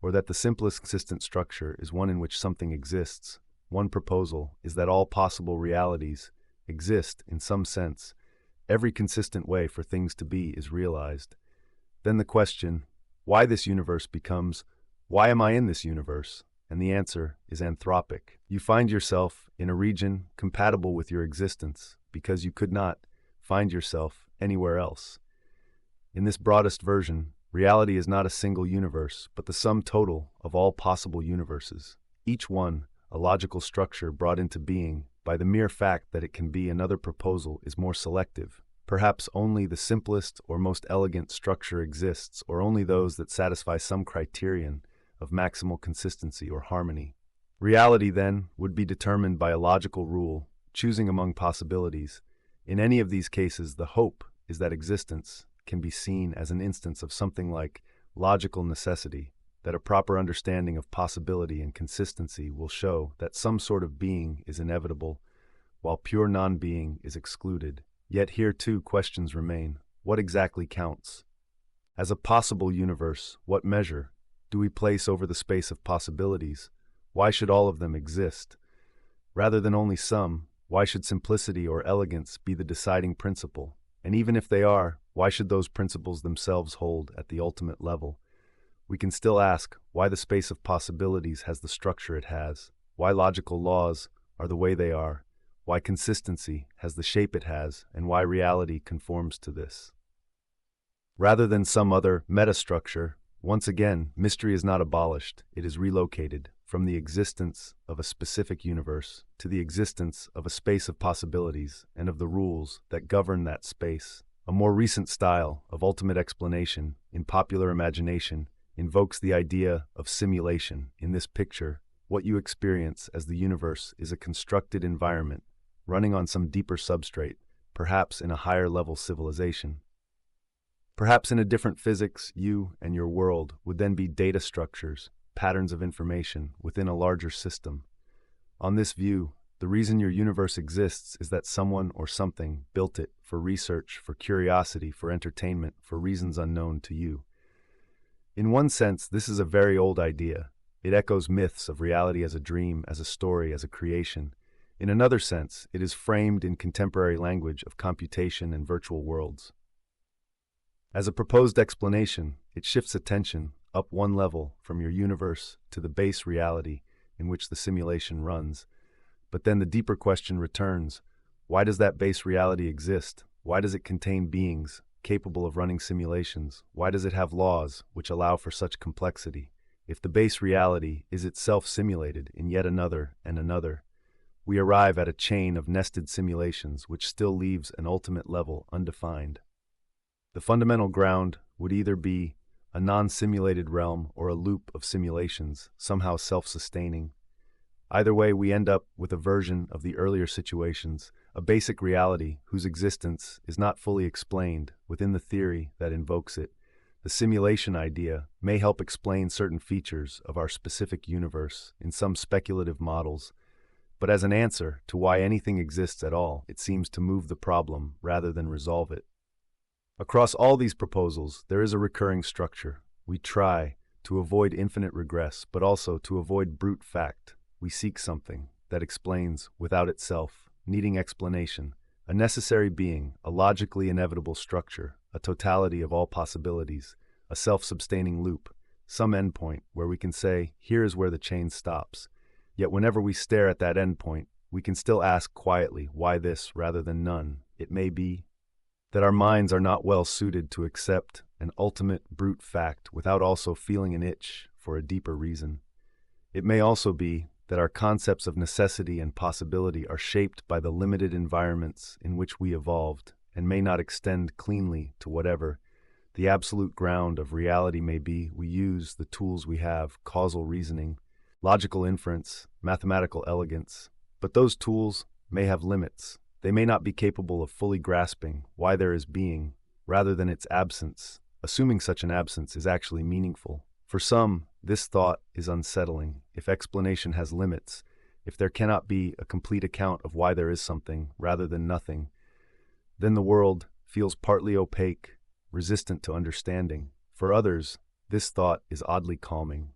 or that the simplest consistent structure is one in which something exists. One proposal is that all possible realities exist in some sense. Every consistent way for things to be is realized. Then the question, why this universe, becomes, why am I in this universe? And the answer is anthropic. You find yourself in a region compatible with your existence because you could not find yourself anywhere else. In this broadest version, reality is not a single universe, but the sum total of all possible universes, each one a logical structure brought into being by the mere fact that it can be. Another proposal is more selective. Perhaps only the simplest or most elegant structure exists, or only those that satisfy some criterion of maximal consistency or harmony. Reality, then, would be determined by a logical rule, choosing among possibilities. In any of these cases, the hope is that existence can be seen as an instance of something like logical necessity, that a proper understanding of possibility and consistency will show that some sort of being is inevitable, while pure non-being is excluded. Yet here too questions remain. What exactly counts? As a possible universe, what measure do we place over the space of possibilities? Why should all of them exist? Rather than only some, why should simplicity or elegance be the deciding principle? And even if they are, why should those principles themselves hold at the ultimate level? We can still ask why the space of possibilities has the structure it has, why logical laws are the way they are, why consistency has the shape it has, and why reality conforms to this. Rather than some other metastructure, once again, mystery is not abolished, it is relocated from the existence of a specific universe to the existence of a space of possibilities and of the rules that govern that space. A more recent style of ultimate explanation in popular imagination invokes the idea of simulation. In this picture, what you experience as the universe is a constructed environment running on some deeper substrate, perhaps in a higher level civilization. Perhaps in a different physics, you and your world would then be data structures, patterns of information within a larger system. On this view, the reason your universe exists is that someone or something built it for research, for curiosity, for entertainment, for reasons unknown to you. In one sense, this is a very old idea. It echoes myths of reality as a dream, as a story, as a creation. In another sense, it is framed in contemporary language of computation and virtual worlds. As a proposed explanation, it shifts attention up one level from your universe to the base reality in which the simulation runs. But then the deeper question returns: why does that base reality exist? Why does it contain beings capable of running simulations? Why does it have laws which allow for such complexity? If the base reality is itself simulated in yet another and another, we arrive at a chain of nested simulations which still leaves an ultimate level undefined. The fundamental ground would either be a non-simulated realm or a loop of simulations, somehow self-sustaining. Either way, we end up with a version of the earlier situations, a basic reality whose existence is not fully explained within the theory that invokes it. The simulation idea may help explain certain features of our specific universe in some speculative models, but as an answer to why anything exists at all, it seems to move the problem rather than resolve it. Across all these proposals, there is a recurring structure. We try to avoid infinite regress, but also to avoid brute fact. We seek something that explains without itself, needing explanation, a necessary being, a logically inevitable structure, a totality of all possibilities, a self-sustaining loop, some endpoint where we can say, here is where the chain stops. Yet whenever we stare at that endpoint, we can still ask quietly, why this rather than none? It may be that our minds are not well suited to accept an ultimate brute fact without also feeling an itch for a deeper reason. It may also be that our concepts of necessity and possibility are shaped by the limited environments in which we evolved and may not extend cleanly to whatever the absolute ground of reality may be. We use the tools we have, causal reasoning, logical inference, mathematical elegance, but those tools may have limits. They may not be capable of fully grasping why there is being, rather than its absence, assuming such an absence is actually meaningful. For some, this thought is unsettling. If explanation has limits, if there cannot be a complete account of why there is something rather than nothing, then the world feels partly opaque, resistant to understanding. For others, this thought is oddly calming.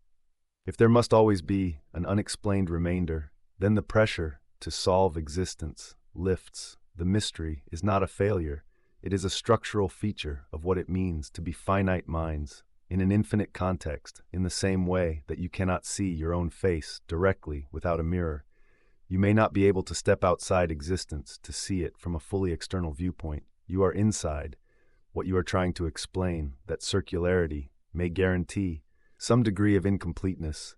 If there must always be an unexplained remainder, then the pressure to solve existence lifts. The mystery is not a failure. It is a structural feature of what it means to be finite minds in an infinite context, in the same way that you cannot see your own face directly without a mirror. You may not be able to step outside existence to see it from a fully external viewpoint. You are inside what you are trying to explain. That circularity may guarantee some degree of incompleteness.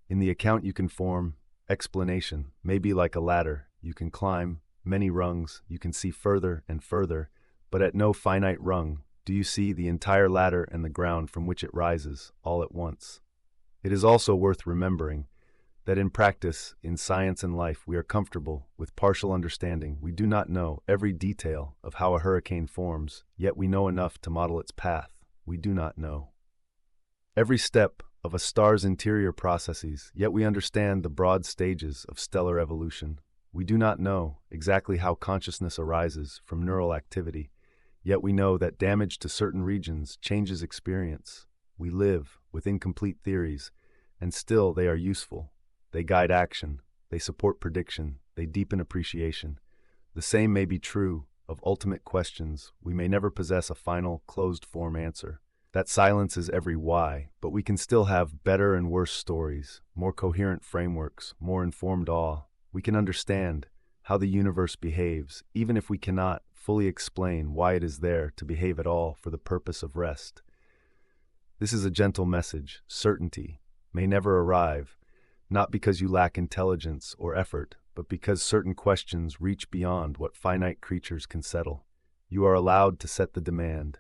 In the account you can form, explanation may be like a ladder. You can climb many rungs, you can see further and further, but at no finite rung do you see the entire ladder and the ground from which it rises all at once. It is also worth remembering that in practice, in science and life, we are comfortable with partial understanding. We do not know every detail of how a hurricane forms, yet we know enough to model its path. We do not know every step of a star's interior processes, yet we understand the broad stages of stellar evolution. We do not know exactly how consciousness arises from neural activity, yet we know that damage to certain regions changes experience. We live with incomplete theories, and still they are useful. They guide action, they support prediction, they deepen appreciation. The same may be true of ultimate questions. We may never possess a final, closed-form answer. That silences every why, but we can still have better and worse stories, more coherent frameworks, more informed awe. We can understand how the universe behaves, even if we cannot fully explain why it is there to behave at all for the purpose of rest. This is a gentle message. Certainty may never arrive, not because you lack intelligence or effort, but because certain questions reach beyond what finite creatures can settle. You are allowed to set the demand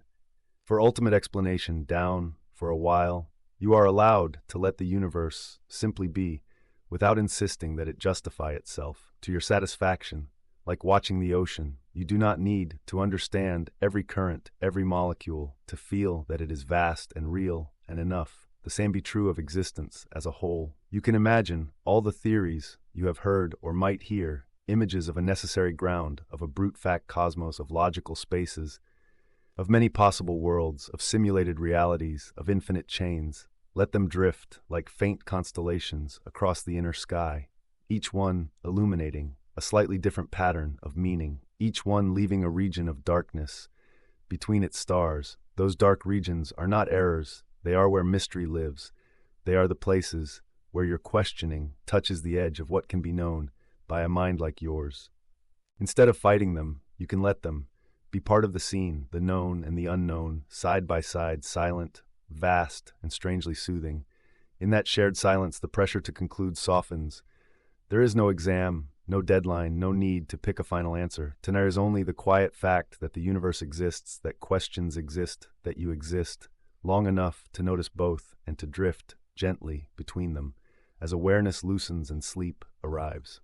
for ultimate explanation down for a while, You are allowed to let the universe simply be, without insisting that it justify itself to your satisfaction. Like watching the ocean, you do not need to understand every current, every molecule, to feel that it is vast and real and enough. The same be true of existence as a whole. You can imagine all the theories you have heard or might hear, images of a necessary ground, of a brute fact cosmos, of logical spaces, of many possible worlds, of simulated realities, of infinite chains. Let them drift like faint constellations across the inner sky, each one illuminating a slightly different pattern of meaning, each one leaving a region of darkness between its stars. Those dark regions are not errors, they are where mystery lives. They are the places where your questioning touches the edge of what can be known by a mind like yours. Instead of fighting them, you can let them be part of the scene, the known and the unknown, side by side, silent, vast, and strangely soothing. In that shared silence, the pressure to conclude softens. There is no exam, no deadline, no need to pick a final answer. There is only the quiet fact that the universe exists, that questions exist, that you exist, long enough to notice both and to drift gently between them as awareness loosens and sleep arrives.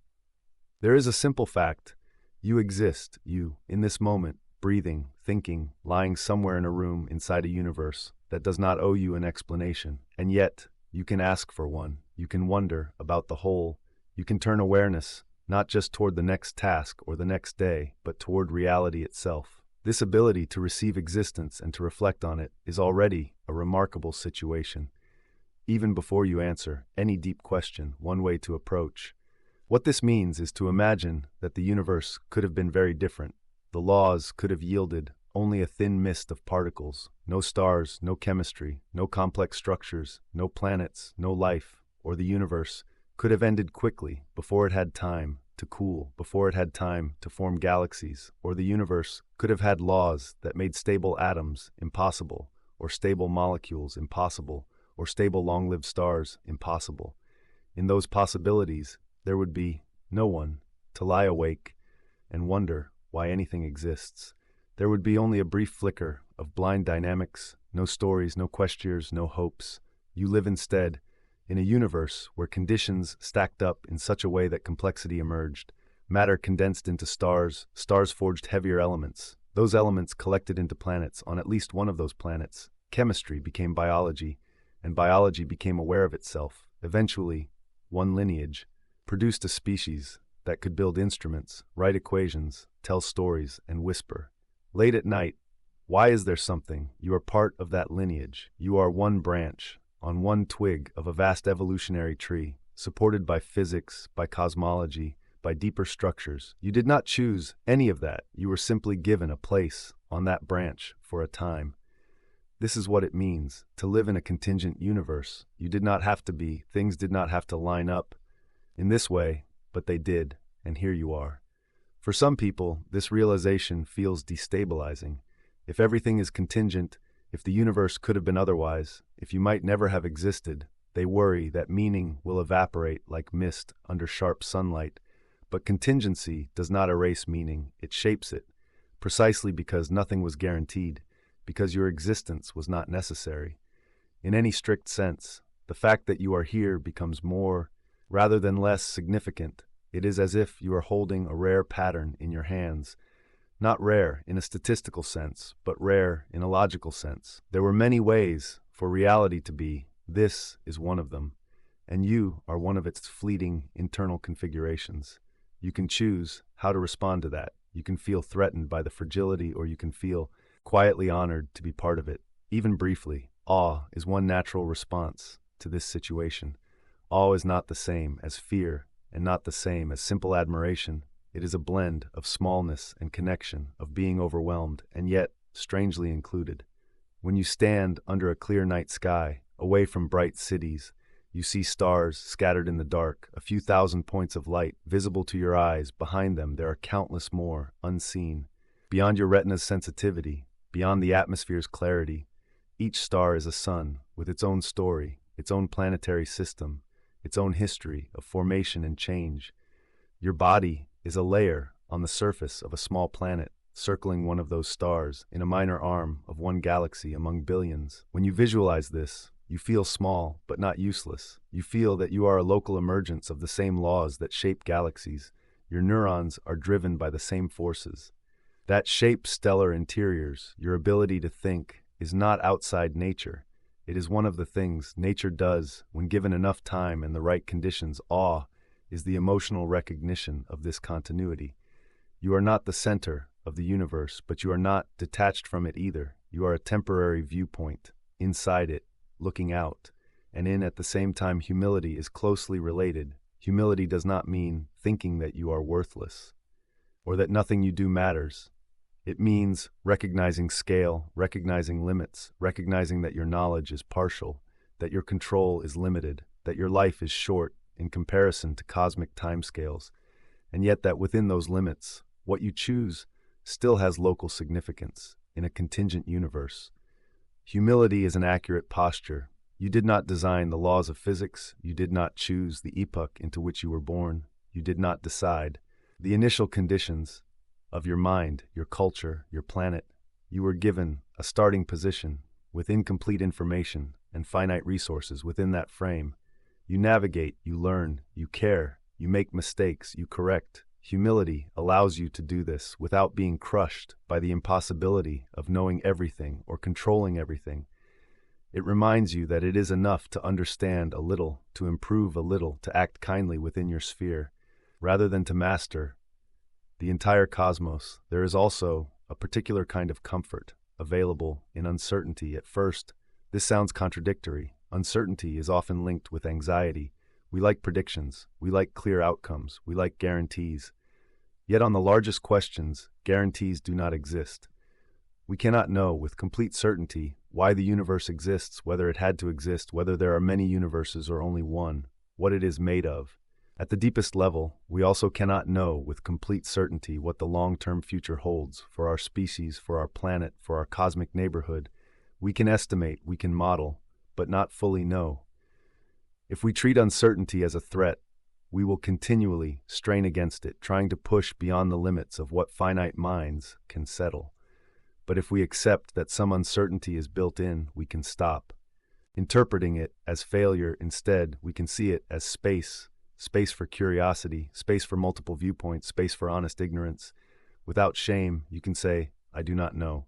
There is a simple fact. You exist, you, in this moment, breathing, thinking, lying somewhere in a room inside a universe that does not owe you an explanation. And yet, you can ask for one. You can wonder about the whole. You can turn awareness not just toward the next task or the next day, but toward reality itself. This ability to receive existence and to reflect on it is already a remarkable situation. Even before you answer any deep question, one way to approach what this means is to imagine that the universe could have been very different. The laws could have yielded only a thin mist of particles, no stars, no chemistry, no complex structures, no planets, no life, or the universe could have ended quickly before it had time to cool, before it had time to form galaxies, or the universe could have had laws that made stable atoms impossible, or stable molecules impossible, or stable long-lived stars impossible. In those possibilities, there would be no one to lie awake and wonder why anything exists. There would be only a brief flicker of blind dynamics, no stories, no questions, no hopes. You live instead in a universe where conditions stacked up in such a way that complexity emerged. Matter condensed into stars, stars forged heavier elements. Those elements collected into planets. On at least one of those planets, chemistry became biology, and biology became aware of itself. Eventually, one lineage produced a species that could build instruments, write equations, tell stories, and whisper. Late at night, why is there something? You are part of that lineage. You are one branch on one twig of a vast evolutionary tree, supported by physics, by cosmology, by deeper structures. You did not choose any of that. You were simply given a place on that branch for a time. This is what it means to live in a contingent universe. You did not have to be. Things did not have to line up in this way, but they did, and here you are. For some people, this realization feels destabilizing. If everything is contingent, if the universe could have been otherwise, if you might never have existed, they worry that meaning will evaporate like mist under sharp sunlight. But contingency does not erase meaning, it shapes it, precisely because nothing was guaranteed, because your existence was not necessary. In any strict sense, the fact that you are here becomes more, rather than less, significant. It is as if you are holding a rare pattern in your hands. Not rare in a statistical sense, but rare in a logical sense. There were many ways for reality to be. This is one of them, and you are one of its fleeting internal configurations. You can choose how to respond to that. You can feel threatened by the fragility, or you can feel quietly honored to be part of it. Even briefly, awe is one natural response to this situation. Awe is not the same as fear, and not the same as simple admiration. It is a blend of smallness and connection, of being overwhelmed and yet strangely included. When you stand under a clear night sky, away from bright cities, you see stars scattered in the dark, a few thousand points of light visible to your eyes. Behind them, there are countless more, unseen. Beyond your retina's sensitivity, beyond the atmosphere's clarity, each star is a sun with its own story, its own planetary system, its own history of formation and change. Your body is a layer on the surface of a small planet, circling one of those stars in a minor arm of one galaxy among billions. When you visualize this, You feel small, but not useless. You feel that you are a local emergence of the same laws that shape galaxies. Your neurons are driven by the same forces that shape stellar interiors. Your ability to think is not outside nature. It is one of the things nature does when given enough time and the right conditions. Awe is the emotional recognition of this continuity. You are not the center of the universe, but you are not detached from it either. You are a temporary viewpoint, inside it, looking out, and in at the same time. Humility is closely related. Humility does not mean thinking that you are worthless, or that nothing you do matters. It means recognizing scale, recognizing limits, recognizing that your knowledge is partial, that your control is limited, that your life is short in comparison to cosmic timescales, and yet that within those limits, what you choose still has local significance in a contingent universe. Humility is an accurate posture. You did not design the laws of physics. You did not choose the epoch into which you were born. You did not decide the initial conditions of your mind, your culture, your planet. You were given a starting position with incomplete information and finite resources within that frame. You navigate, you learn, you care, you make mistakes, you correct. Humility allows you to do this without being crushed by the impossibility of knowing everything or controlling everything. It reminds you that it is enough to understand a little, to improve a little, to act kindly within your sphere, rather than to master the entire cosmos. There is also a particular kind of comfort available in uncertainty. At first, this sounds contradictory. Uncertainty is often linked with anxiety. We like predictions. We like clear outcomes. We like guarantees. Yet on the largest questions, guarantees do not exist. We cannot know with complete certainty why the universe exists, whether it had to exist, whether there are many universes or only one, what it is made of. At the deepest level, we also cannot know with complete certainty what the long-term future holds for our species, for our planet, for our cosmic neighborhood. We can estimate, we can model, but not fully know. If we treat uncertainty as a threat, we will continually strain against it, trying to push beyond the limits of what finite minds can settle. But if we accept that some uncertainty is built in, we can stop. Interpreting it as failure instead, we can see it as space for curiosity, space for multiple viewpoints, space for honest ignorance. Without shame, you can say, "I do not know,"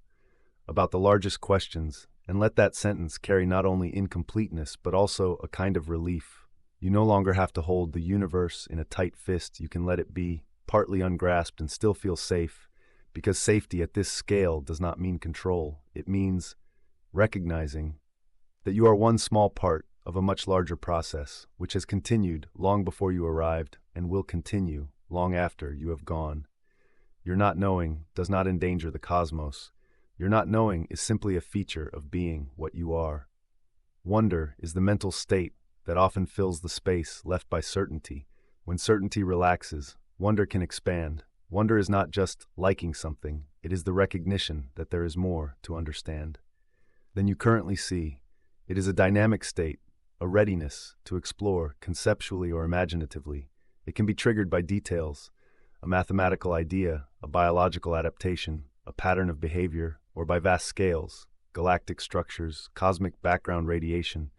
about the largest questions, and let that sentence carry not only incompleteness, but also a kind of relief. You no longer have to hold the universe in a tight fist. You can let it be, partly ungrasped, and still feel safe, because safety at this scale does not mean control. It means recognizing that you are one small part of a much larger process, which has continued long before you arrived and will continue long after you have gone. Your not knowing does not endanger the cosmos. Your not knowing is simply a feature of being what you are. Wonder is the mental state that often fills the space left by certainty. When certainty relaxes, wonder can expand. Wonder is not just liking something, it is the recognition that there is more to understand than you currently see. It is a dynamic state, a readiness to explore conceptually or imaginatively. It can be triggered by details, a mathematical idea, a biological adaptation, a pattern of behavior, or by vast scales, galactic structures, cosmic background radiation.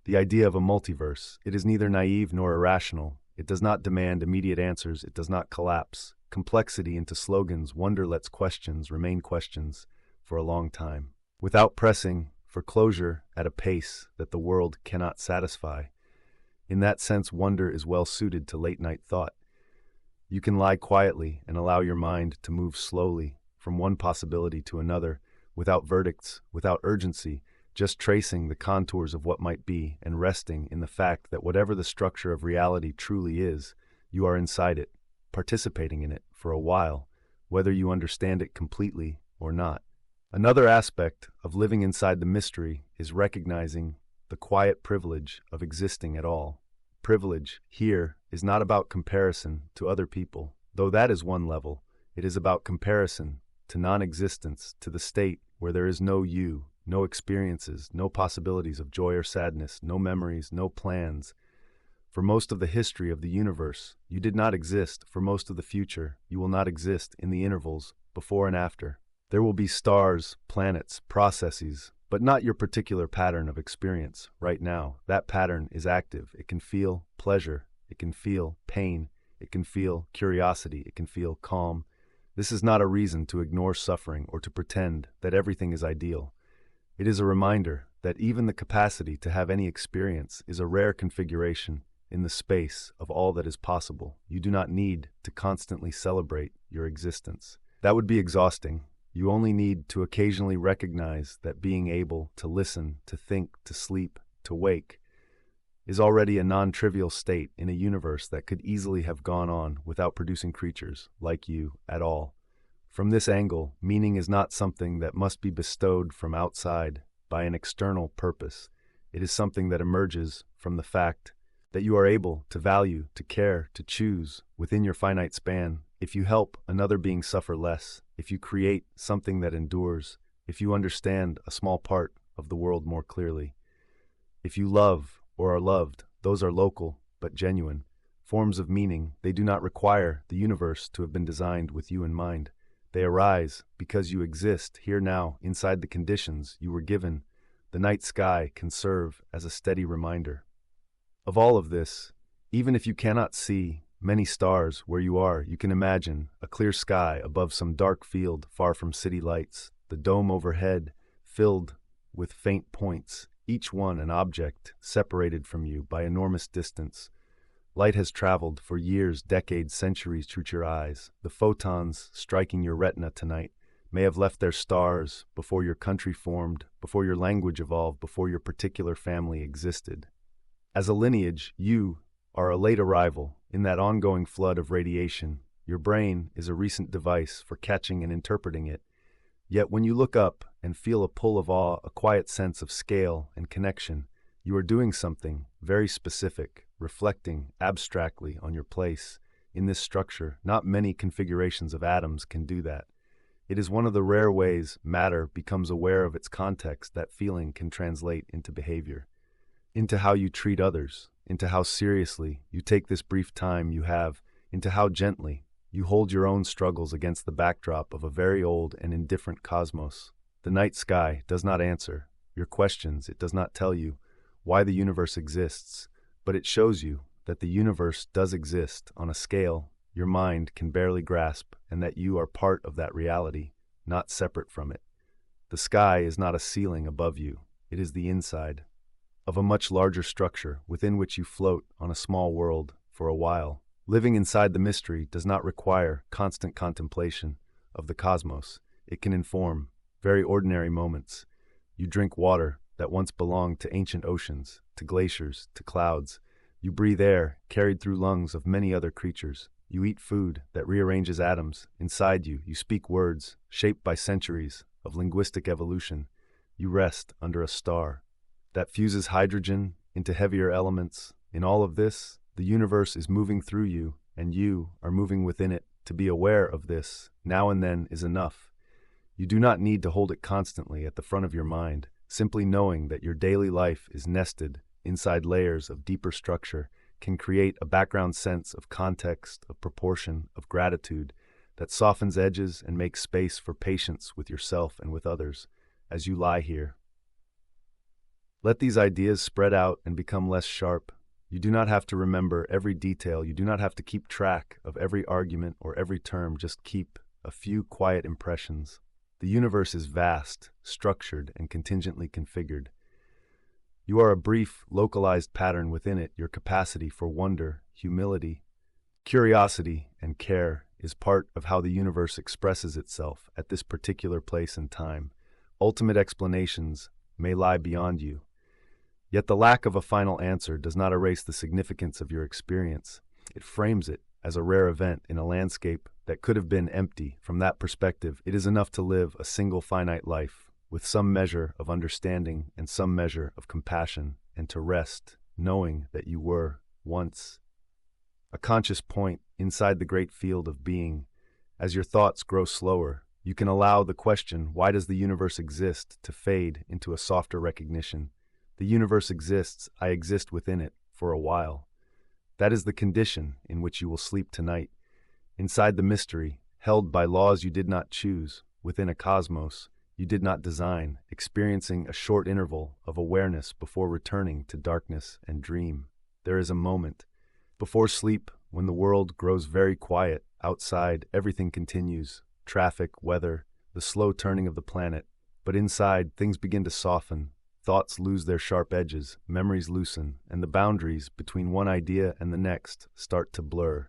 The idea of a multiverse, it is neither naive nor irrational. It does not demand immediate answers. It does not collapse complexity into slogans. Wonder lets questions remain questions for a long time, without pressing for closure at a pace that the world cannot satisfy. In that sense, wonder is well suited to late-night thought. You can lie quietly and allow your mind to move slowly from one possibility to another, without verdicts, without urgency, just tracing the contours of what might be and resting in the fact that whatever the structure of reality truly is, you are inside it, participating in it for a while, whether you understand it completely or not. Another aspect of living inside the mystery is recognizing the quiet privilege of existing at all. Privilege here is not about comparison to other people, though that is one level. It is about comparison to non-existence, to the state where there is no you, no experiences, no possibilities of joy or sadness, no memories, no plans. For most of the history of the universe, you did not exist. For most of the future, you will not exist in the intervals before and after. There will be stars, planets, processes, but not your particular pattern of experience right now. That pattern is active. It can feel pleasure. It can feel pain. It can feel curiosity. It can feel calm. This is not a reason to ignore suffering or to pretend that everything is ideal. It is a reminder that even the capacity to have any experience is a rare configuration in the space of all that is possible. You do not need to constantly celebrate your existence. That would be exhausting. You only need to occasionally recognize that being able to listen, to think, to sleep, to wake is already a non-trivial state in a universe that could easily have gone on without producing creatures like you at all. From this angle, meaning is not something that must be bestowed from outside by an external purpose. It is something that emerges from the fact that you are able to value, to care, to choose within your finite span. If you help another being suffer less, if you create something that endures, if you understand a small part of the world more clearly, if you love or are loved, those are local but genuine forms of meaning. They do not require the universe to have been designed with you in mind. They arise because you exist here now inside the conditions you were given. The night sky can serve as a steady reminder of all of this. Even if you cannot see many stars where you are, you can imagine a clear sky above some dark field far from city lights, the dome overhead filled with faint points, each one an object separated from you by enormous distance. Light has traveled for years, decades, centuries through your eyes. The photons striking your retina tonight may have left their stars before your country formed, before your language evolved, before your particular family existed. As a lineage, you are a late arrival in that ongoing flood of radiation. Your brain is a recent device for catching and interpreting it. Yet when you look up and feel a pull of awe, a quiet sense of scale and connection, you are doing something very specific, reflecting abstractly on your place in this structure. Not many configurations of atoms can do that. It is one of the rare ways matter becomes aware of its context. That feeling can translate into behavior, into how you treat others, into how seriously you take this brief time you have, into how gently you hold your own struggles against the backdrop of a very old and indifferent cosmos. The night sky does not answer your questions. It does not tell you why the universe exists, but it shows you that the universe does exist on a scale your mind can barely grasp, and that you are part of that reality, not separate from it. The sky is not a ceiling above you. It is the inside of a much larger structure within which you float on a small world for a while. Living inside the mystery does not require constant contemplation of the cosmos. It can inform very ordinary moments. You drink water that once belonged to ancient oceans, to glaciers, to clouds. You breathe air carried through lungs of many other creatures. You eat food that rearranges atoms inside you. You speak words shaped by centuries of linguistic evolution. You rest under a star that fuses hydrogen into heavier elements. In all of this, the universe is moving through you, and you are moving within it. To be aware of this now and then is enough. You do not need to hold it constantly at the front of your mind. Simply knowing that your daily life is nested inside layers of deeper structure can create a background sense of context, of proportion, of gratitude that softens edges and makes space for patience with yourself and with others as you lie here. Let these ideas spread out and become less sharp. You do not have to remember every detail. You do not have to keep track of every argument or every term. Just keep a few quiet impressions. The universe is vast, structured, and contingently configured. You are a brief, localized pattern within it. Your capacity for wonder, humility, curiosity, and care is part of how the universe expresses itself at this particular place and time. Ultimate explanations may lie beyond you. Yet the lack of a final answer does not erase the significance of your experience. It frames it as a rare event in a landscape that could have been empty. From that perspective, it is enough to live a single finite life with some measure of understanding and some measure of compassion, and to rest, knowing that you were, once, a conscious point inside the great field of being. As your thoughts grow slower, you can allow the question, why does the universe exist, to fade into a softer recognition. The universe exists, I exist within it, for a while. That is the condition in which you will sleep tonight, inside the mystery, held by laws you did not choose, within a cosmos you did not design, experiencing a short interval of awareness before returning to darkness and dream. There is a moment before sleep when the world grows very quiet. Outside, everything continues: traffic, weather, the slow turning of the planet. But inside, things begin to soften. Thoughts lose their sharp edges, memories loosen, and the boundaries between one idea and the next start to blur.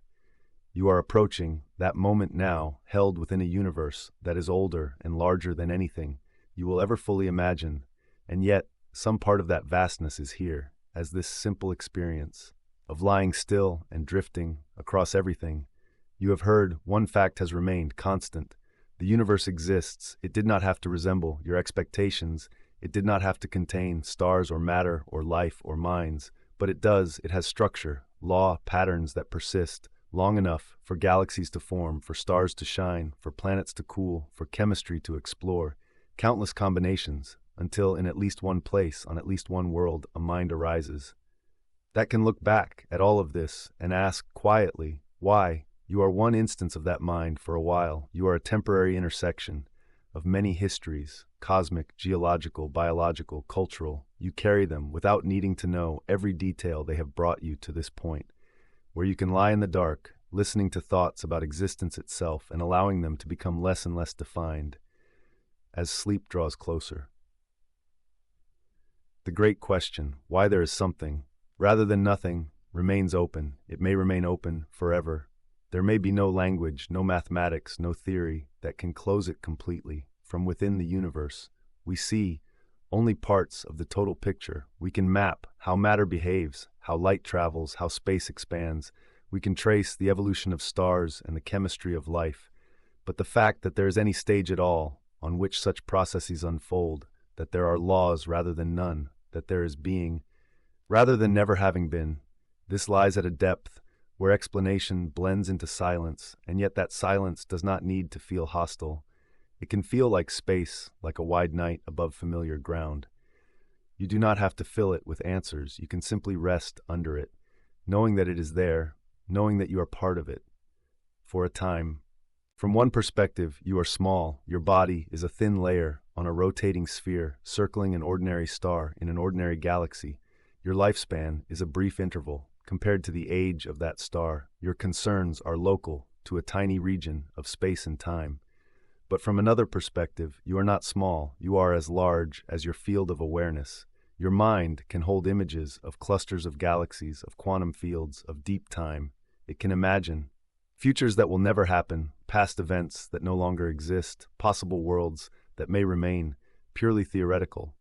You are approaching that moment now, held within a universe that is older and larger than anything you will ever fully imagine, and yet some part of that vastness is here, as this simple experience of lying still and drifting across everything. You have heard, one fact has remained constant. The universe exists. It did not have to resemble your expectations. It did not have to contain stars or matter or life or minds. But it does. It has structure, law, patterns that persist long enough for galaxies to form, for stars to shine, for planets to cool, for chemistry to explore. Countless combinations, until in at least one place, on at least one world, a mind arises that can look back at all of this and ask quietly, why? You are one instance of that mind for a while. You are a temporary intersection of many histories, cosmic, geological, biological, cultural. You carry them without needing to know every detail. They have brought you to this point, where you can lie in the dark, listening to thoughts about existence itself and allowing them to become less and less defined as sleep draws closer. The great question, why there is something, rather than nothing, remains open. It may remain open forever. There may be no language, no mathematics, no theory that can close it completely. From within the universe, we see only parts of the total picture. We can map how matter behaves, how light travels, how space expands. We can trace the evolution of stars and the chemistry of life. But the fact that there is any stage at all on which such processes unfold, that there are laws rather than none, that there is being rather than never having been, this lies at a depth where explanation blends into silence, and yet that silence does not need to feel hostile. It can feel like space, like a wide night above familiar ground. You do not have to fill it with answers. You can simply rest under it, knowing that it is there, knowing that you are part of it. For a time, from one perspective, you are small. Your body is a thin layer on a rotating sphere, circling an ordinary star in an ordinary galaxy. Your lifespan is a brief interval compared to the age of that star. Your concerns are local to a tiny region of space and time. But from another perspective, you are not small. You are as large as your field of awareness. Your mind can hold images of clusters of galaxies, of quantum fields, of deep time. It can imagine futures that will never happen, past events that no longer exist, possible worlds that may remain purely theoretical.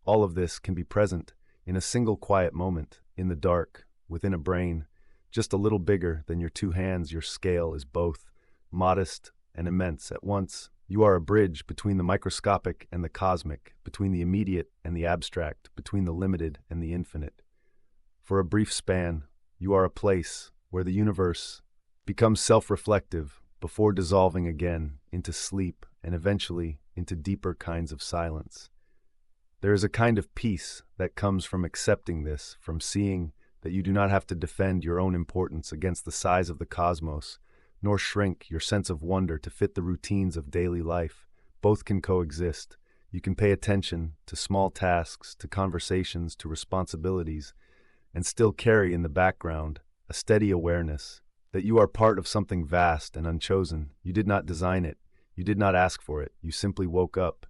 All of this can be present in a single quiet moment, in the dark, within a brain, just a little bigger than your two hands. Your scale is both modest and immense at once. You are a bridge between the microscopic and the cosmic, between the immediate and the abstract, between the limited and the infinite. For a brief span, you are a place where the universe becomes self-reflective before dissolving again into sleep and eventually into deeper kinds of silence. There is a kind of peace that comes from accepting this, from seeing that you do not have to defend your own importance against the size of the cosmos, nor shrink your sense of wonder to fit the routines of daily life. Both can coexist. You can pay attention to small tasks, to conversations, to responsibilities, and still carry in the background a steady awareness that you are part of something vast and unchosen. You did not design it. You did not ask for it. You simply woke up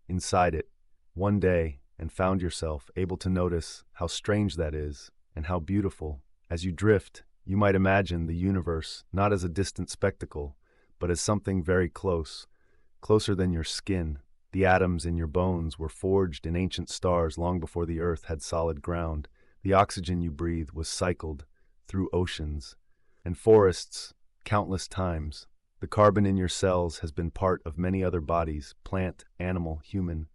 inside it one day and found yourself able to notice how strange that is and how beautiful. As you drift, you might imagine the universe not as a distant spectacle, but as something very close, closer than your skin. The atoms in your bones were forged in ancient stars long before the earth had solid ground. The oxygen you breathe was cycled through oceans and forests countless times. The carbon in your cells has been part of many other bodies, plant, animal, human.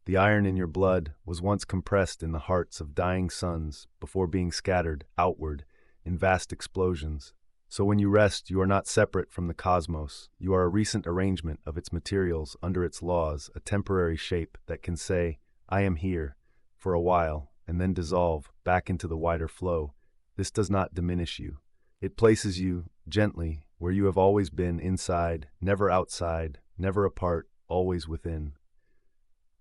The iron in your blood was once compressed in the hearts of dying suns before being scattered outward in vast explosions. So when you rest, you are not separate from the cosmos. You are a recent arrangement of its materials under its laws, a temporary shape that can say, I am here, for a while, and then dissolve back into the wider flow. This does not diminish you. It places you gently where you have always been, inside, never outside, never apart, always within.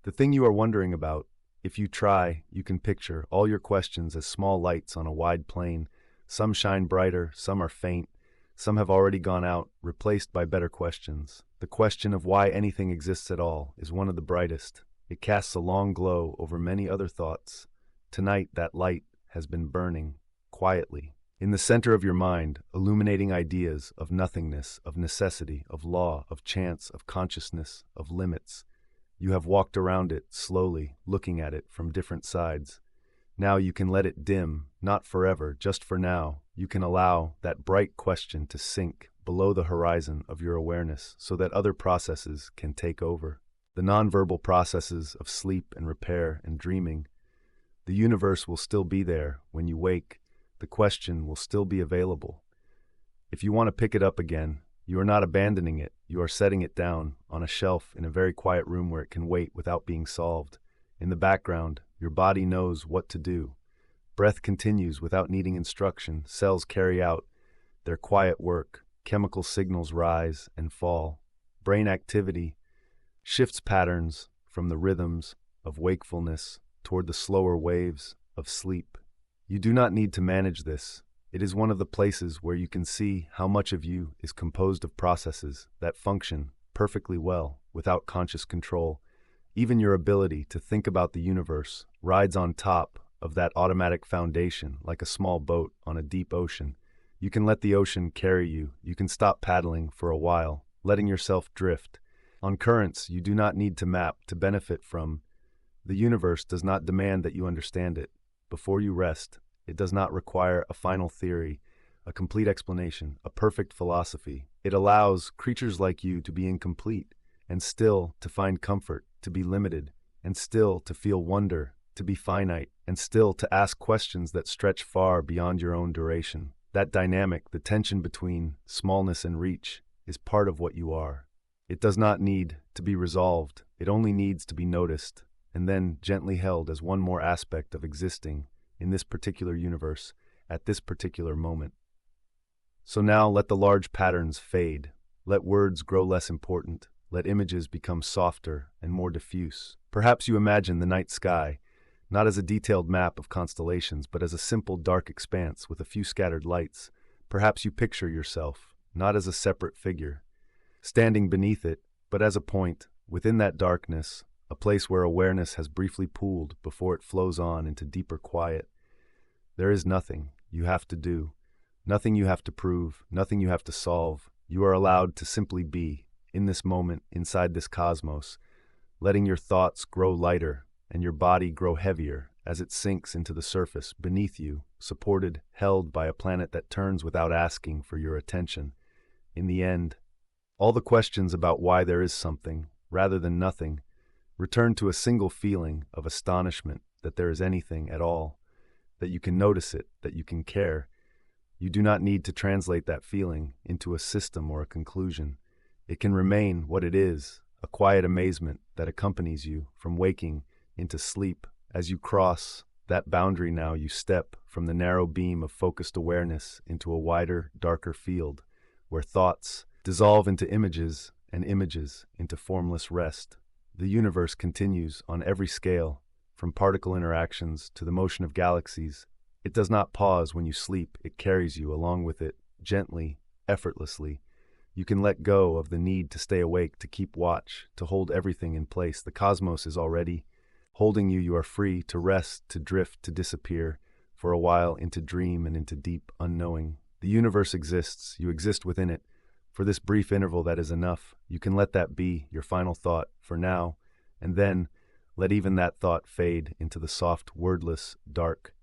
The thing you are wondering about, if you try, you can picture all your questions as small lights on a wide plane. Some shine brighter, some are faint, some have already gone out, replaced by better questions. The question of why anything exists at all is one of the brightest. It casts a long glow over many other thoughts. Tonight, that light has been burning, quietly, in the center of your mind, illuminating ideas of nothingness, of necessity, of law, of chance, of consciousness, of limits. You have walked around it, slowly, looking at it from different sides. Now you can let it dim, not forever, just for now. You can allow that bright question to sink below the horizon of your awareness so that other processes can take over. The nonverbal processes of sleep and repair and dreaming. The universe will still be there when you wake. The question will still be available. If you want to pick it up again, you are not abandoning it. You are setting it down on a shelf in a very quiet room where it can wait without being solved. In the background, your body knows what to do. Breath continues without needing instruction. Cells carry out their quiet work. Chemical signals rise and fall. Brain activity shifts patterns from the rhythms of wakefulness toward the slower waves of sleep. You do not need to manage this. It is one of the places where you can see how much of you is composed of processes that function perfectly well without conscious control. Even your ability to think about the universe rides on top of that automatic foundation like a small boat on a deep ocean. You can let the ocean carry you. You can stop paddling for a while, letting yourself drift. On currents you do not need to map to benefit from. The universe does not demand that you understand it. Before you rest, it does not require a final theory, a complete explanation, a perfect philosophy. It allows creatures like you to be incomplete, and still to find comfort, to be limited, and still to feel wonder, to be finite, and still to ask questions that stretch far beyond your own duration. That dynamic, the tension between smallness and reach, is part of what you are. It does not need to be resolved. It only needs to be noticed, and then gently held as one more aspect of existing in this particular universe, at this particular moment. So now let the large patterns fade. Let words grow less important. Let images become softer and more diffuse. Perhaps you imagine the night sky, not as a detailed map of constellations, but as a simple dark expanse with a few scattered lights. Perhaps you picture yourself, not as a separate figure, standing beneath it, but as a point, within that darkness, a place where awareness has briefly pooled before it flows on into deeper quiet. There is nothing you have to do, nothing you have to prove, nothing you have to solve. You are allowed to simply be, in this moment, inside this cosmos, letting your thoughts grow lighter and your body grow heavier as it sinks into the surface beneath you, supported, held by a planet that turns without asking for your attention. In the end, all the questions about why there is something, rather than nothing, return to a single feeling of astonishment that there is anything at all, that you can notice it, that you can care. You do not need to translate that feeling into a system or a conclusion. It can remain what it is, a quiet amazement that accompanies you from waking into sleep. As you cross that boundary now, you step from the narrow beam of focused awareness into a wider, darker field, where thoughts dissolve into images and images into formless rest. The universe continues on every scale, from particle interactions to the motion of galaxies. It does not pause when you sleep. It carries you along with it, gently, effortlessly. You can let go of the need to stay awake, to keep watch, to hold everything in place. The cosmos is already holding you. You are free to rest, to drift, to disappear for a while into dream and into deep unknowing. The universe exists. You exist within it. For this brief interval that is enough. You can let that be your final thought for now, and then let even that thought fade into the soft, wordless dark.